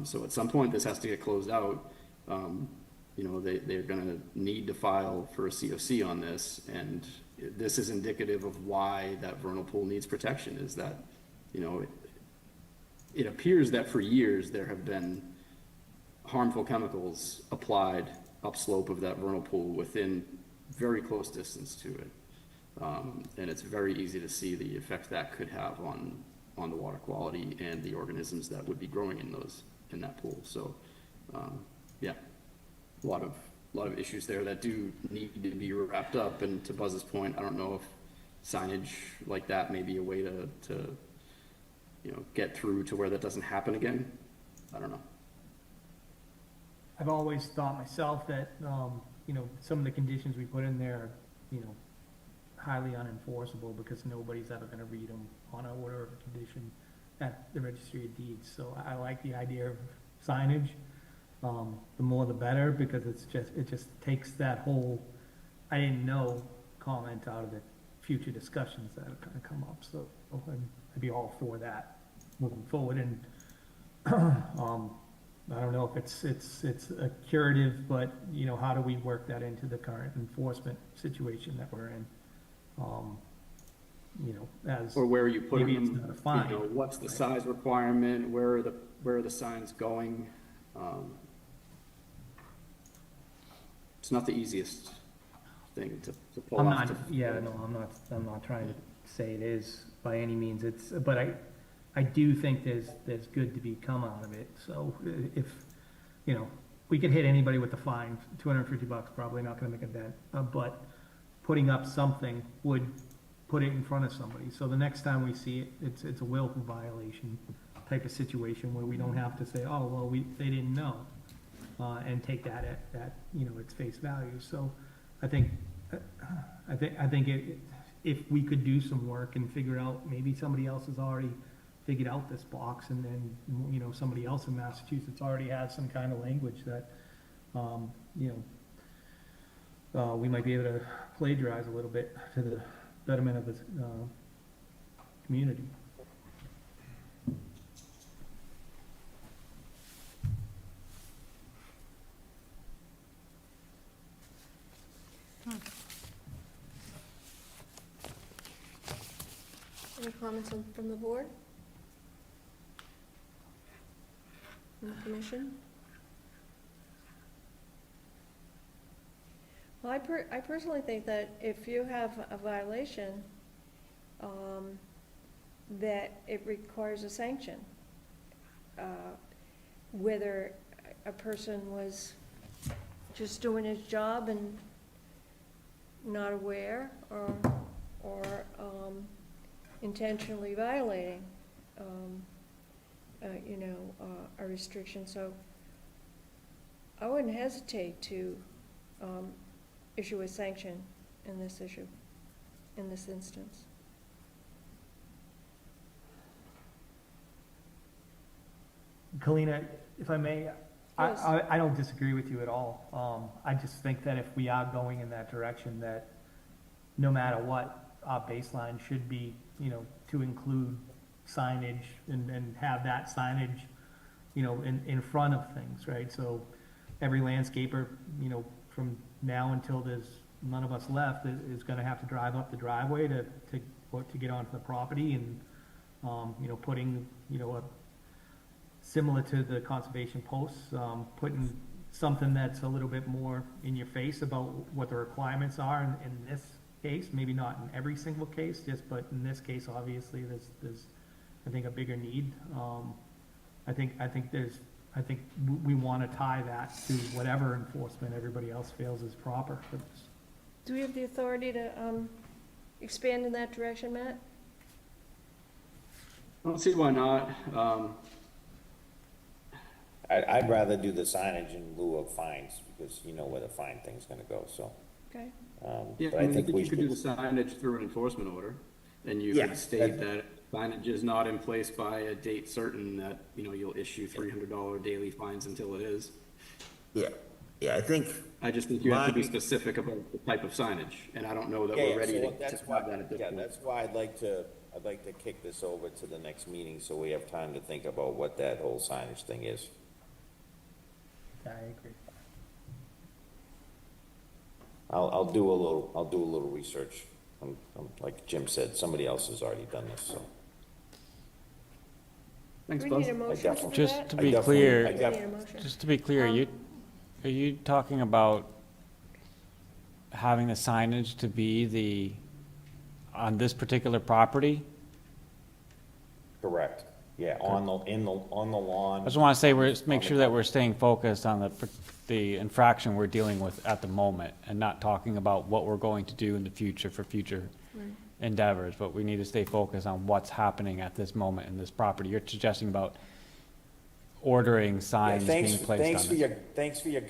Speaker 2: So at some point, this has to get closed out. You know, they're gonna need to file for a COC on this, and this is indicative of why that vernal pool needs protection, is that, you know, it appears that for years there have been harmful chemicals applied upslope of that vernal pool within very close distance to it. And it's very easy to see the effect that could have on the water quality and the organisms that would be growing in that pool. So, yeah, a lot of issues there that do need to be wrapped up. And to Buzz's point, I don't know if signage like that may be a way to get through to where that doesn't happen again. I don't know.
Speaker 11: I've always thought myself that, some of the conditions we put in there are, highly unenforceable because nobody's ever gonna read them on an order of condition at the registry of deeds. So I like the idea of signage. The more the better, because it just takes that whole, I didn't know comment out of the future discussions that are gonna come up. So I'd be all for that moving forward. And, I don't know if it's a curative, but, how do we work that into the current enforcement situation that we're in? As,
Speaker 2: Or where are you putting
Speaker 11: maybe it's
Speaker 2: them?
Speaker 11: not a fine,
Speaker 2: What's the size requirement? Where are the signs going? It's not the easiest thing to pull
Speaker 11: I'm
Speaker 2: off.
Speaker 11: not, yeah, no, I'm not trying to say it is by any means, but I do think there's good to become out of it. So if, we could hit anybody with a fine, $250, probably not gonna make a dent, but putting up something would put it in front of somebody. So the next time we see it, it's a willful violation type of situation where we don't have to say, oh, well, they didn't know, and take that at its face value. So I think if we could do some work and figure out, maybe somebody else has already figured out this box, and then, somebody else in Massachusetts already has some kind of language that, we might be able to plagiarize a little bit to the betterment of the, community.
Speaker 1: Any comments from the board? From the commission? Well, I personally think that if you have a violation, that it requires a sanction. Whether a person was just doing his job and not aware, or intentionally violating, a restriction. So I wouldn't hesitate to issue a sanction in this instance.
Speaker 11: Kalina, if I may,
Speaker 1: Yes.
Speaker 11: I don't disagree with you at all. I just think that if we are going in that direction, that no matter what, our baseline should be, to include signage and have that signage, in front of things, right? So every landscaper, from now until there's none of us left, is gonna have to drive up the driveway to get onto the property, and, putting, similar to the conservation posts, putting something that's a little bit more in your face about what the requirements are in this case, maybe not in every single case, but in this case, obviously, there's, I think, a bigger need. I think we want to tie that to whatever enforcement everybody else feels is proper for this.
Speaker 1: Do we have the authority to expand in that direction, Matt?
Speaker 2: I don't see why not.
Speaker 4: I'd rather do the signage in lieu of fines, because you know where the fine thing's gonna go, so.
Speaker 1: Okay.
Speaker 2: Yeah,
Speaker 4: But
Speaker 2: I think
Speaker 4: we
Speaker 2: you could do
Speaker 4: should,
Speaker 2: the signage through an enforcement order, and you
Speaker 4: Yeah,
Speaker 2: could state that signage is not in place by a date certain, that, you'll issue $300 daily fines until it is.
Speaker 4: yeah, I think.
Speaker 2: I just think you have to be
Speaker 4: My-
Speaker 2: specific about the type of signage, and I don't know that
Speaker 4: Yeah,
Speaker 2: we're ready
Speaker 4: so
Speaker 2: to
Speaker 4: that's
Speaker 2: have
Speaker 4: why,
Speaker 2: that at this
Speaker 4: yeah,
Speaker 2: point.
Speaker 4: that's why I'd like to kick this over to the next meeting, so we have time to think about what that whole signage thing is.
Speaker 11: I agree.
Speaker 4: I'll do a little research. Like Jim said, somebody else has already done this, so.
Speaker 2: Thanks,
Speaker 1: Do we need
Speaker 2: Buzz.
Speaker 1: a motion to do
Speaker 14: Just
Speaker 1: that?
Speaker 14: to
Speaker 4: I
Speaker 14: be
Speaker 4: definitely-
Speaker 14: clear,
Speaker 4: I
Speaker 1: We
Speaker 4: def-
Speaker 1: need a motion.
Speaker 14: just to be clear, are you talking about having the signage to be on this particular property?
Speaker 4: Correct. Yeah, on the lawn.
Speaker 14: I just want to say, make sure that we're staying focused on the infraction we're dealing with at the moment, and not talking about what we're going to do in the future for future
Speaker 15: endeavors, but we need to stay focused on what's happening at this moment in this property. You're suggesting about ordering signs being placed on this.
Speaker 4: Thanks for your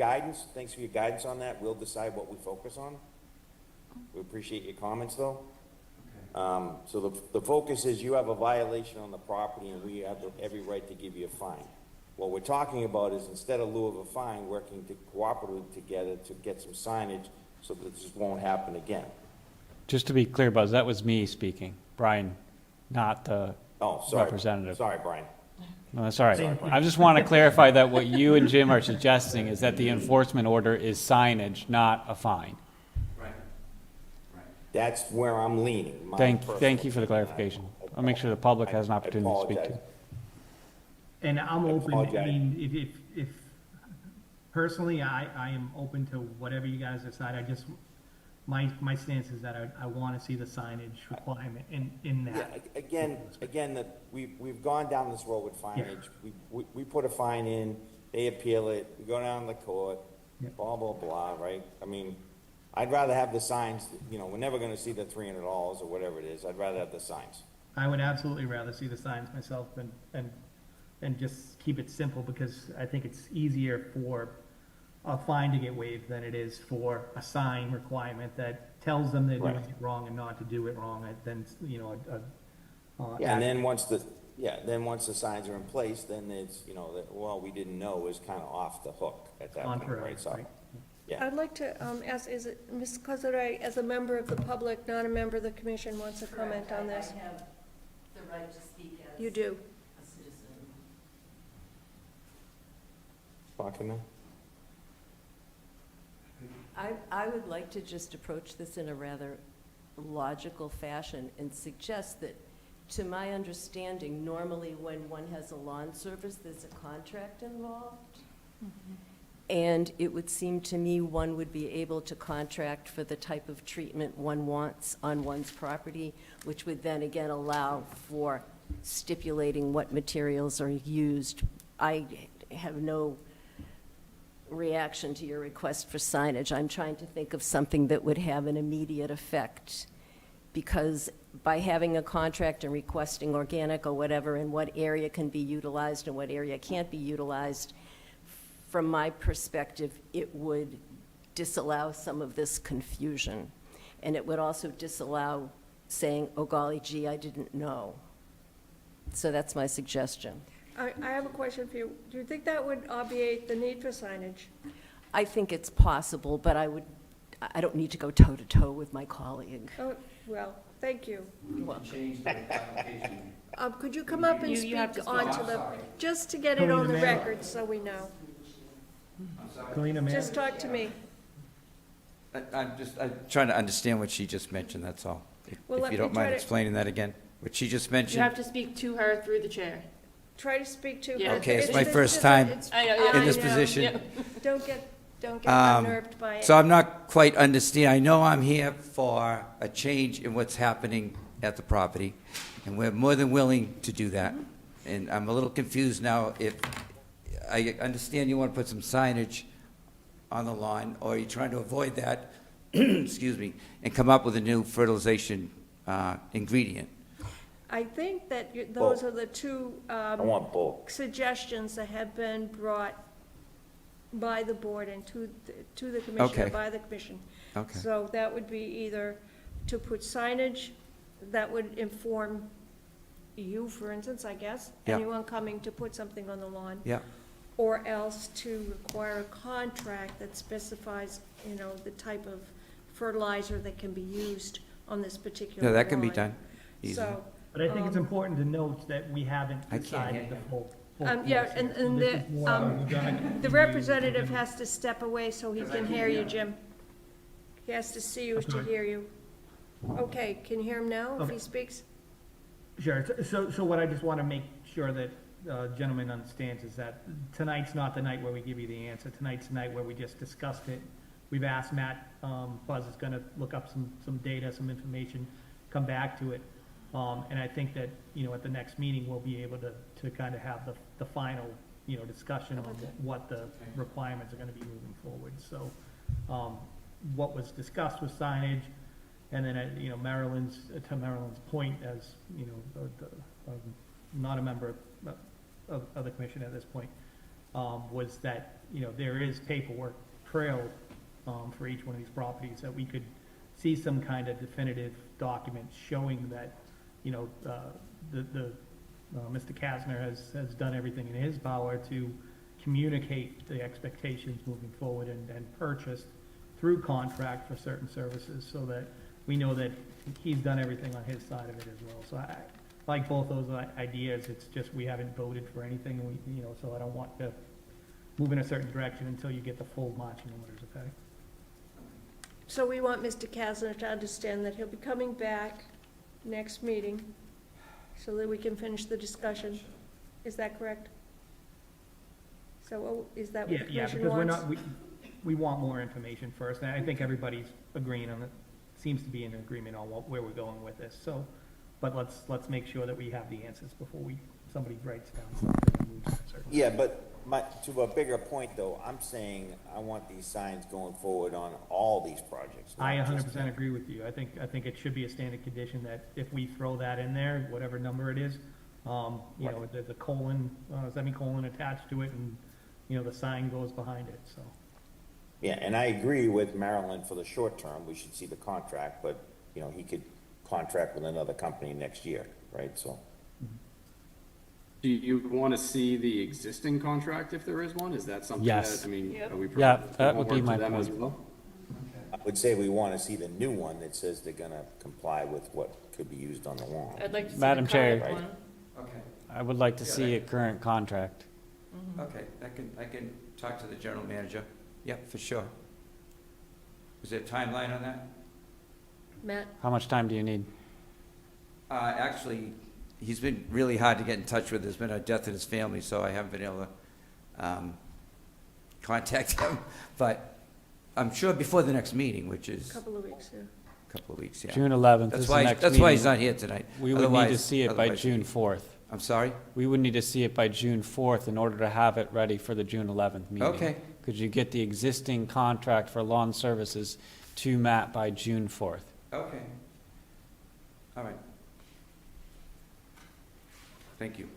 Speaker 4: guidance, on that, we'll decide what we focus on. We appreciate your comments, though. So the focus is you have a violation on the property, and we have every right to give you a fine. What we're talking about is, instead of lieu of a fine, working to cooperative together to get some signage so that this won't happen again.
Speaker 15: Just to be clear, Buzz, that was me speaking, Brian, not the
Speaker 4: Oh, sorry.
Speaker 15: representative.
Speaker 4: Sorry, Brian.
Speaker 15: No, that's all right. I just want to clarify that what you and Jim are suggesting is that the enforcement order is signage, not a fine.
Speaker 4: That's where I'm leaning.
Speaker 15: Thank you for the clarification. I'll make sure the public has an opportunity to speak to it.
Speaker 11: And I'm open, I
Speaker 4: apologize.
Speaker 11: mean, if, personally, I am open to whatever you guys decide. I just, my stance is that I want to see the signage requirement in that.
Speaker 4: Yeah, again, that we've gone down this road with signage. We put a fine in, they appeal it, we go down to the court,
Speaker 11: Yeah.
Speaker 4: blah, blah, blah, right? I mean, I'd rather have the signs, we're never gonna see the $300 or whatever it is. I'd rather have the signs.
Speaker 11: I would absolutely rather see the signs myself and just keep it simple, because I think it's easier for a fine to get waived than it is for a sign requirement that tells them they're doing
Speaker 4: Right.
Speaker 11: it wrong and not to do it wrong, and then,
Speaker 4: Yeah, and then once the signs are in place, then it's, that, well, we didn't know, is kind of off the hook at that point, right? So, yeah.
Speaker 1: I'd like to ask, is it, Ms. Cosare, as a member of the public, not a member of the commission, wants to comment on this?
Speaker 5: I have the right to speak as
Speaker 1: You do.
Speaker 5: a citizen.
Speaker 4: Fatima?
Speaker 5: I would like to just approach this in a rather logical fashion and suggest that, to my understanding, normally when one has a lawn service, there's a contract involved. And it would seem to me one would be able to contract for the type of treatment one wants on one's property, which would then again allow for stipulating what materials are used. I have no reaction to your request for signage. I'm trying to think of something that would have an immediate effect, because by having a contract and requesting organic or whatever, in what area can be utilized and what area can't be utilized, from my perspective, it would disallow some of this confusion. And it would also disallow saying, oh golly gee, I didn't know. So that's my suggestion.
Speaker 1: I have a question for you. Do you think that would obviate the need for signage?
Speaker 5: I think it's possible, but I don't need to go toe-to-toe with my colleague.
Speaker 1: Oh, well, thank you.
Speaker 5: You're welcome.
Speaker 1: Could you come up and
Speaker 8: You
Speaker 1: speak
Speaker 8: have to speak.
Speaker 1: onto the, just to get it on the record so we know?
Speaker 11: Kalina, may I-
Speaker 1: Just talk to me.
Speaker 14: I'm trying to understand what she just mentioned, that's all.
Speaker 1: Well,
Speaker 14: If
Speaker 1: let
Speaker 14: you
Speaker 1: me
Speaker 14: don't
Speaker 1: try
Speaker 14: mind
Speaker 1: to-
Speaker 14: explaining that again, what she just
Speaker 8: You
Speaker 14: mentioned.
Speaker 8: have to speak to her through the chair.
Speaker 1: Try to speak to.
Speaker 8: Yeah.
Speaker 14: Okay, it's
Speaker 1: It's
Speaker 14: my
Speaker 1: just-
Speaker 14: first
Speaker 1: it's-
Speaker 14: time
Speaker 1: it's-
Speaker 8: I know, yeah.
Speaker 14: in this
Speaker 1: I know.
Speaker 14: position.
Speaker 8: Yeah.
Speaker 1: Don't get
Speaker 14: Um,
Speaker 1: unnerved by it.
Speaker 14: So I'm not quite understanding, I know I'm here for a change in what's happening at the property, and we're more than willing to do that. And I'm a little confused now if, I understand you want to put some signage on the lawn, or you're trying to avoid that, excuse me, and come up with a new fertilization ingredient.
Speaker 1: I think that those are the two
Speaker 4: I want both.
Speaker 1: suggestions that have been brought by the board and to the commissioner,
Speaker 14: Okay.
Speaker 1: by the commission.
Speaker 14: Okay.
Speaker 1: So that would be either to put signage that would inform you, for instance, I guess,
Speaker 14: Yeah.
Speaker 1: anyone coming to put something on the lawn,
Speaker 14: Yeah,
Speaker 1: or else to require a contract that specifies, the type of fertilizer that can be used on this particular
Speaker 14: no,
Speaker 1: lawn.
Speaker 14: that can be done easily.
Speaker 1: So,
Speaker 11: But I think it's important to note that we haven't
Speaker 14: I can't
Speaker 11: decided
Speaker 14: hear
Speaker 11: the
Speaker 14: you.
Speaker 11: full
Speaker 1: yeah,
Speaker 11: course
Speaker 1: and,
Speaker 11: here.
Speaker 1: and
Speaker 11: This is more, we're gonna
Speaker 1: the
Speaker 11: give
Speaker 1: representative has to step away so he can hear you, Jim. He has to see you to
Speaker 11: Okay.
Speaker 1: hear you. Okay, can you hear him now if he
Speaker 11: Okay.
Speaker 1: speaks?
Speaker 11: Sure, so what I just want to make sure that gentleman understands is that tonight's not the night where we give you the answer. Tonight's the night where we just discussed it. We've asked Matt, Buzz is going to look up some data, some information, come back to it. And I think that, at the next meeting, we'll be able to kind of have the final, discussion on what the requirements are going to be moving forward. So what was discussed was signage. And then, you know, to Marilyn's point, as, you know, not a member of the commission at this point, was that, you know, there is paperwork trailed for each one of these properties, that we could see some kind of definitive document showing that, you know, Mr. Kasner has done everything in his power to communicate the expectations moving forward and purchased through contract for certain services, so that we know that he's done everything on his side of it as well. So I like both those ideas. It's just we haven't voted for anything, you know, so I don't want to move in a certain direction until you get the full marching orders, okay?
Speaker 1: So we want Mr. Kasner to understand that he'll be coming back next meeting so that we can finish the discussion. Is that correct? So is that what the
Speaker 11: Yeah,
Speaker 1: commission
Speaker 11: because we're
Speaker 1: wants?
Speaker 11: not, we want more information first, and I think everybody's agreeing on it, seems to be in agreement on where we're going with this, so, but let's make sure that we have the answers before somebody writes down something and moves in a certain.
Speaker 4: Yeah, but to a bigger point though, I'm saying I want these signs going forward on all these projects.
Speaker 11: I
Speaker 4: not just
Speaker 11: 100% agree with you. I think it should be a standard condition that if we throw that in there, whatever number it is, you know, there's a colon, semicolon attached to it, and, you know, the sign goes behind it, so.
Speaker 4: Yeah, and I agree with Marilyn for the short term, we should see the contract, but, you know, he could contract with another company next year, right, so.
Speaker 2: Do you want to see the existing contract if there is one? Is that something
Speaker 15: Yes.
Speaker 2: that, I mean,
Speaker 8: Yep.
Speaker 2: are we?
Speaker 15: Yeah, that would be
Speaker 2: homework
Speaker 15: my
Speaker 2: to them as
Speaker 15: point.
Speaker 2: well?
Speaker 4: I would say we wanna see the new one that says they're gonna comply with what could be used on the lawn.
Speaker 8: I'd like to see
Speaker 15: Madam
Speaker 8: the
Speaker 15: Chair.
Speaker 8: current one.
Speaker 14: Okay,
Speaker 15: I would like to see a current contract.
Speaker 14: okay, I can talk to the general manager. Yep, for sure. Is there a timeline on that?
Speaker 1: Matt?
Speaker 15: How much time do you need?
Speaker 14: Actually, he's been really hard to get in touch with. There's been a death in his family, so I haven't been able to contact him. But I'm sure before the next meeting, which is
Speaker 1: Couple of weeks, yeah.
Speaker 14: a couple of weeks, yeah.
Speaker 15: June 11th is the next meeting.
Speaker 14: That's why he's not here tonight.
Speaker 15: We would need to
Speaker 14: Otherwise-
Speaker 15: see it by
Speaker 14: otherwise-
Speaker 15: June 4th.
Speaker 14: I'm sorry?
Speaker 15: We would need to see it by June 4th in order to have it ready for the June 11th meeting.
Speaker 14: Okay.
Speaker 15: Could you get the existing contract for lawn services to Matt by June 4th?
Speaker 14: Okay. All right. Thank you.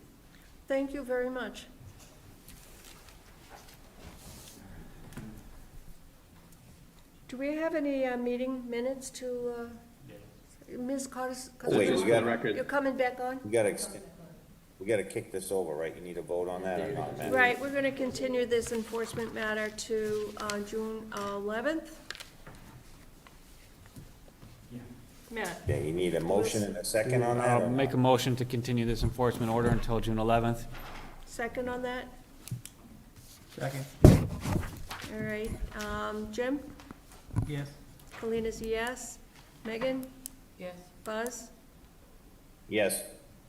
Speaker 1: Thank you very much. Do we have any meeting minutes to, Ms. Cos?
Speaker 4: Wait,
Speaker 2: Just
Speaker 4: we
Speaker 2: for
Speaker 4: got-
Speaker 2: the record,
Speaker 1: You're coming back on?
Speaker 4: We gotta kick this over, right? You need a vote on that or not, Matt?
Speaker 1: Right, we're going to continue this enforcement matter to June 11th.
Speaker 8: Matt,
Speaker 4: Yeah, you need a motion and a second on that
Speaker 15: I'll
Speaker 4: or
Speaker 15: make a
Speaker 4: not?
Speaker 15: motion to continue this enforcement order until June 11th.
Speaker 1: Second on that?
Speaker 11: Second,
Speaker 1: All right. Jim?
Speaker 11: yes?
Speaker 1: Kalina's a yes. Megan?
Speaker 8: yes.
Speaker 1: Buzz?
Speaker 4: Yes,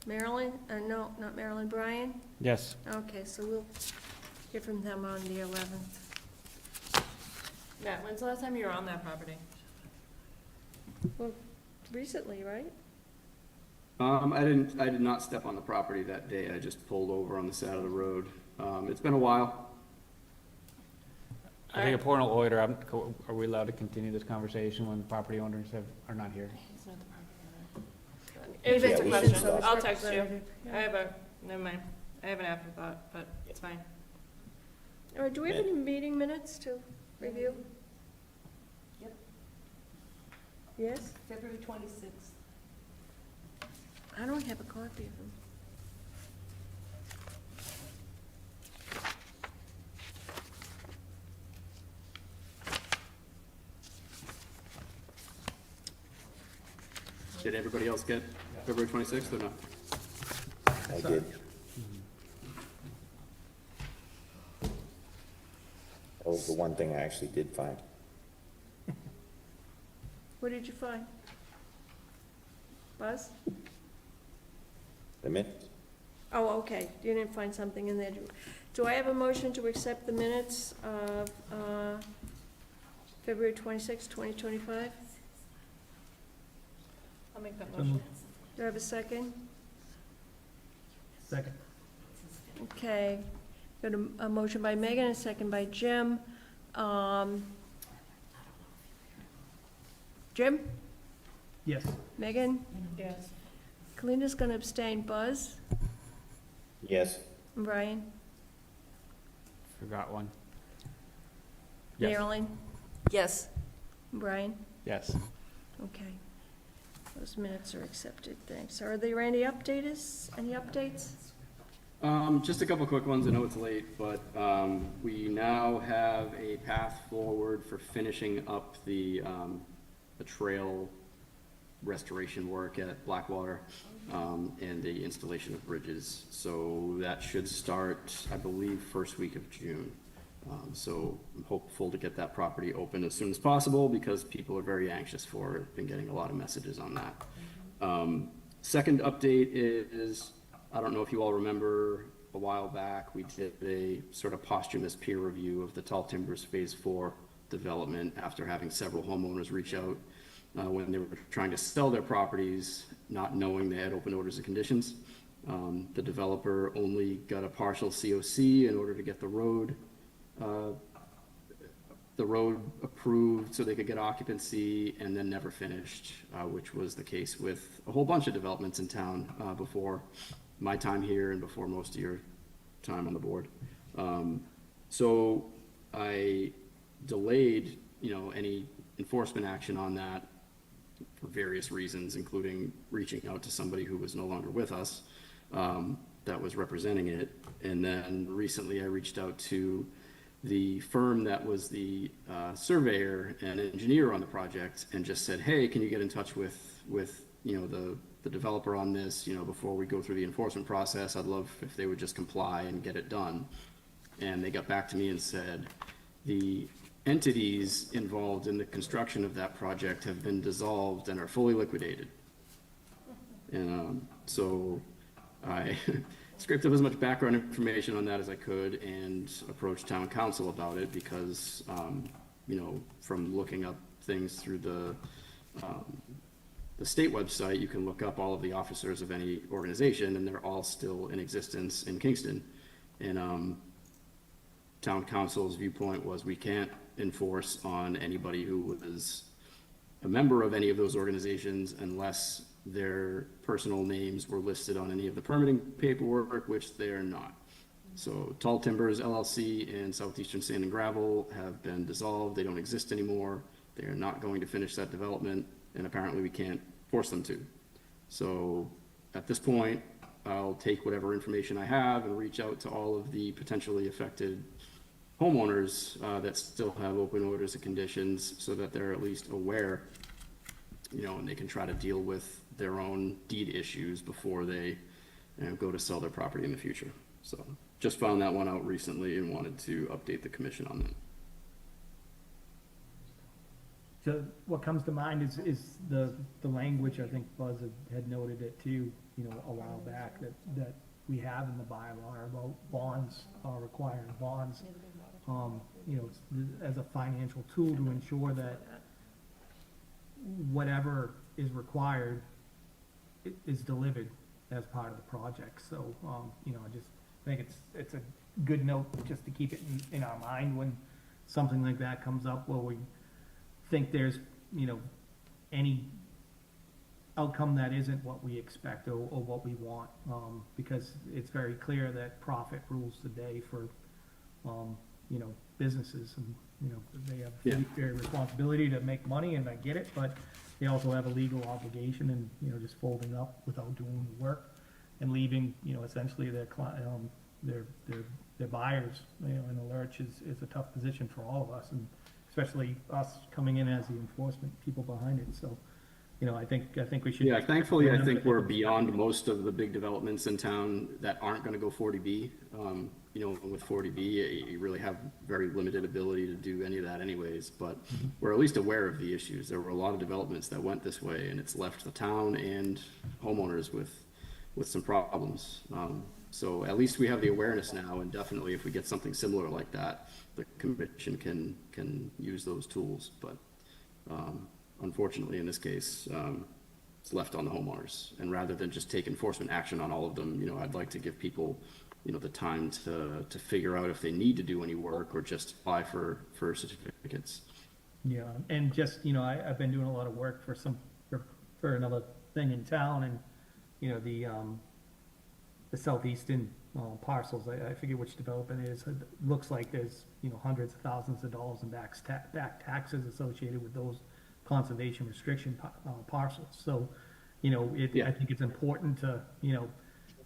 Speaker 1: Marilyn? No, not Marilyn. Brian?
Speaker 15: Yes.
Speaker 1: Okay, so we'll hear from them on the 11th.
Speaker 8: Matt, when's the last time you were on that property?
Speaker 1: Well, recently, right?
Speaker 2: I did not step on the property that day. I just pulled over on the side of the road. It's been a while.
Speaker 15: I think a point of order, are we allowed to continue this conversation when property owners are not here?
Speaker 8: He's not the property owner. It was
Speaker 4: Yeah,
Speaker 8: just a
Speaker 4: we
Speaker 8: question.
Speaker 4: should stop.
Speaker 8: I'll text you. Never mind. I have an afterthought, but it's fine.
Speaker 1: All right, do we have any meeting minutes to review?
Speaker 5: Yep.
Speaker 1: Yes?
Speaker 5: February 26th.
Speaker 1: I don't have a copy of them.
Speaker 2: Did everybody else get February 26th or no?
Speaker 4: I did. That was the one thing I actually did find.
Speaker 1: What did you find? Buzz?
Speaker 4: The minutes?
Speaker 1: Oh, okay, you didn't find something in there. Do I have a motion to accept the minutes of February 26, 2025?
Speaker 8: I'll make that
Speaker 11: So
Speaker 8: motion.
Speaker 11: moved.
Speaker 1: Do I have a second?
Speaker 11: Second,
Speaker 1: Okay, got a motion by Megan, a second by Jim. Jim?
Speaker 11: Yes.
Speaker 1: Megan?
Speaker 8: Yes.
Speaker 1: Kalina's gonna abstain. Buzz?
Speaker 4: Yes.
Speaker 1: And Brian?
Speaker 15: Forgot one. Yes.
Speaker 1: Marilyn?
Speaker 5: Yes.
Speaker 1: Brian?
Speaker 15: Yes.
Speaker 1: Okay. Those minutes are accepted, thanks. Are there any updates? Any updates?
Speaker 2: Just a couple quick ones. I know it's late, but we now have a path forward for finishing up the trail restoration work at Blackwater, and the installation of bridges. So that should start, I believe, first week of June. So I'm hopeful to get that property open as soon as possible because people are very anxious for it. Been getting a lot of messages on that. Second update is, I don't know if you all remember, a while back, we did a sort of posthumous peer review of the Tall Timbers Phase 4 development after having several homeowners reach out when they were trying to sell their properties, not knowing they had open orders of conditions. The developer only got a partial COC in order to get the road approved so they could get occupancy, and then never finished, which was the case with a whole bunch of developments in town before my time here and before most of your time on the board. So I delayed, any enforcement action on that for various reasons, including reaching out to somebody who was no longer with us, that was representing it. And then recently I reached out to the firm that was the surveyor and engineer on the project and just said, hey, can you get in touch with the developer on this, before we go through the enforcement process? I'd love if they would just comply and get it done. And they got back to me and said, the entities involved in the construction of that project have been dissolved and are fully liquidated. And so I scraped up as much background information on that as I could and approached town council about it because, from looking up things through the state website, you can look up all of the officers of any organization, and they're all still in existence in Kingston. And town council's viewpoint was we can't enforce on anybody who was a member of any of those organizations unless their personal names were listed on any of the permitting paperwork, which they are not. So Tall Timbers LLC and Southeastern Sand and Gravel have been dissolved. They don't exist anymore. They are not going to finish that development, and apparently we can't force them to. So at this point, I'll take whatever information I have and reach out to all of the potentially affected homeowners that still have open orders of conditions so that they're at least aware, and they can try to deal with their own deed issues before they go to sell their property in the future. So just found that one out recently and wanted to update the commission on that.
Speaker 11: So what comes to mind is the language, I think Buzz had noted it too, a while back, that we have in the bylaw about bonds, requiring bonds, as a financial tool to ensure that whatever is required is delivered as part of the project. So, I just think it's a good note just to keep it in our mind when something like that comes up where we think there's, any outcome that isn't what we expect or what we want, because it's very clear that profit rules the day for, businesses, and, they have fiduciary responsibility to make money, and I get it, but they also have a legal obligation, and, just folding up without doing the work and leaving, essentially their buyers, in a lurch is a tough position for all of us, and especially us coming in as the enforcement people behind it. So, I think we should.
Speaker 2: Yeah, thankfully, I think we're beyond most of the big developments in town that aren't gonna go 40B. With 40B, you really have very limited ability to do any of that anyways, but we're at least aware of the issues. There were a lot of developments that went this way, and it's left the town and homeowners with some problems. So at least we have the awareness now, and definitely if we get something similar like that, the commission can use those tools. But unfortunately, in this case, it's left on the homeowners. And rather than just take enforcement action on all of them, I'd like to give people, the time to figure out if they need to do any work or just apply for certificates.
Speaker 11: Yeah, and just, I've been doing a lot of work for for another thing in town, and, you know, the southeastern parcels, I forget which development it is, it looks like there's, you know, hundreds of thousands of dollars in back taxes associated with those conservation restriction parcels. So, you know,
Speaker 2: Yeah.
Speaker 11: I think it's important to, you know,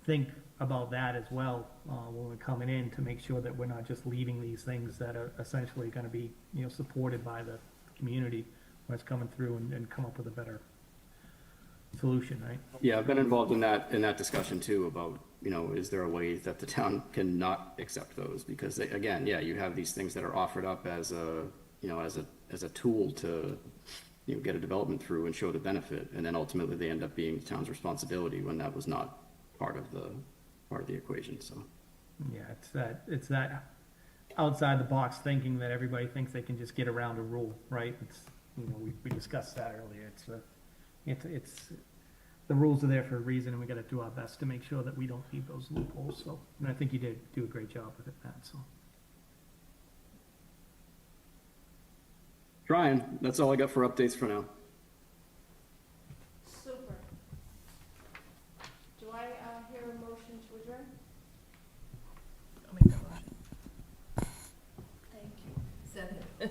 Speaker 11: think about that as well, when we're coming in, to make sure that we're not just leaving these things that are essentially gonna be, you know, supported by the community when it's coming through, and come up with a better solution, right?
Speaker 2: Yeah, I've been involved in that discussion too about, you know, is there a way that the town can not accept those? Because again, yeah, you have these things that are offered up as a, you know, as a tool to, you know, get a development through and show the benefit, and then ultimately they end up being the town's responsibility when that was not part of the equation, so.
Speaker 11: Yeah, it's that outside the box thinking that everybody thinks they can just get around a rule, right? It's, you know, we discussed that earlier. It's the rules are there for a reason, and we gotta do our best to make sure that we don't leave those loopholes, so, and I think you did do a great job with it, Matt, so.
Speaker 2: Trying, that's all I got for updates for now.
Speaker 1: Super. Do I hear a motion to adjourn?
Speaker 8: I'll make that motion.
Speaker 1: Thank you.
Speaker 5: Second.
Speaker 1: We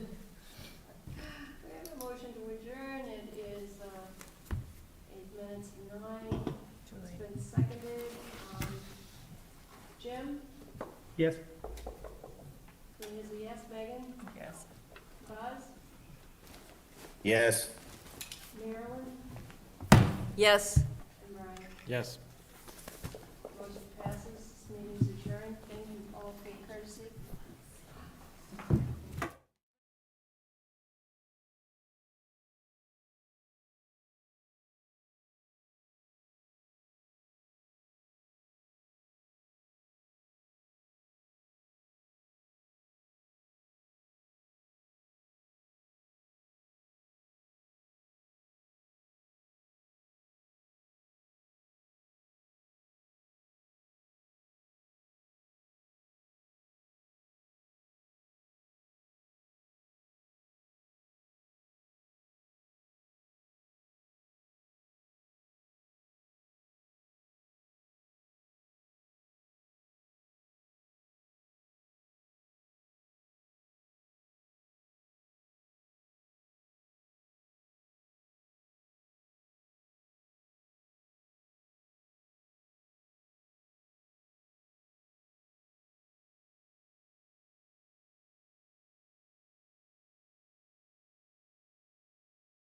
Speaker 1: have a motion to adjourn. It is 8 minutes to 9. It's been seconded. Jim?
Speaker 11: Yes?
Speaker 1: Green is a yes. Megan?
Speaker 8: Yes.
Speaker 1: Buzz?
Speaker 4: Yes.
Speaker 1: Marilyn?
Speaker 5: Yes.
Speaker 1: And Brian?
Speaker 15: Yes.